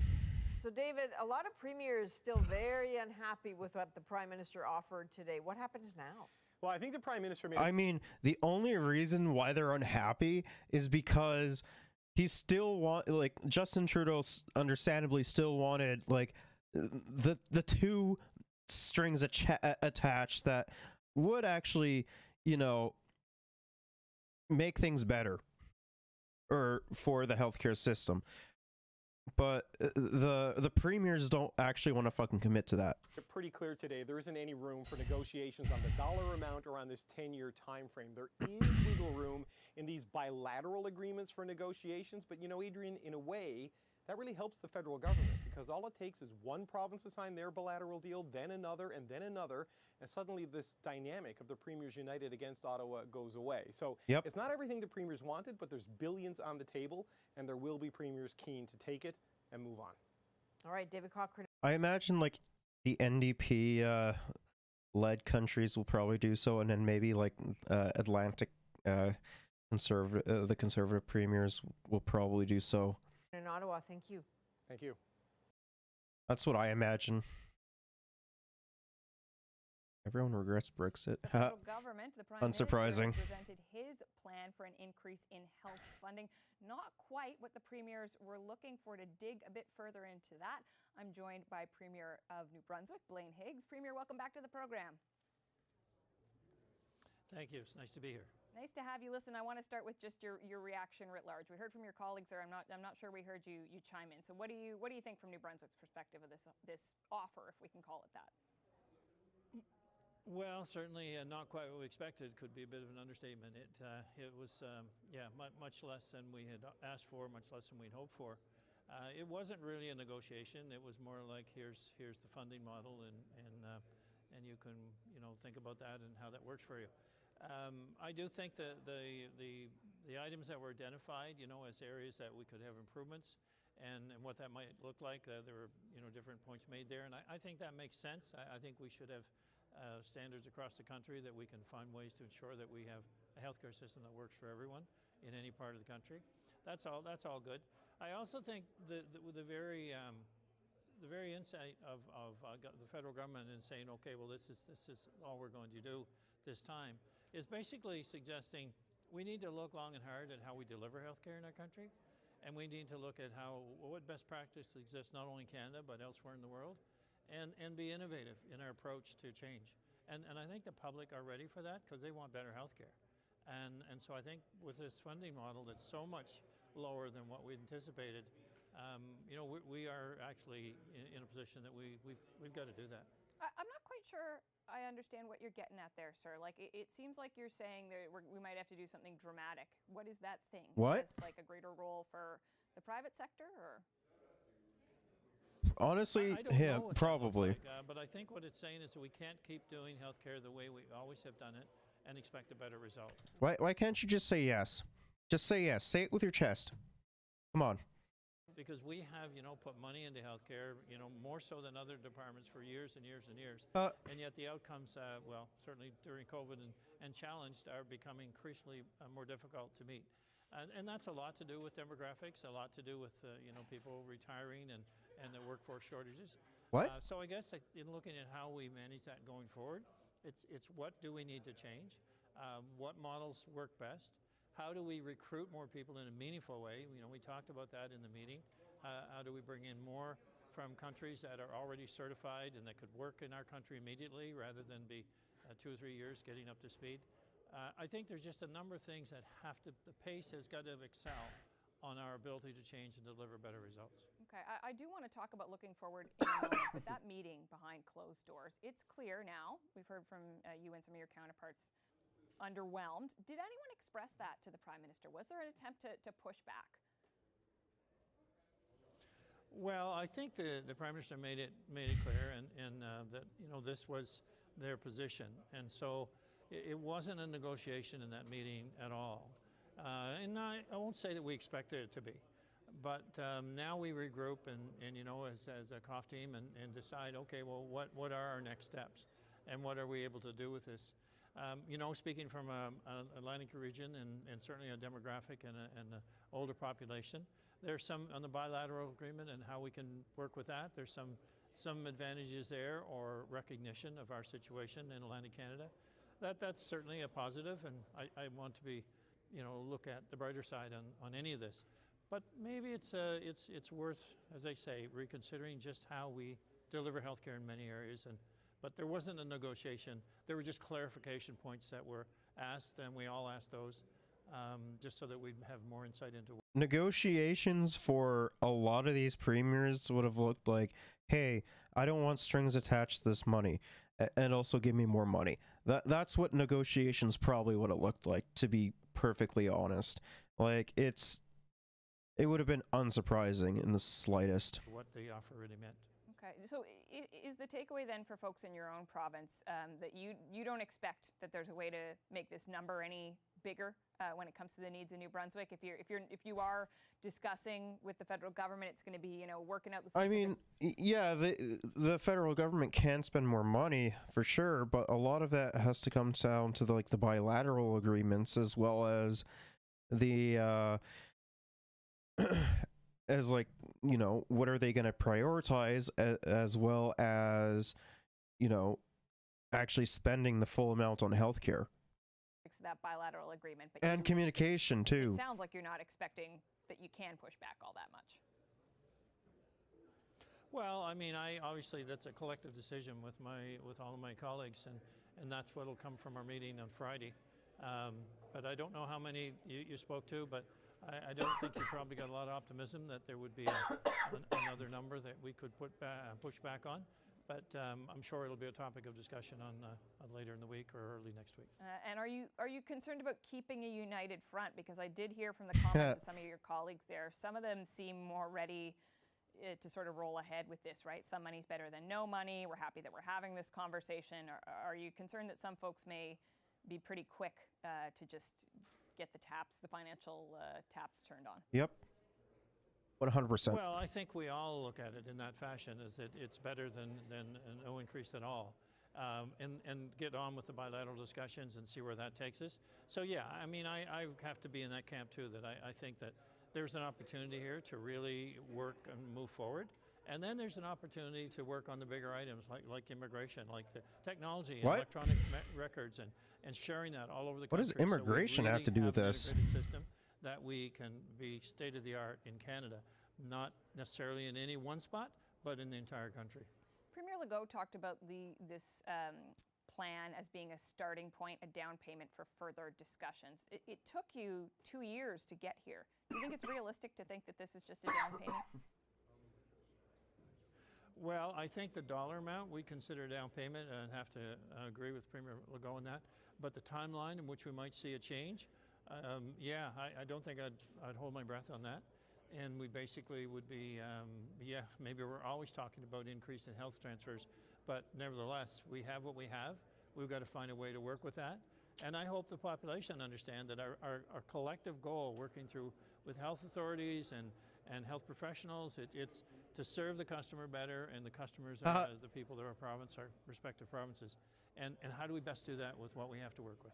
So, David, a lot of premiers still very unhappy with what the Prime Minister offered today. What happens now? Well, I think the Prime Minister made... I mean, the only reason why they're unhappy is because he still Justin Trudeau understandably still wanted, like, the two strings attached that would actually, you know, make things better or for the healthcare system. But the premiers don't actually want to fucking commit to that. Pretty clear today, there isn't any room for negotiations on the dollar amount or on this 10-year time frame. There is wiggle room in these bilateral agreements for negotiations, but you know, Adrian, in a way, that really helps the federal government because all it takes is one province to sign their bilateral deal, then another, and suddenly this dynamic of the premiers united against Ottawa goes away. So It's not everything the premiers wanted, but there's billions on the table, and there will be premiers keen to take it and move on. All right, David Cochrane. I imagine, like, the NDP led countries will probably do so, and then maybe like Atlantic the conservative premiers will probably do so. In Ottawa, thank you. Thank you. That's what I imagine. Everyone regrets Brexit. The federal government, the Prime Unsurprising. Minister, has presented his plan for an increase in health funding. Not quite what the premiers were looking for. To dig a bit further into that, I'm joined by Premier of New Brunswick, Blaine Higgs. Premier, welcome back to the program. Thank you. It's nice to be here. Nice to have you. Listen, I want to start with just your reaction writ large. We heard from your colleagues there. I'm not sure we heard you chime in. So what do you think from New Brunswick's perspective of this offer, if we can call it that? Well, certainly not quite what we expected. Could be a bit of an understatement. It was much less than we had asked for, much less than we'd hoped for. It wasn't really a negotiation. It was more like here's the funding model, and you can think about that and how that works for you. I do think that the items that were identified, as areas that we could have improvements, and what that might look like, there were different points made there, and I think that makes sense. I think we should have standards across the country that we can find ways to ensure that we have a healthcare system that works for everyone in any part of the country. That's all good. I also think the very insight of the federal government in saying, okay, well, this is all we're going to do this time, is basically suggesting we need to look long and hard at how we deliver healthcare in our country, and we need to look at what best practice exists not only in Canada but elsewhere in the world, and be innovative in our approach to change. And I think the public are ready for that because they want better healthcare. And so I think with this funding model that's so much lower than what we anticipated, we are actually in a position that we've got to do that. I'm not quite sure I understand what you're getting at there, sir. Like, it seems like you're saying that we might have to do something dramatic. What is that thing? What? Is this like a greater role for the private sector, or? Honestly, I don't know what that probably. looks like, but I think what it's saying is that we can't keep doing healthcare the way we always have done it and expect a better result. Why can't you just say yes? Just say yes. Say it with your chest. Come on. Because we have, put money into healthcare, more so than other departments for years and years and years. And yet the outcomes, certainly during COVID and challenged, are becoming increasingly more difficult to meet. And that's a lot to do with demographics, a lot to do with, people retiring and the workforce shortages. What? So I guess in looking at how we manage that going forward, it's what do we need to change? What models work best? How do we recruit more people in a meaningful way? You know, we talked about that in the meeting. How do we bring in more from countries that are already certified and that could work in our country immediately rather than be 2 or 3 years getting up to speed? I think there's just a number of things that the pace has got to excel on our ability to change and deliver better results. Okay, I do want to talk about looking forward in a moment, but that meeting behind closed doors, it's clear now, we've heard from you and some of your counterparts, underwhelmed. Did anyone express that to the Prime Minister? Was there an attempt to push back? Well, I think the Prime Minister made it clear and that, you know, this was their position. And so it wasn't a negotiation in that meeting at all. And I won't say that we expected it to be. But now we regroup and you know, as a COF team and decide, okay, well, what are our next steps? And what are we able to do with this? You know, speaking from an Atlantic region and certainly a demographic and an older population, there's some on the bilateral agreement and how we can work with that. There's some advantages there or recognition of our situation in Atlantic Canada. That's certainly a positive, and I want to be, you know, look at the brighter side on any of this. But maybe it's worth, as I say, reconsidering just how we deliver healthcare in many areas. But there wasn't a negotiation. There were just clarification points that were asked, and we all asked those, just so that we'd have more insight into. Negotiations for a lot of these premiers would have looked like, hey, I don't want strings attached to this money, and also give me more money. That's what negotiations probably would have looked like, to be perfectly honest. Like, it would have been unsurprising in the slightest. What the offer really meant. Okay, so is the takeaway then for folks in your own province that you don't expect that there's a way to make this number any bigger when it comes to the needs of New Brunswick? If you are discussing with the federal government, it's going to be, you know, working out the specific... I mean, yeah, the federal government can spend more money for sure, but a lot of that has to come down to the bilateral agreements as well as the as like, you know, what are they going to prioritize as well as, you know, actually spending the full amount on healthcare. That bilateral agreement. But and communication too. It sounds like you're not expecting that you can push back all that much. Well, I mean, obviously that's a collective decision with all of my colleagues, and that's what'll come from our meeting on Friday. But I don't know how many you spoke to, but I don't think you probably got a lot of optimism that there would be another number that we could push back on. But I'm sure it'll be a topic of discussion on later in the week or early next week. And are you concerned about keeping a united front? Because I did hear from the comments of some of your colleagues there. Some of them seem more ready to sort of roll ahead with this, right? Some money's better than no money. We're happy that we're having this conversation. Are you concerned that some folks may be pretty quick to just get the financial taps turned on? Yep. 100%. Well, I think we all look at it in that fashion, is that it's better than no increase at all. And get on with the bilateral discussions and see where that takes us. So yeah, I mean, I have to be in that camp too, that I think that there's an opportunity here to really work and move forward. And then there's an opportunity to work on the bigger items like immigration, like the technology and electronic records and sharing that all over the country. What does immigration have to do with this? System that we can be state-of-the-art in Canada, not necessarily in any one spot, but in the entire country. Premier Legault talked about this plan as being a starting point, a down payment for further discussions. It took you 2 years to get here. Do you think it's realistic to think that this is just a down payment? Well, I think the dollar amount we consider a down payment, and I have to agree with Premier Legault on that. But the timeline in which we might see a change, yeah, I don't think I'd hold my breath on that. And we basically would be, yeah, maybe we're always talking about increase in health transfers, but nevertheless, we have what we have. We've got to find a way to work with that. And I hope the population understand that our collective goal, working through with health authorities and health professionals, it's to serve the customer better, and the customers are the people that our respective provinces. And how do we best do that with what we have to work with?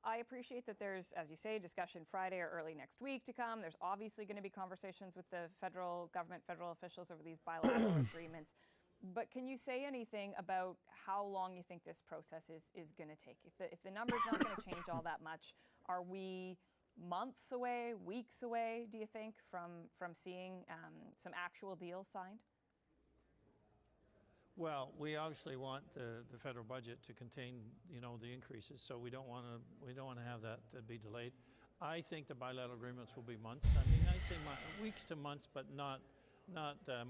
I appreciate that there's, as you say, discussion Friday or early next week to come. There's obviously going to be conversations with the federal government, federal officials over these bilateral agreements. But can you say anything about how long you think this process is going to take? If the number's not going to change all that much, are we months away, weeks away, do you think, from seeing some actual deals signed? Well, we obviously want the federal budget to contain, the increases, so we don't want to have that be delayed. I think the bilateral agreements will be months. I mean, I'd say weeks to months, but not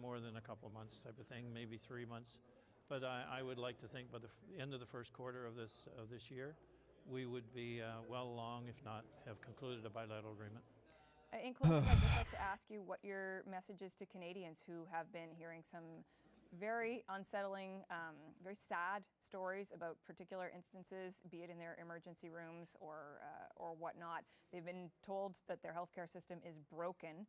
more than a couple of months type of thing, maybe 3 months. But I would like to think by the end of the first quarter of this year, we would be well along, if not have concluded a bilateral agreement. In closing, I'd just like to ask you what your message is to Canadians who have been hearing some very unsettling, very sad stories about particular instances, be it in their emergency rooms or whatnot. They've been told that their healthcare system is broken.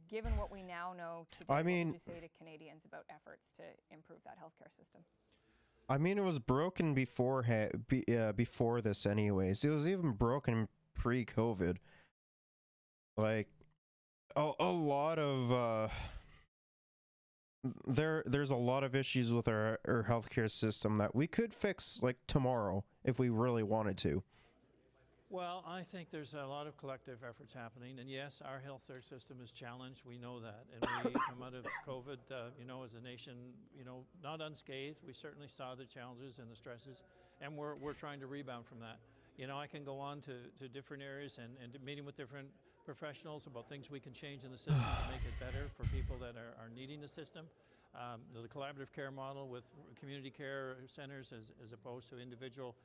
Given what we now know today, what would you say to Canadians about efforts to improve that healthcare system? I mean, it was broken before this anyways. It was even broken pre-COVID. Like, a lot of... There's a lot of issues with our healthcare system that we could fix like tomorrow if we really wanted to. Well, I think there's a lot of collective efforts happening, and yes, our healthcare system is challenged. We know that, and we come out of COVID, as a nation, not unscathed. We certainly saw the challenges and the stresses, and we're trying to rebound from that. I can go on to different areas and meeting with different professionals about things we can change in the system to make it better for people that are needing the system. The collaborative care model with community care centers as opposed to individual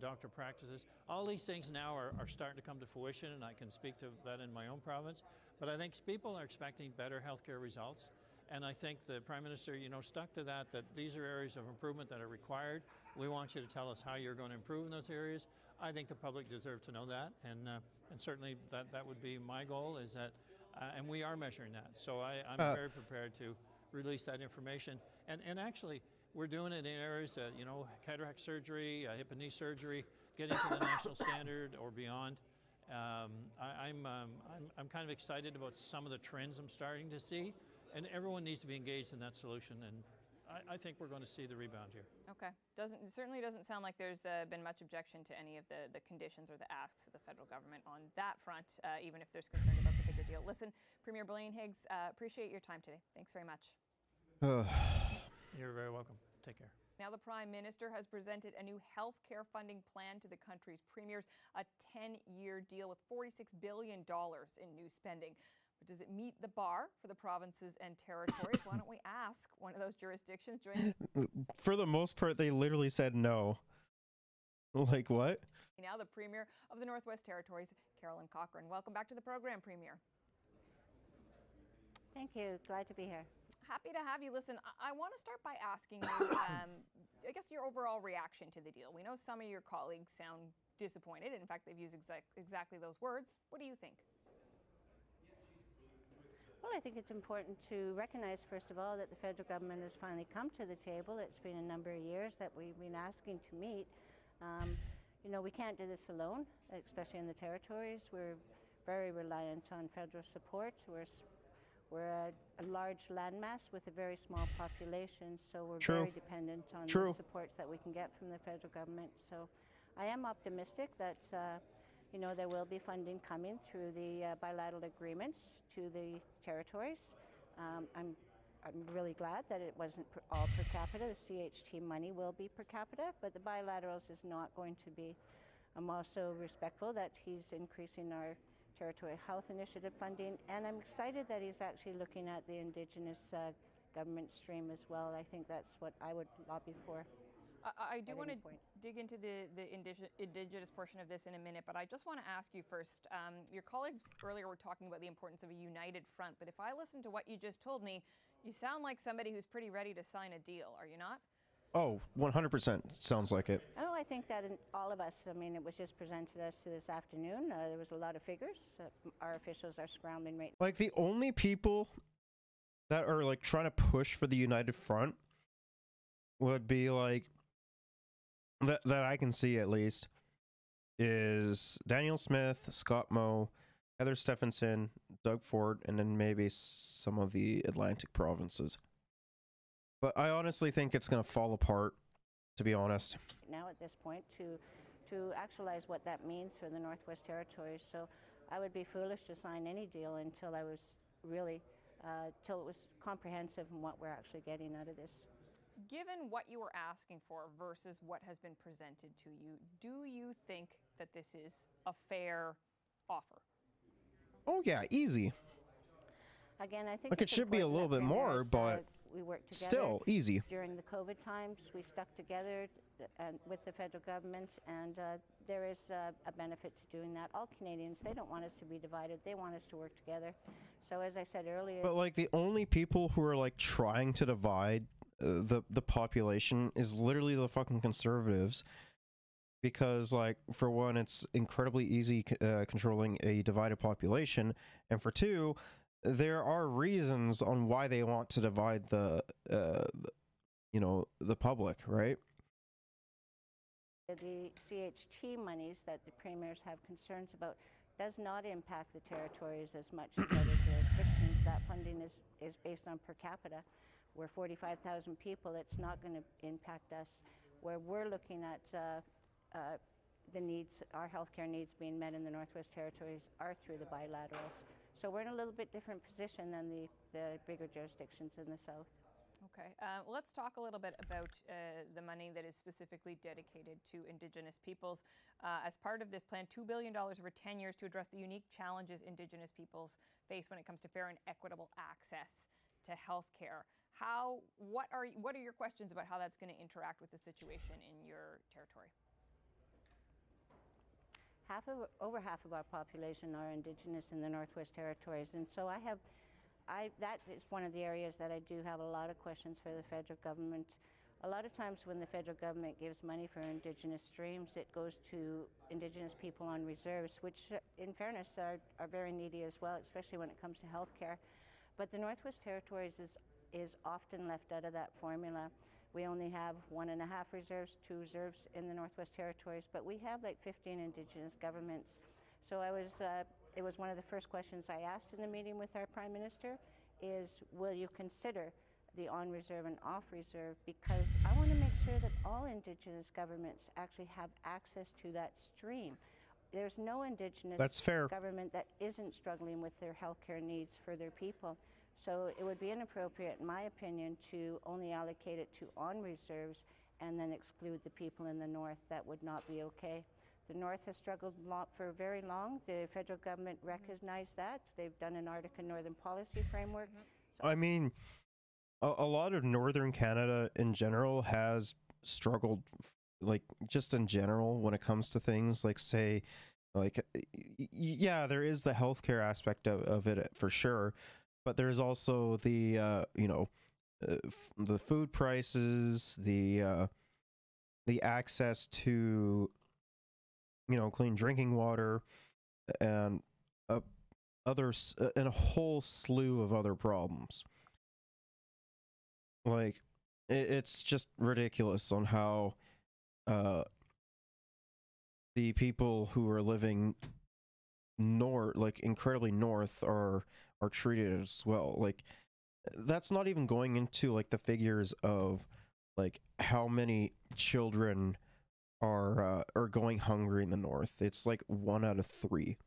doctor practices. All these things now are starting to come to fruition, and I can speak to that in my own province. But I think people are expecting better healthcare results. And I think the Prime Minister, stuck to that these are areas of improvement that are required. We want you to tell us how you're going to improve in those areas. I think the public deserve to know that, and certainly that would be my goal, is that, and we are measuring that. So I'm very prepared to release that information. And actually, we're doing it in areas that, cataract surgery, hip and knee surgery, getting to the national standard or beyond. I'm kind of excited about some of the trends I'm starting to see, and everyone needs to be engaged in that solution. And I think we're going to see the rebound here. Okay. It certainly doesn't sound like there's been much objection to any of the conditions or the asks of the federal government on that front, even if there's concern about the bigger deal. Listen, Premier Blaine Higgs, appreciate your time today. Thanks very much. You're very welcome. Take care. Now the Prime Minister has presented a new health care funding plan to the country's premiers, a 10-year deal with $46 billion in new spending. But does it meet the bar for the provinces and territories? Why don't we ask one of those jurisdictions? For the most part, they literally said no. Like what? Now the Premier of the Northwest Territories, Carolyn Cochrane. Welcome back to the program, Premier. Thank you. Glad to be here. Happy to have you. Listen, I want to start by asking you, I guess, your overall reaction to the deal. We know some of your colleagues sound disappointed. In fact, they've used exactly those words. What do you think? Well, I think it's important to recognize, first of all, that the federal government has finally come to the table. It's been a number of years that we've been asking to meet. We can't do this alone, especially in the territories. We're very reliant on federal support. We're a large landmass with a very small population, so we're very dependent on the supports that we can get from the federal government. So I am optimistic that there will be funding coming through the bilateral agreements to the territories. I'm really glad that it wasn't all per capita. The CHT money will be per capita, but the bilaterals is not going to be. I'm also respectful that he's increasing our Territorial Health Initiative funding, and I'm excited that he's actually looking at the Indigenous government stream as well. I think that's what I would lobby for. I do want to dig into the Indigenous portion of this in a minute, but I just want to ask you first, your colleagues earlier were talking about the importance of a united front, but if I listen to what you just told me, you sound like somebody who's pretty ready to sign a deal, are you not? Oh, 100% sounds like it. Oh, I think that all of us, it was just presented to us this afternoon. There was a lot of figures. Our officials are scrambling right now. Like, the only people that are, like, trying to push for the united front would be, like, that I can see at least, is Daniel Smith, Scott Moe, Heather Stephenson, Doug Ford, and then maybe some of the Atlantic provinces. But I honestly think it's going to fall apart, to be honest. Now at this point to to actualize what that means for the Northwest Territories. So I would be foolish to sign any deal until I was really, till it was comprehensive in what we're actually getting out of this. Given what you were asking for versus what has been presented to you, do you think that this is a fair offer? Oh yeah, easy. Again, I think Like, it should be a little bit more, but we work together. still easy. During the COVID times, we stuck together with the federal government, and there is a benefit to doing that. All Canadians, they don't want us to be divided. They want us to work together. So as I said earlier... But like, the only people who are like trying to divide the population is literally the fucking Conservatives. Because, like, for one, it's incredibly easy controlling a divided population, and for two, there are reasons on why they want to divide the public, right? The CHT monies that the premiers have concerns about does not impact the territories as much as other jurisdictions. That funding is based on per capita. We're 45,000 people. It's not going to impact us. Where we're looking at the needs, our healthcare needs being met in the Northwest Territories are through the bilaterals. So we're in a little bit different position than the bigger jurisdictions in the South. Okay, let's talk a little bit about the money that is specifically dedicated to Indigenous peoples. As part of this plan, $2 billion over 10 years to address the unique challenges Indigenous peoples face when it comes to fair and equitable access to healthcare. What are your questions about how that's going to interact with the situation in your territory? Over half of our population are Indigenous in the Northwest Territories, and so that is one of the areas that I do have a lot of questions for the federal government. A lot of times when the federal government gives money for Indigenous streams, it goes to Indigenous people on reserves, which in fairness are very needy as well, especially when it comes to healthcare. But the Northwest Territories is often left out of that formula. We only have 1.5 reserves, 2 reserves in the Northwest Territories, but we have like 15 Indigenous governments. So it was one of the first questions I asked in the meeting with our Prime Minister is, will you consider the on-reserve and off-reserve? Because I want to make sure that all Indigenous governments actually have access to that stream. There's no Indigenous government that isn't struggling with their healthcare needs for their people. So it would be inappropriate, in my opinion, to only allocate it to on-reserves and then exclude the people in the North. That would not be okay. The North has struggled for very long. The federal government recognized that. They've done an Arctic and Northern Policy Framework. I mean, a lot of Northern Canada in general has struggled, like, just in general when it comes to things like, say, like, yeah, there is the healthcare aspect of it for sure, but there's also the the food prices, the access to clean drinking water, and and a whole slew of other problems. Like, it's just ridiculous on how the people who are living north, like incredibly north, are treated as well. Like, that's not even going into like the figures of like how many children are going hungry in the north. It's like 1 out of 3.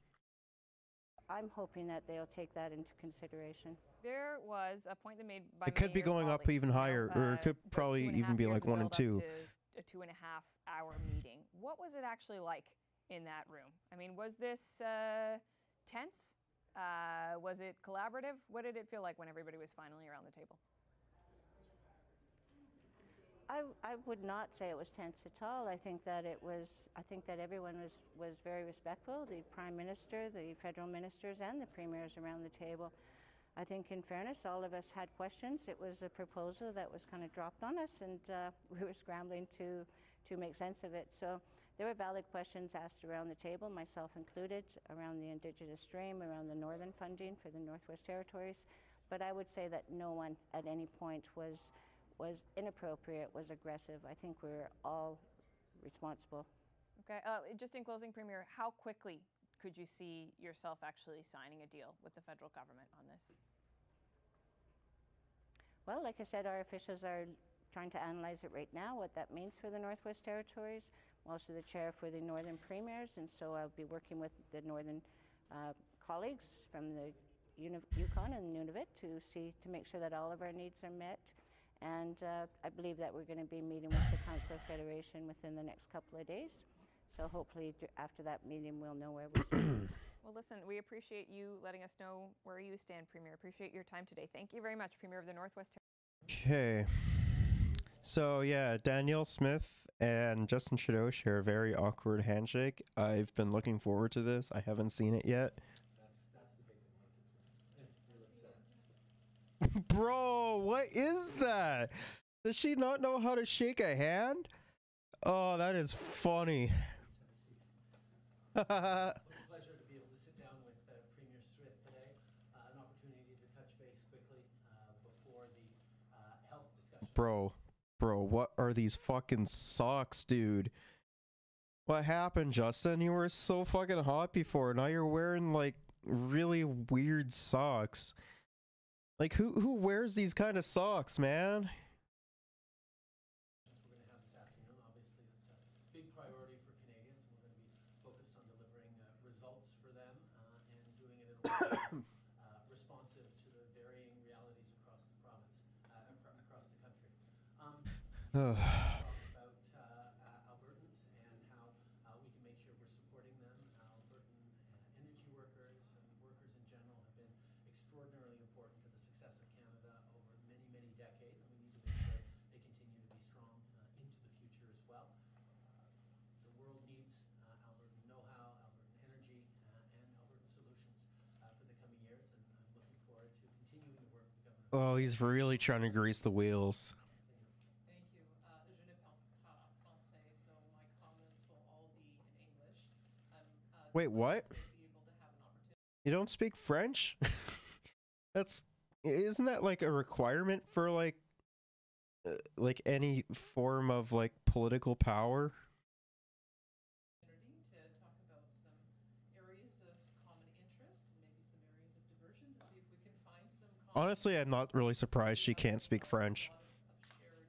I'm hoping that they'll take that into consideration. There was a point that made by It could be going up even higher, or it could probably even be like 1 and 2. A 2.5-hour meeting. What was it actually like in that room? I mean, was this tense? Was it collaborative? What did it feel like when everybody was finally around the table? I would not say it was tense at all. I think that everyone was very respectful. The Prime Minister, the federal ministers, and the premiers around the table. I think, in fairness, all of us had questions. It was a proposal that was kind of dropped on us, and we were scrambling to make sense of it. So there were valid questions asked around the table, myself included, around the Indigenous stream, around the northern funding for the Northwest Territories. But I would say that no one at any point was inappropriate, was aggressive. I think we were all responsible. Okay, just in closing, Premier, how quickly could you see yourself actually signing a deal with the federal government on this? Well, like I said, our officials are trying to analyze it right now, what that means for the Northwest Territories. I'm also the chair for the Northern Premiers, and so I'll be working with the Northern colleagues from the Yukon and Nunavut to make sure that all of our needs are met. And I believe that we're going to be meeting with the Council of Federation within the next couple of days. So hopefully after that meeting, we'll know where we stand. Well, listen, we appreciate you letting us know where you stand, Premier. Appreciate your time today. Thank you very much, Premier of the Northwest Okay. So yeah, Danielle Smith and Justin Trudeau share a very awkward handshake. I've been looking forward to this. I haven't seen it yet. Bro, what is that? Does she not know how to shake a hand? Oh, that is funny. What a pleasure to be able to sit down with Premier Smith today. An opportunity to touch base quickly before the health discussion. Bro, what are these fucking socks, dude? What happened, Justin? You were so fucking hot before. Now you're wearing like really weird socks. Like who wears these kind of socks, man? We're going to have this afternoon. Obviously, it's a big priority for Canadians, and we're going to be focused on delivering results for them and doing it in a way that's responsive to the varying realities across the province, across the country. Talk about Albertans and how we can make sure we're supporting them. Albertan energy workers and workers in general have been extraordinarily important to the success of Canada over many, many decades, and we need to make sure they continue to be strong into the future as well. The world needs Albertan know-how, Albertan energy, and Albertan solutions for the coming years, and I'm looking forward to continuing to work with the government. Oh, he's really trying to grease the wheels. Thank you. Je ne parle pas français, so my comments will all be in English. Wait, what? You don't speak French? Isn't that like a requirement for like any form of like political power? To talk about some areas of common interest and maybe some areas of diversion to see if we can find some common Honestly, I'm not really surprised she can't speak French. shared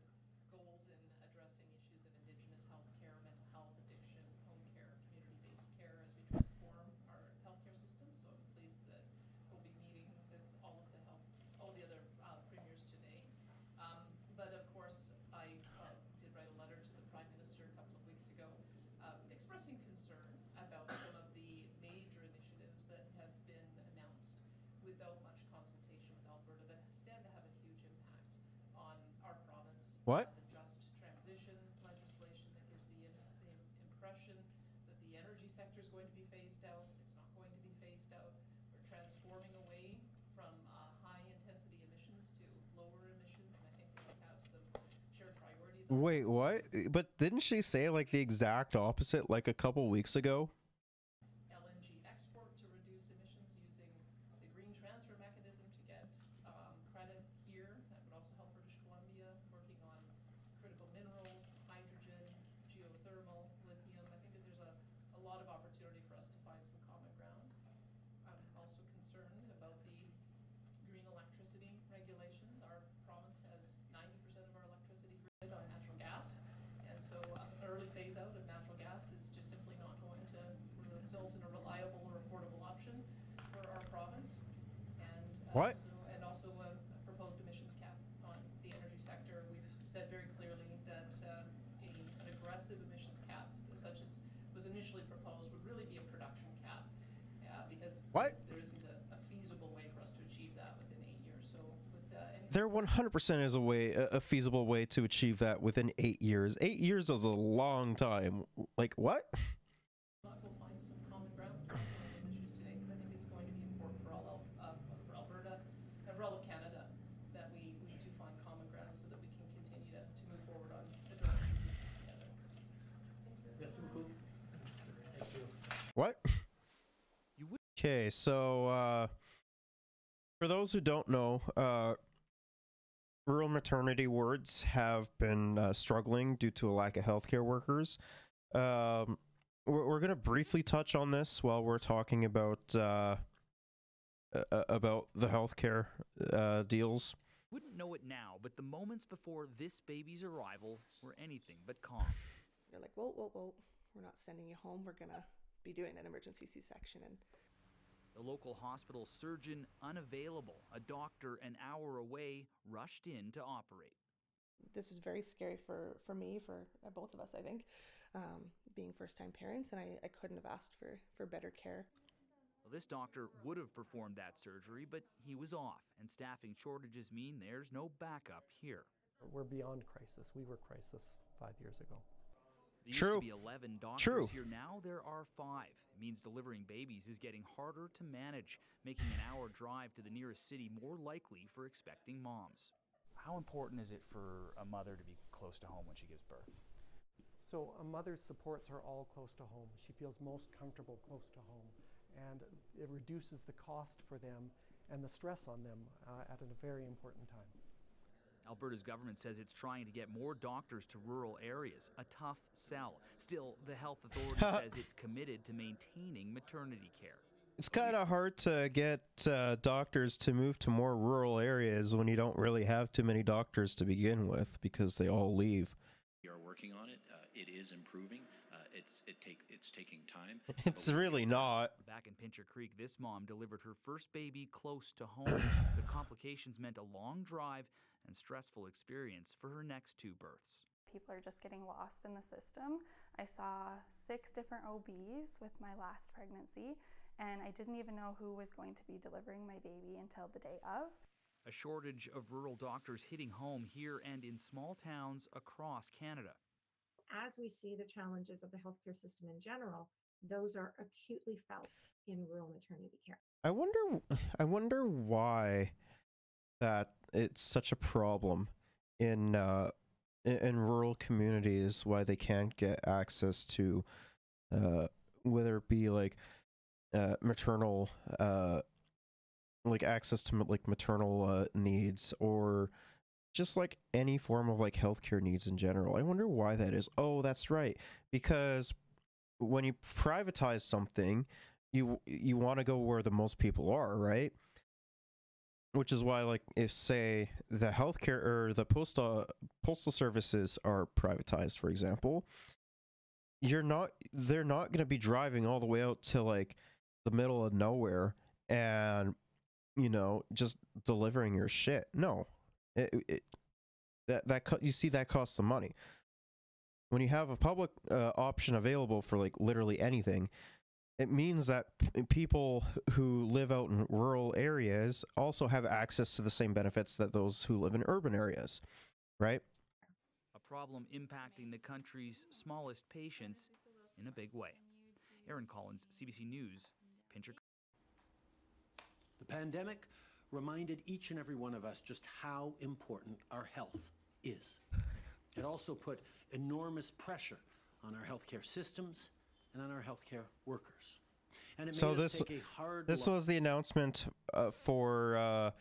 goals in addressing issues of Indigenous health care, mental health, addiction, home care, community-based care as we transform our healthcare system. So I'm pleased that we'll be meeting with all of the other premiers today. But of course, I did write a letter to the Prime Minister a couple of weeks ago expressing concern about some of the major initiatives that have been announced without much consultation with Alberta that stand to have a huge impact on our province. What? The just transition legislation that gives the impression that the energy sector is going to be phased out. It's not going to be phased out. We're transforming away from high-intensity emissions to lower emissions, and I think we have some shared priorities. Wait, what? But didn't she say like the exact opposite like a couple weeks ago? LNG export to reduce emissions using the green transfer mechanism to get credit here. That would also help British Columbia, working on critical minerals, hydrogen, geothermal, lithium. I think that there's a lot of opportunity for us to find some common ground. I'm also concerned about the green electricity regulations. Our province has 90% of our electricity grid on natural gas, and so an early phase out of natural gas is just simply not going to result in a reliable or affordable option for our province. And What? also a proposed emissions cap on the energy sector. We've said very clearly that an aggressive emissions cap, such as was initially proposed, would really be a production cap, because What? there isn't a feasible way for us to achieve that within 8 years. So with There 100% is a feasible way to achieve that within 8 years. 8 years is a long time. Like, what? We'll find some common ground on some of those issues today, because I think it's going to be important for for Alberta and for all of Canada that we do find common ground so that we can continue to move forward on addressing issues together. Merci beaucoup. Thank you. What? Okay, so for those who don't know, rural maternity wards have been struggling due to a lack of healthcare workers. We're going to briefly touch on this while we're talking about the healthcare deals. Wouldn't know it now, but the moments before this baby's arrival were anything but calm. You're like, whoa, whoa, whoa, we're not sending you home. We're gonna be doing an emergency C-section. And The local hospital surgeon unavailable, a doctor an hour away rushed in to operate. this was very scary for me, for both of us, I think, being first-time parents, and I couldn't have asked for better care. Well, this doctor would have performed that surgery, but he was off, and staffing shortages mean there's no backup here. We're beyond crisis. We were crisis 5 years ago. There used to be 11 doctors here. Now there are 5. It means delivering babies is getting harder to manage, making an hour drive to the nearest city more likely for expecting moms. How important is it for a mother to be close to home when she gives birth? So a mother's supports are all close to home. She feels most comfortable close to home, and it reduces the cost for them and the stress on them at a very important time. Alberta's government says it's trying to get more doctors to rural areas, a tough sell. Still, the health authority says it's committed to maintaining maternity care. It's kind of hard to get doctors to move to more rural areas when you don't really have too many doctors to begin with, because they all leave. We are working on it. It is improving. It's taking time. It's really not. Back in Pincher Creek, this mom delivered her first baby close to home. The complications meant a long drive and stressful experience for her next 2 births. People are just getting lost in the system. I saw 6 different OBs with my last pregnancy, and I didn't even know who was going to be delivering my baby until the day of. A shortage of rural doctors hitting home here and in small towns across Canada. As we see the challenges of the healthcare system in general, those are acutely felt in rural maternity care. I wonder why that it's such a problem in rural communities, why they can't get access to whether it be like maternal like access to like maternal needs, or just like any form of like healthcare needs in general. I wonder why that is. Oh, that's right. Because when you privatize something, you want to go where the most people are, right? Which is why, like, if say the healthcare or the postal services are privatized, for example, they're not going to be driving all the way out to like the middle of nowhere and, you know, just delivering your shit. No. You see, that costs some money. When you have a public option available for like literally anything, it means that people who live out in rural areas also have access to the same benefits that those who live in urban areas, right? A problem impacting the country's smallest patients in a big way. Aaron Collins, CBC News, Pincher. The pandemic reminded each and every one of us just how important our health is. It also put enormous pressure on our healthcare systems and on our healthcare workers. And it made us take a hard This look was the announcement for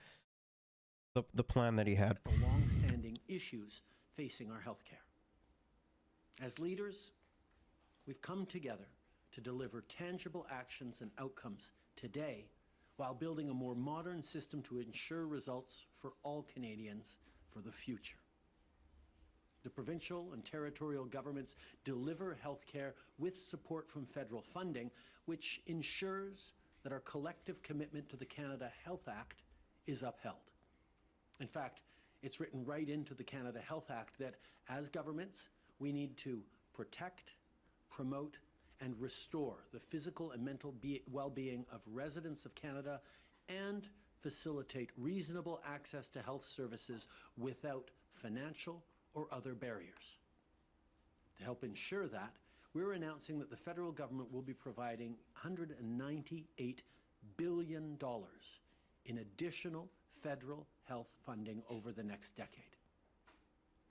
the plan that he had. at the long-standing issues facing our healthcare. As leaders, we've come together to deliver tangible actions and outcomes today, while building a more modern system to ensure results for all Canadians for the future. The provincial and territorial governments deliver healthcare with support from federal funding, which ensures that our collective commitment to the Canada Health Act is upheld. In fact, it's written right into the Canada Health Act that as governments, we need to protect, promote, and restore the physical and mental well-being of residents of Canada and facilitate reasonable access to health services without financial or other barriers. To help ensure that, we're announcing that the federal government will be providing $198 billion in additional federal health funding over the next decade.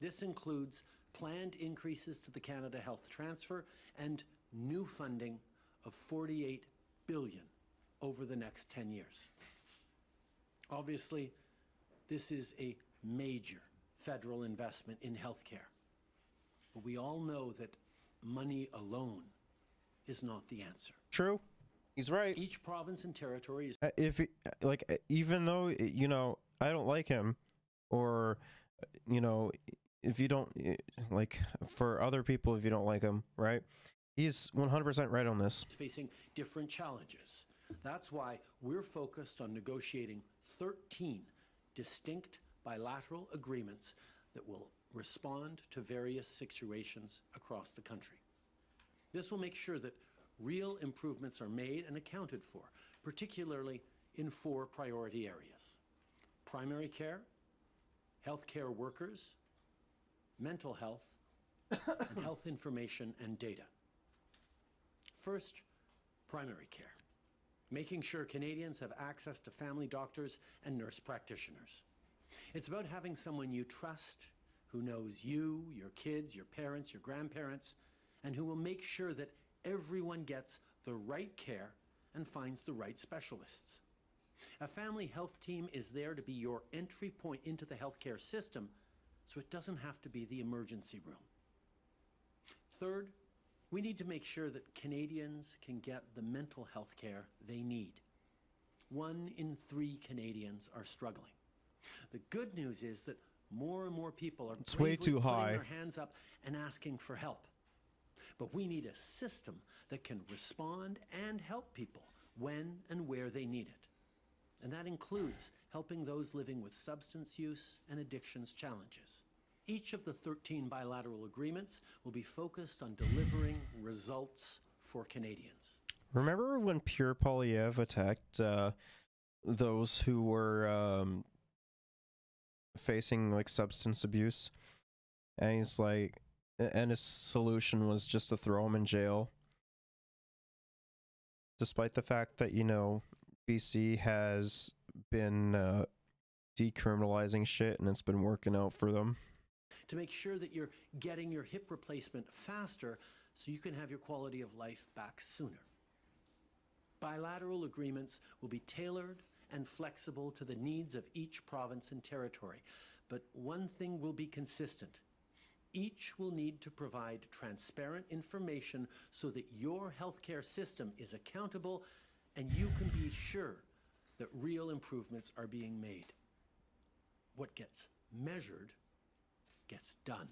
This includes planned increases to the Canada Health Transfer and new funding of $48 billion over the next 10 years. Obviously, this is a major federal investment in healthcare. But we all know that money alone is not the answer. True. He's right. Each province and territory is Even though, you know, I don't like him, or if you don't like, for other people, if you don't like him, right? He's 100% right on this. Facing different challenges. That's why we're focused on negotiating 13 distinct bilateral agreements that will respond to various situations across the country. This will make sure that real improvements are made and accounted for, particularly in 4 priority areas: primary care, healthcare workers, mental health, and health information and data. First, primary care, making sure Canadians have access to family doctors and nurse practitioners. It's about having someone you trust, who knows you, your kids, your parents, your grandparents, and who will make sure that everyone gets the right care and finds the right specialists. A family health team is there to be your entry point into the healthcare system, so it doesn't have to be the emergency room. Third, we need to make sure that Canadians can get the mental health care they need. 1 in 3 Canadians are struggling. The good news is that more and more people are It's way too putting high. their hands up and asking for help. But we need a system that can respond and help people when and where they need it. And that includes helping those living with substance use and addictions challenges. Each of the 13 bilateral agreements will be focused on delivering results for Canadians. Remember when Pierre Poilievre attacked those who were facing like substance abuse, and he's like, and his solution was just to throw him in jail, despite the fact that BC has been decriminalizing shit and it's been working out for them. To make sure that you're getting your hip replacement faster so you can have your quality of life back sooner. Bilateral agreements will be tailored and flexible to the needs of each province and territory. But one thing will be consistent. Each will need to provide transparent information so that your healthcare system is accountable and you can be sure that real improvements are being made. What gets measured gets done.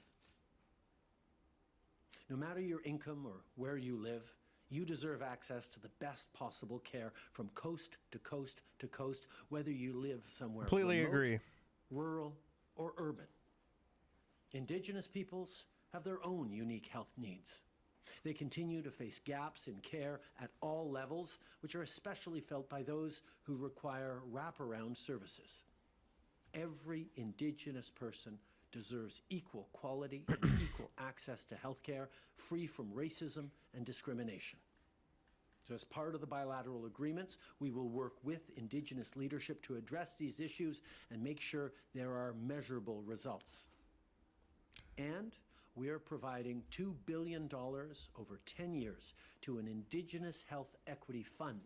No matter your income or where you live, you deserve access to the best possible care from coast to coast to coast, whether you live somewhere Completely remote, agree. rural, or urban. Indigenous peoples have their own unique health needs. They continue to face gaps in care at all levels, which are especially felt by those who require wraparound services. Every Indigenous person deserves equal quality and equal access to healthcare, free from racism and discrimination. So as part of the bilateral agreements, we will work with Indigenous leadership to address these issues and make sure there are measurable results. And we are providing $2 billion over 10 years to an Indigenous Health Equity Fund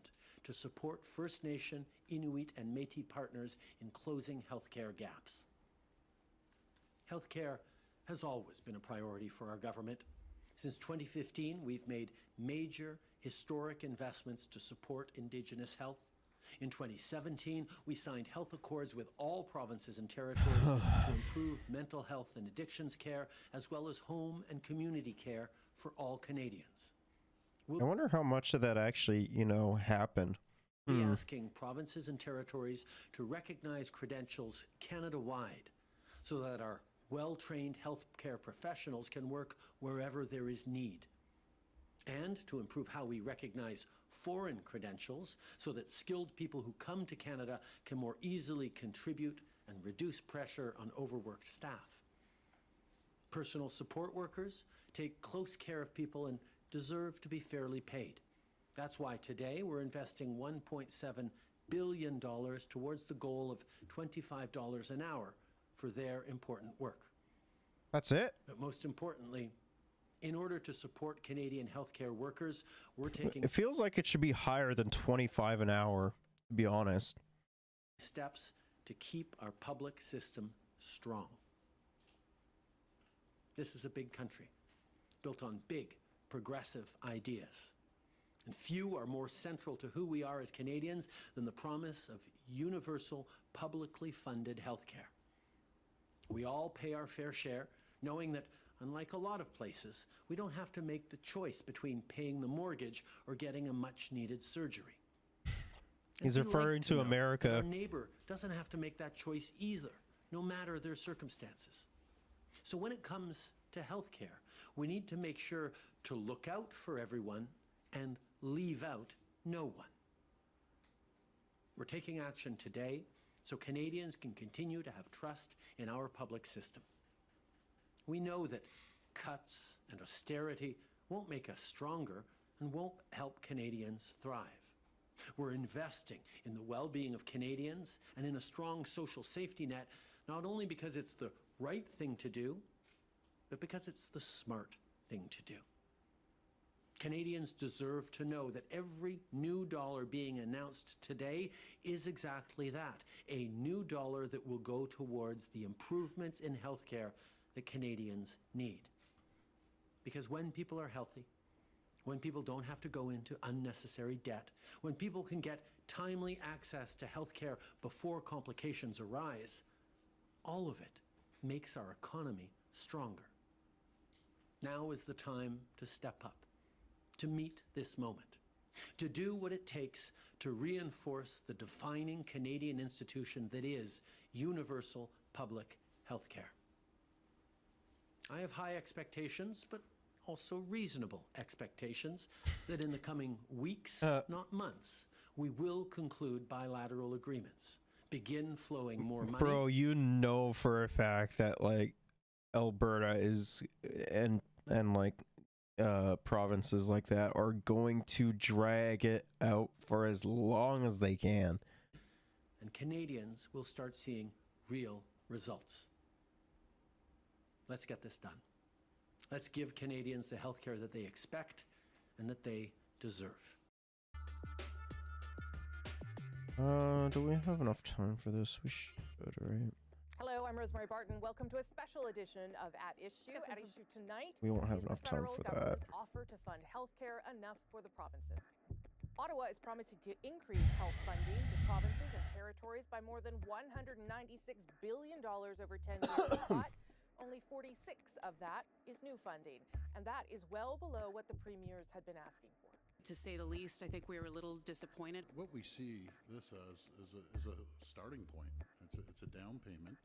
to support First Nation, Inuit, and Métis partners in closing healthcare gaps. Healthcare has always been a priority for our government. Since 2015, we've made major historic investments to support Indigenous health. In 2017, we signed health accords with all provinces and territories to improve mental health and addictions care, as well as home and community care for all Canadians. I wonder how much of that actually, happened. We'll be asking provinces and territories to recognize credentials Canada-wide so that our well-trained healthcare professionals can work wherever there is need. And to improve how we recognize foreign credentials so that skilled people who come to Canada can more easily contribute and reduce pressure on overworked staff. Personal support workers take close care of people and deserve to be fairly paid. That's why today we're investing $1.7 billion towards the goal of $25 an hour for their important work. That's it? But most importantly, in order to support Canadian healthcare workers, we're taking It feels like it should be higher than 25 an hour, to be honest. steps to keep our public system strong. This is a big country, built on big, progressive ideas. And few are more central to who we are as Canadians than the promise of universal, publicly funded healthcare. We all pay our fair share, knowing that, unlike a lot of places, we don't have to make the choice between paying the mortgage or getting a much-needed surgery. He's referring to know America. that our neighbor doesn't have to make that choice either, no matter their circumstances. So when it comes to healthcare, we need to make sure to look out for everyone and leave out no one. We're taking action today so Canadians can continue to have trust in our public system. We know that cuts and austerity won't make us stronger and won't help Canadians thrive. We're investing in the well-being of Canadians and in a strong social safety net, not only because it's the right thing to do, but because it's the smart thing to do. Canadians deserve to know that every new dollar being announced today is exactly that, a new dollar that will go towards the improvements in healthcare that Canadians need. Because when people are healthy, when people don't have to go into unnecessary debt, when people can get timely access to healthcare before complications arise, all of it makes our economy stronger. Now is the time to step up, to meet this moment, to do what it takes to reinforce the defining Canadian institution that is universal public health care. I have high expectations, but also reasonable expectations that in the coming weeks, not months, we will conclude bilateral agreements, begin flowing more money. Bro, you know for a fact that like Alberta is and like provinces like that are going to drag it out for as long as they can. And Canadians will start seeing real results. Let's get this done. Let's give Canadians the healthcare that they expect and that they deserve. Do we have enough time for this? We should, right? Hello, I'm Rosemary Barton. Welcome to a special edition of At Issue. At Issue tonight, We won't have is enough the time federal for that. government's offer to fund healthcare enough for the provinces. Ottawa is promising to increase health funding to provinces and territories by more than $196 billion over 10 years. But only 46 of that is new funding, and that is well below what the premiers had been asking for. To say the least, I think we were a little disappointed. What we see this as is a starting point. It's a down payment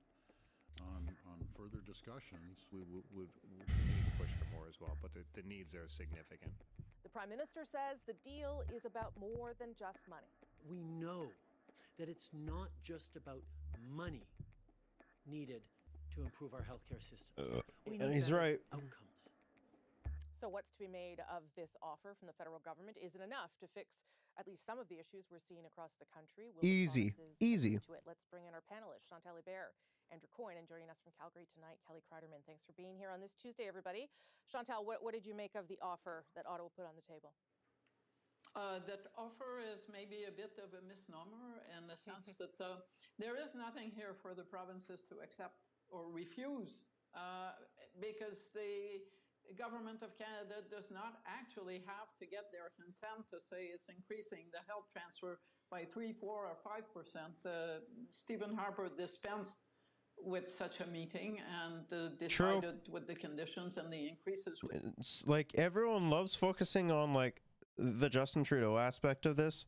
on further discussions. We need to push for more as well, but the needs are significant. The Prime Minister says the deal is about more than just money. We know that it's not just about money needed to improve our healthcare system. And he's right. Outcomes. So what's to be made of this offer from the federal government? Isn't enough to fix at least some of the issues we're seeing across the country. Will Easy. to it? Let's bring in our panelists, Chantal Hébert, Andrew Coyne, and joining us from Calgary tonight, Kelly Kreiderman. Thanks for being here on this Tuesday, everybody. Chantal, what did you make of the offer that Ottawa put on the table? That offer is maybe a bit of a misnomer in the sense that there is nothing here for the provinces to accept or refuse because the Government of Canada does not actually have to get their consent to say it's increasing the health transfer by 3%, 4%, or 5%. Stephen Harper dispensed with such a meeting and decided with the conditions and the increases. It's like everyone loves focusing on like the Justin Trudeau aspect of this,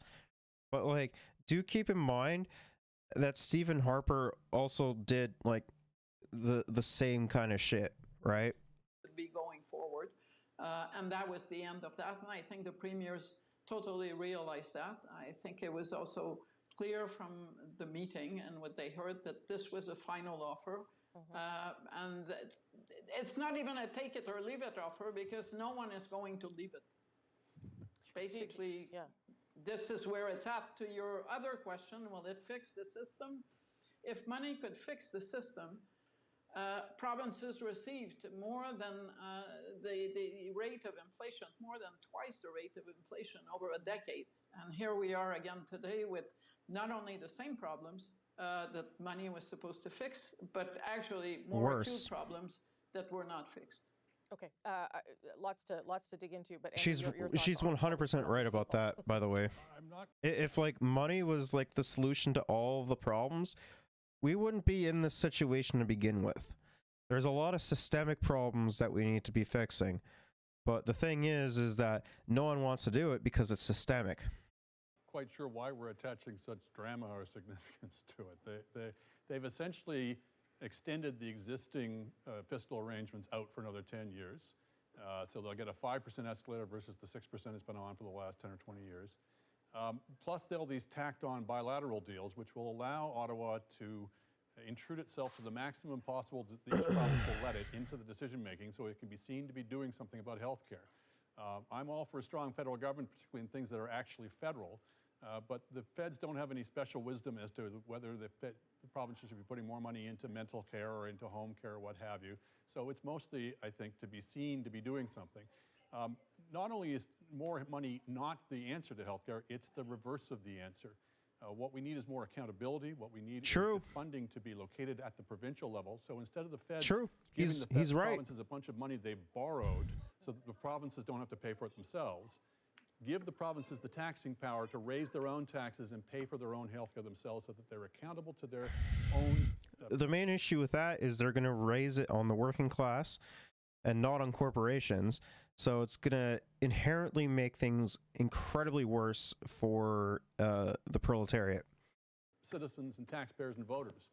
but like do keep in mind that Stephen Harper also did like the same kind of shit, right? Be going forward, and that was the end of that. And I think the premiers totally realized that. I think it was also clear from the meeting and what they heard that this was a final offer, and it's not even a take it or leave it offer because no one is going to leave it. Basically, this is where it's at. To your other question, will it fix the system? If money could fix the system, provinces received more than the rate of inflation, more than twice the rate of inflation over a decade. And here we are again today with not only the same problems that money was supposed to fix, but actually more acute problems that were not fixed. Okay, lots to dig into, but she's Andrew, your she's 100% right about that, by the way. If like money was like the solution to all of the problems, we wouldn't be in this situation to begin with. There's a lot of systemic problems that we need to be fixing. But the thing is that no one wants to do it because it's systemic. Quite sure why we're attaching such drama or significance to it. They've essentially extended the existing fiscal arrangements out for another 10 years. So they'll get a 5% escalator versus the 6% that's been on for the last 10 or 20 years. Plus, they'll these tacked on bilateral deals, which will allow Ottawa to intrude itself to the maximum possible that each province will let it into the decision making so it can be seen to be doing something about health care. I'm all for a strong federal government, particularly in things that are actually federal, but the feds don't have any special wisdom as to whether the provinces should be putting more money into mental care or into home care or what have you. So it's mostly, I think, to be seen to be doing something. Not only is more money not the answer to healthcare, it's the reverse of the answer. What we need is more accountability. What we need is the funding to be located at the provincial level. So instead of the feds giving the provinces a bunch of money they've borrowed so that the provinces don't have to pay for it themselves, give the provinces the taxing power to raise their own taxes and pay for their own healthcare themselves so that they're accountable to their own... The main issue with that is they're going to raise it on the working class and not on corporations. So it's going to inherently make things incredibly worse for the proletariat. Citizens and taxpayers and voters,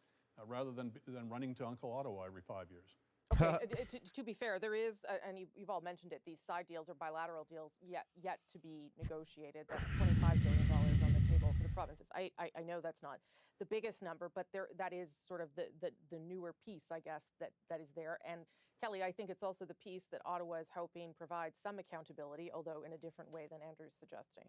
rather than running to Uncle Ottawa every 5 years. Okay, to be fair, there is, and you've all mentioned it, these side deals or bilateral deals yet to be negotiated. That's $25 billion on the table for the provinces. I know that's not the biggest number, but that is sort of the newer piece, I guess, that is there. And Kelly, I think it's also the piece that Ottawa is hoping provides some accountability, although in a different way than Andrew's suggesting.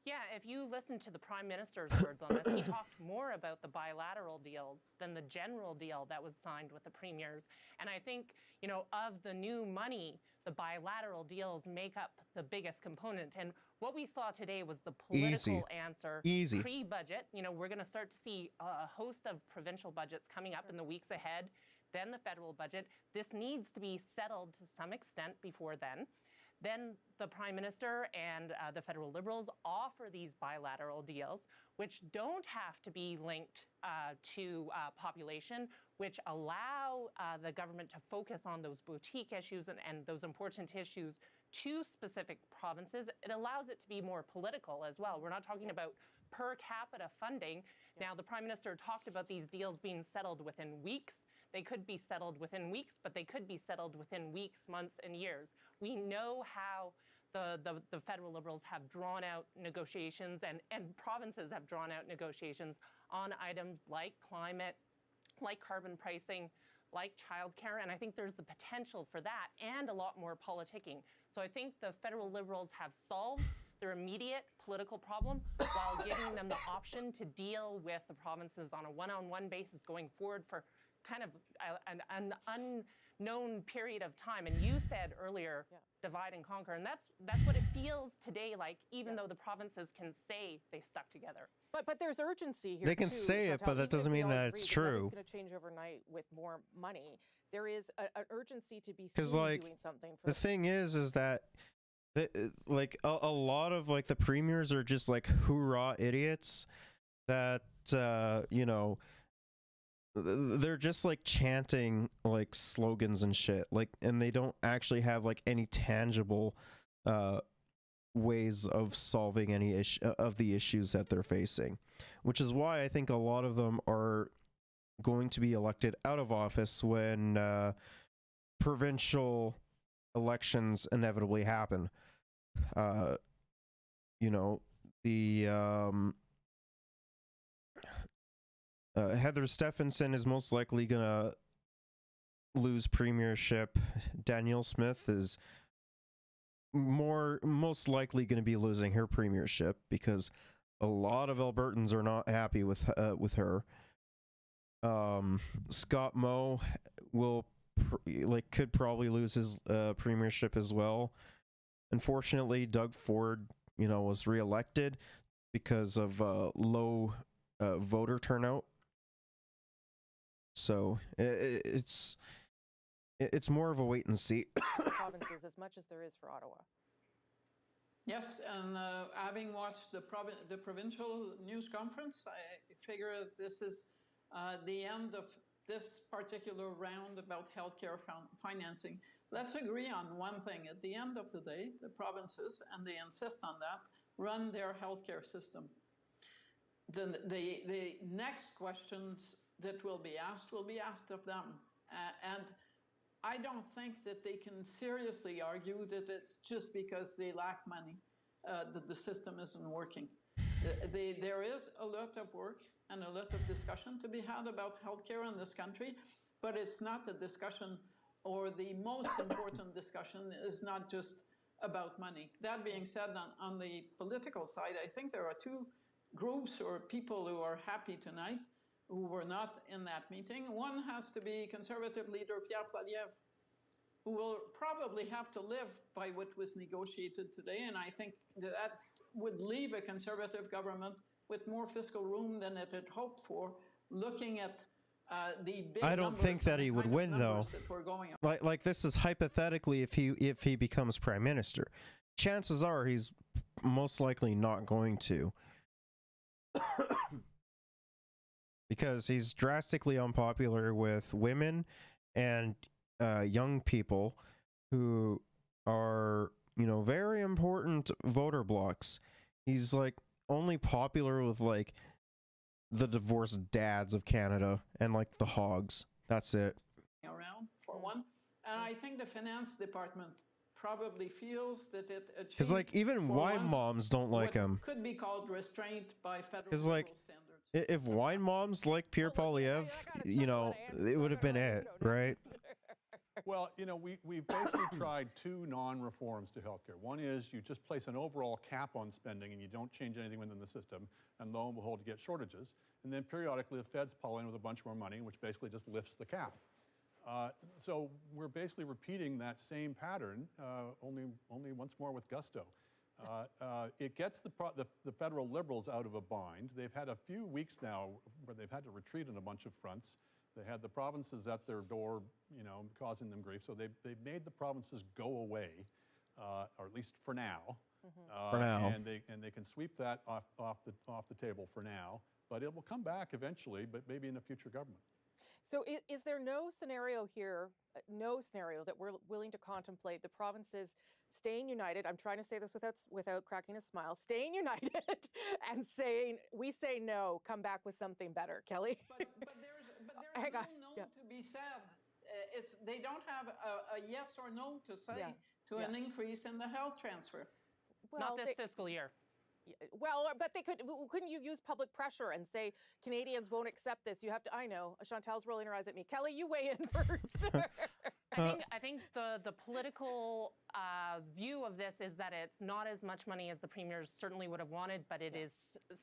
Yeah, if you listen to the Prime Minister's words on this, he talked more about the bilateral deals than the general deal that was signed with the premiers. And I think, you know, of the new money, the bilateral deals make up the biggest component. And what we saw today was the political answer. Pre-budget, you know, we're going to start to see a host of provincial budgets coming up in the weeks ahead, then the federal budget. This needs to be settled to some extent before then. Then the Prime Minister and the federal Liberals offer these bilateral deals, which don't have to be linked to population, which allow the government to focus on those boutique issues and those important issues to specific provinces. It allows it to be more political as well. We're not talking about per capita funding. Now, the Prime Minister talked about these deals being settled within weeks. They could be settled within weeks, but they could be settled within weeks, months, and years. We know how the federal Liberals have drawn out negotiations and provinces have drawn out negotiations on items like climate, like carbon pricing, like childcare, and I think there's the potential for that and a lot more politicking. So I think the federal Liberals have solved their immediate political problem while giving them the option to deal with the provinces on a one-on-one basis going forward for kind of an unknown period of time. And you said earlier, divide and conquer, and that's what it feels today like, even though the provinces can say they stuck together. But there's urgency here. They can say it, but that doesn't mean that it's true. It's going to change overnight with more money. There is an urgency to be Because seen like doing something. For the thing is that like a lot of like the premiers are just like hoorah idiots that you know, they're just like chanting like slogans and shit, like, and they don't actually have like any tangible ways of solving any of the issues that they're facing, which is why I think a lot of them are going to be elected out of office when provincial elections inevitably happen. You know, the Heather Stephenson is most likely gonna lose premiership. Danielle Smith is most likely going to be losing her premiership because a lot of Albertans are not happy with her. Scott Moe will could probably lose his premiership as well. Unfortunately, Doug Ford, you know, was reelected because of low voter turnout. So it's more of a wait and see. Provinces as much as there is for Ottawa. Yes, and having watched the provincial news conference, I figure this is the end of this particular round about healthcare financing. Let's agree on one thing. At the end of the day, the provinces, and they insist on that, run their healthcare system. The next questions that will be asked of them. And I don't think that they can seriously argue that it's just because they lack money that the system isn't working. There is a lot of work and a lot of discussion to be had about healthcare in this country, but it's not a discussion, or the most important discussion is not just about money. That being said, on the political side, I think there are two groups or people who are happy tonight who were not in that meeting. One has to be Conservative leader Pierre Poilievre, who will probably have to live by what was negotiated today, and I think that would leave a Conservative government with more fiscal room than it had hoped for, looking at the big I don't think that he would win, though. Like this is hypothetically if he becomes prime minister. Chances are he's most likely not going to. Because he's drastically unpopular with women and young people who are, you know, very important voter blocks. He's like only popular with like the divorced dads of Canada and like the hogs. That's it. Around for one, and I think the finance department probably feels that it achieved, because like even wine moms don't like him. Could be called restraint by federal Because like standards. if wine moms like Pierre Poilievre, you know, it would have been it, right? Well, you know, we've basically tried two non-reforms to healthcare. One is you just place an overall cap on spending and you don't change anything within the system, and lo and behold, you get shortages. And then periodically the feds pile in with a bunch more money, which basically just lifts the cap. So we're basically repeating that same pattern, only once more with gusto. It gets the federal Liberals out of a bind. They've had a few weeks now where they've had to retreat on a bunch of fronts. They had the provinces at their door, you know, causing them grief. So they've made the provinces go away, or at least for now. For now. And they can sweep that off the table for now. But it will come back eventually, but maybe in a future government. So is there no scenario here, no scenario that we're willing to contemplate the provinces staying united? I'm trying to say this without cracking a smile. Staying united and saying, we say no, come back with something better. Kelly? But there's no to be said. They don't have a yes or no to say to an increase in the health transfer. Well, not this fiscal year. Well, but couldn't you use public pressure and say Canadians won't accept this? You have to, I know, Chantal's rolling her eyes at me. Kelly, you weigh in first. I think the political view of this is that it's not as much money as the premiers certainly would have wanted, but it is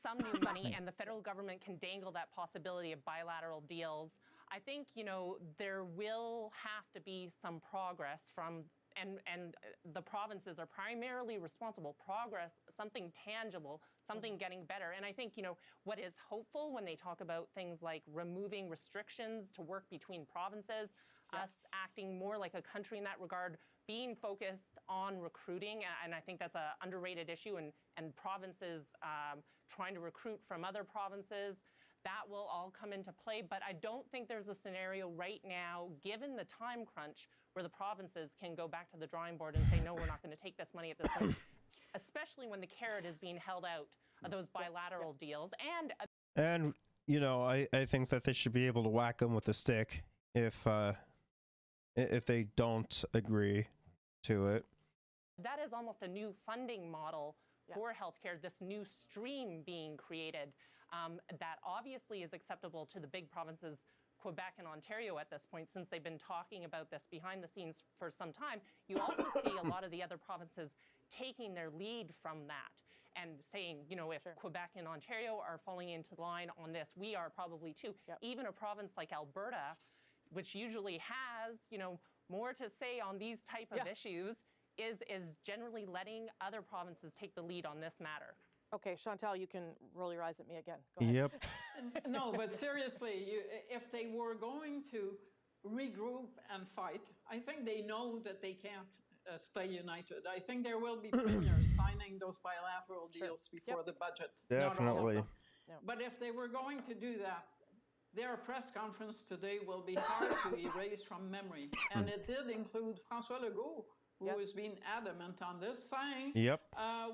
some new money, and the federal government can dangle that possibility of bilateral deals. I think, you know, there will have to be some progress from, and the provinces are primarily responsible, progress, something tangible, something getting better. And I think, you know, what is hopeful when they talk about things like removing restrictions to work between provinces, us acting more like a country in that regard, being focused on recruiting, and I think that's an underrated issue, and provinces trying to recruit from other provinces, that will all come into play. But I don't think there's a scenario right now, given the time crunch, where the provinces can go back to the drawing board and say, no, we're not going to take this money at this point, especially when the carrot is being held out of those bilateral deals. And, you know, I think that they should be able to whack them with a stick if they don't agree to it. That is almost a new funding model for healthcare, this new stream being created that obviously is acceptable to the big provinces, Quebec and Ontario at this point, since they've been talking about this behind the scenes for some time. You also see a lot of the other provinces taking their lead from that and saying, you know, if Quebec and Ontario are falling into line on this, we are probably too. Even a province like Alberta, which usually has, you know, more to say on these type of issues, is generally letting other provinces take the lead on this matter. Okay, Chantal, you can roll your eyes at me again. Go ahead. Yep. No, but seriously, if they were going to regroup and fight, I think they know that they can't stay united. I think there will be premiers signing those bilateral deals before the budget. Definitely. But if they were going to do that, their press conference today will be hard to erase from memory. And it did include François Legault, who has been adamant on this, saying,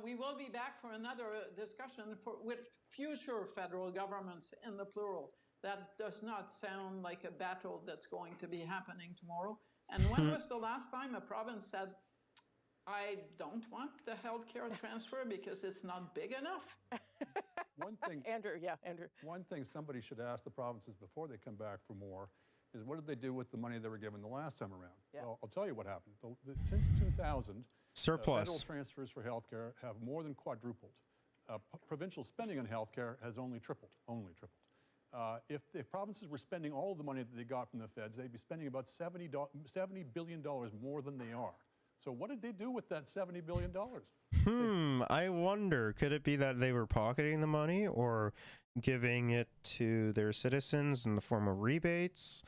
we will be back for another discussion with future federal governments in the plural. That does not sound like a battle that's going to be happening tomorrow. And when was the last time a province said, I don't want the healthcare transfer because it's not big enough? One thing, Andrew. One thing somebody should ask the provinces before they come back for more is what did they do with the money they were given the last time around? Well, I'll tell you what happened. Since 2000, surplus federal transfers for healthcare have more than quadrupled. Provincial spending on healthcare has only tripled. If the provinces were spending all the money that they got from the feds, they'd be spending about $70 billion more than they are. So what did they do with that $70 billion? I wonder, could it be that they were pocketing the money or giving it to their citizens in the form of rebates?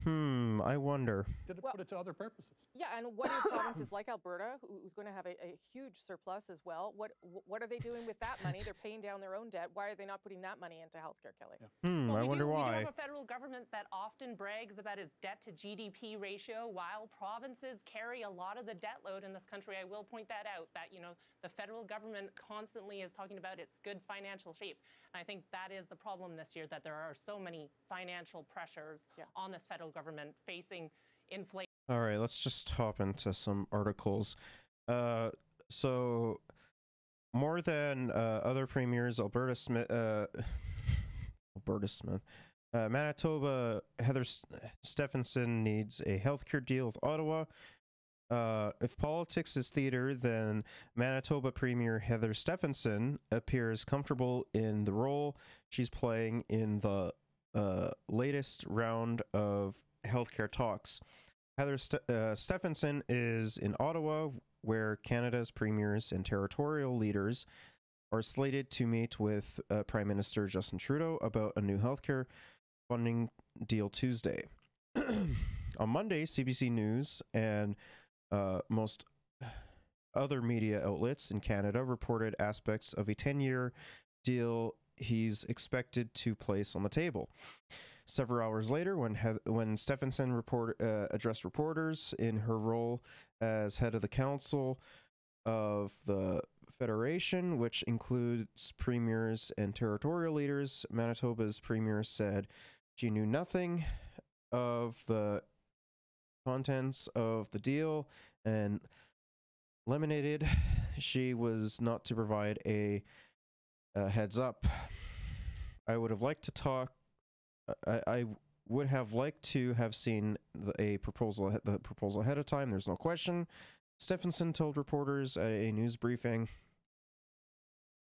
I wonder. Did it put it to other purposes? Yeah, and what do provinces like Alberta, who's going to have a huge surplus as well, what are they doing with that money? They're paying down their own debt. Why are they not putting that money into healthcare, Kelly? Well, I wonder why. We do have a federal government that often brags about its debt to GDP ratio, while provinces carry a lot of the debt load in this country. I will point that out, that, the federal government constantly is talking about its good financial shape. And I think that is the problem this year, that there are so many financial pressures on this federal government facing inflation. All right, let's just hop into some articles. So, more than other premiers, Manitoba, Heather Stephenson needs a healthcare deal with Ottawa. If politics is theater, then Manitoba Premier Heather Stephenson appears comfortable in the role she's playing in the latest round of healthcare talks. Heather Stephenson is in Ottawa, where Canada's premiers and territorial leaders are slated to meet with Prime Minister Justin Trudeau about a new healthcare funding deal Tuesday. On Monday, CBC News and most other media outlets in Canada reported aspects of a 10-year deal he's expected to place on the table. Several hours later, when Stephenson addressed reporters in her role as head of the Council of the Federation, which includes premiers and territorial leaders, Manitoba's premier said she knew nothing of the contents of the deal and eliminated she was not to provide a heads up. I would have liked to talk. I would have liked to have seen the proposal ahead of time. There's no question. Stephenson told reporters at a news briefing,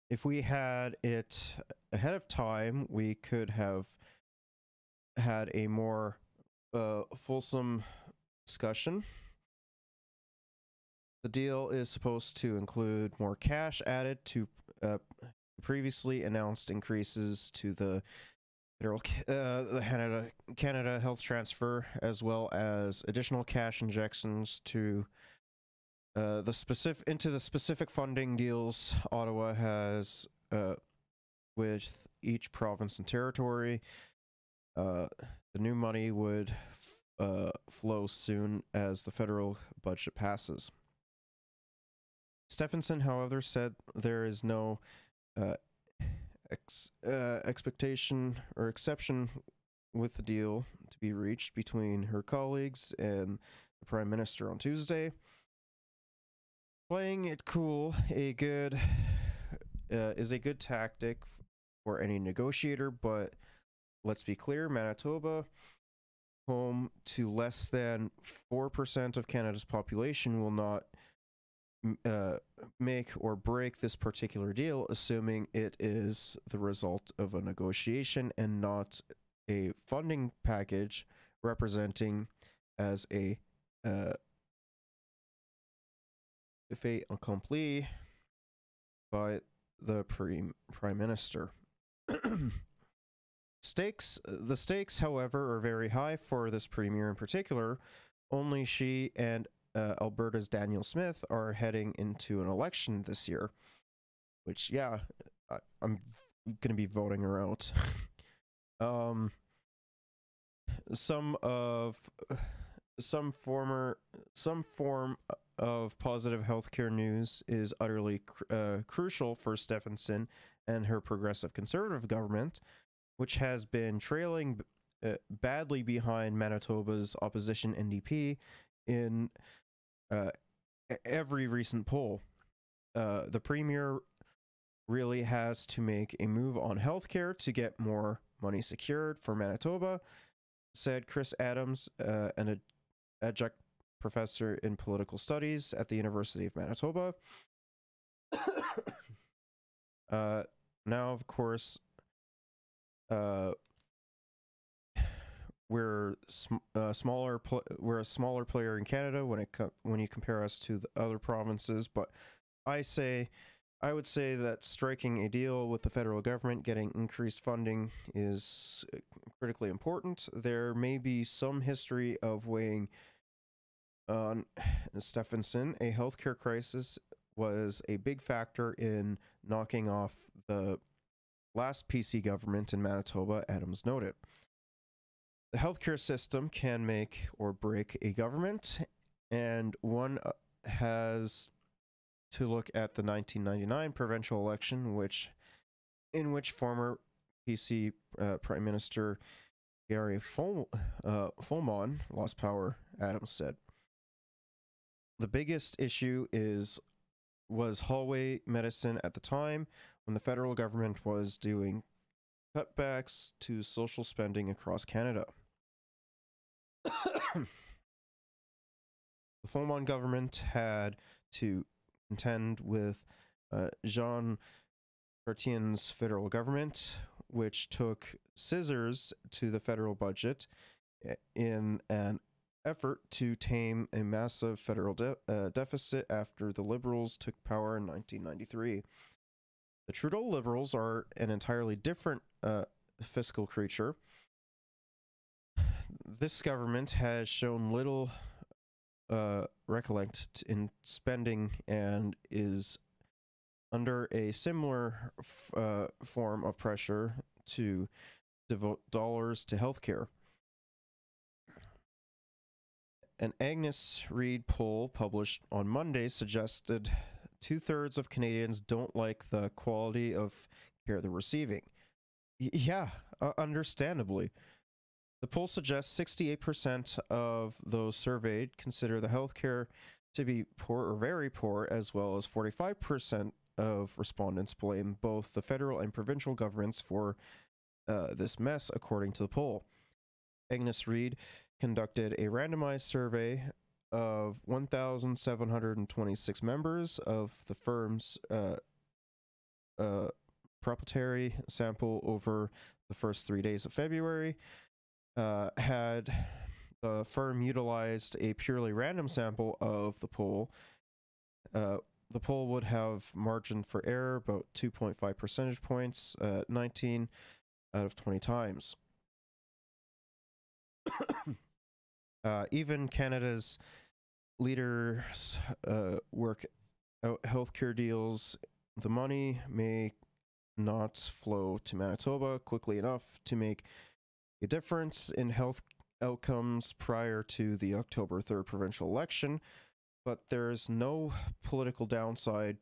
if we had it ahead of time, we could have had a more fulsome discussion. The deal is supposed to include more cash added to previously announced increases to the federal Canada Health Transfer, as well as additional cash injections to the specific funding deals Ottawa has with each province and territory. The new money would flow soon as the federal budget passes. Stephenson, however, said there is no expectation or exception with the deal to be reached between her colleagues and the Prime Minister on Tuesday. Playing it cool is a good tactic for any negotiator, but let's be clear, Manitoba, home to less than 4% of Canada's population, will not make or break this particular deal, assuming it is the result of a negotiation and not a funding package representing as a fait accompli by the Prime Minister. The stakes, however, are very high for this premier in particular. Only she and Alberta's Daniel Smith are heading into an election this year, which, yeah, I'm going to be voting her out. some form of positive healthcare news is utterly crucial for Stephenson and her progressive conservative government, which has been trailing badly behind Manitoba's opposition NDP in every recent poll. The premier really has to make a move on healthcare to get more money secured for Manitoba, said Chris Adams, an adjunct professor in political studies at the University of Manitoba. Now, of course, we're a smaller player in Canada when you compare us to the other provinces, but I would say that striking a deal with the federal government, getting increased funding, is critically important. There may be some history of weighing on Stephenson. A healthcare crisis was a big factor in knocking off the last PC government in Manitoba, Adams noted. The healthcare system can make or break a government, and one has to look at the 1999 provincial election, in which former PC Prime Minister Gary Fulmon lost power, Adams said. The biggest issue was hallway medicine at the time, when the federal government was doing cutbacks to social spending across Canada. The Fulmon government had to contend with Jean Chrétien's federal government, which took scissors to the federal budget in an effort to tame a massive federal deficit after the Liberals took power in 1993. The Trudeau Liberals are an entirely different fiscal creature. This government has shown little recollect in spending and is under a similar form of pressure to devote dollars to healthcare. An Agnes Reid poll published on Monday suggested 2/3 of Canadians don't like the quality of care they're receiving. Yeah, understandably. The poll suggests 68% of those surveyed consider the healthcare to be poor or very poor, as well as 45% of respondents blame both the federal and provincial governments for this mess, according to the poll. Agnes Reid conducted a randomized survey of 1,726 members of the firm's proprietary sample over the first 3 days of February. Had the firm utilized a purely random sample of the poll, the poll would have margin for error about 2.5 percentage points, 19 out of 20 times. Even Canada's leaders work out healthcare deals. The money may not flow to Manitoba quickly enough to make a difference in health outcomes prior to the October 3rd provincial election, but there's no political downside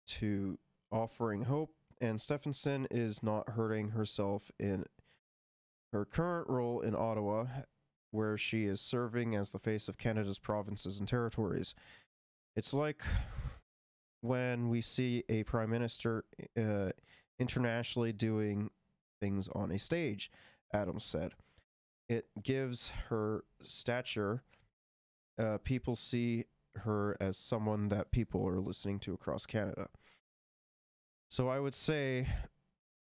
to offering hope, and Stephenson is not hurting herself in her current role in Ottawa, where she is serving as the face of Canada's provinces and territories. It's like when we see a prime minister internationally doing things on a stage, Adams said. It gives her stature. People see her as someone that people are listening to across Canada. So I would say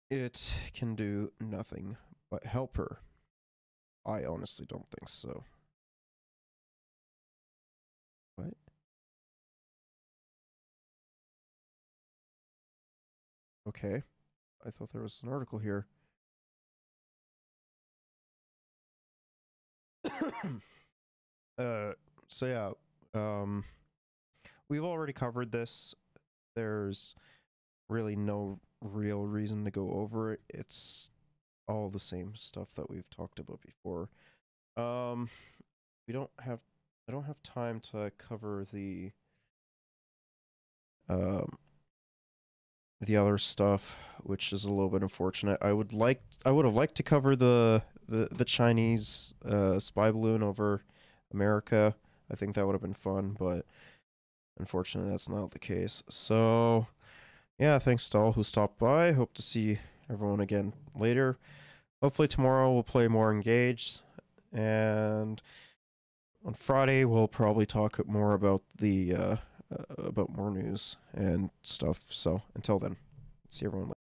it can do nothing but help her. I honestly don't think so. What? Okay. I thought there was an article here. So yeah, we've already covered this. There's really no real reason to go over it. It's all the same stuff that we've talked about before. We don't have. I don't have time to cover um the other stuff, which is a little bit unfortunate. I would have liked to cover the Chinese spy balloon over America. I think that would have been fun, but unfortunately that's not the case. So yeah, thanks to all who stopped by. Hope to see everyone again later. Hopefully tomorrow we'll play more engaged, and on Friday we'll probably talk more about more news and stuff. So until then, see everyone later.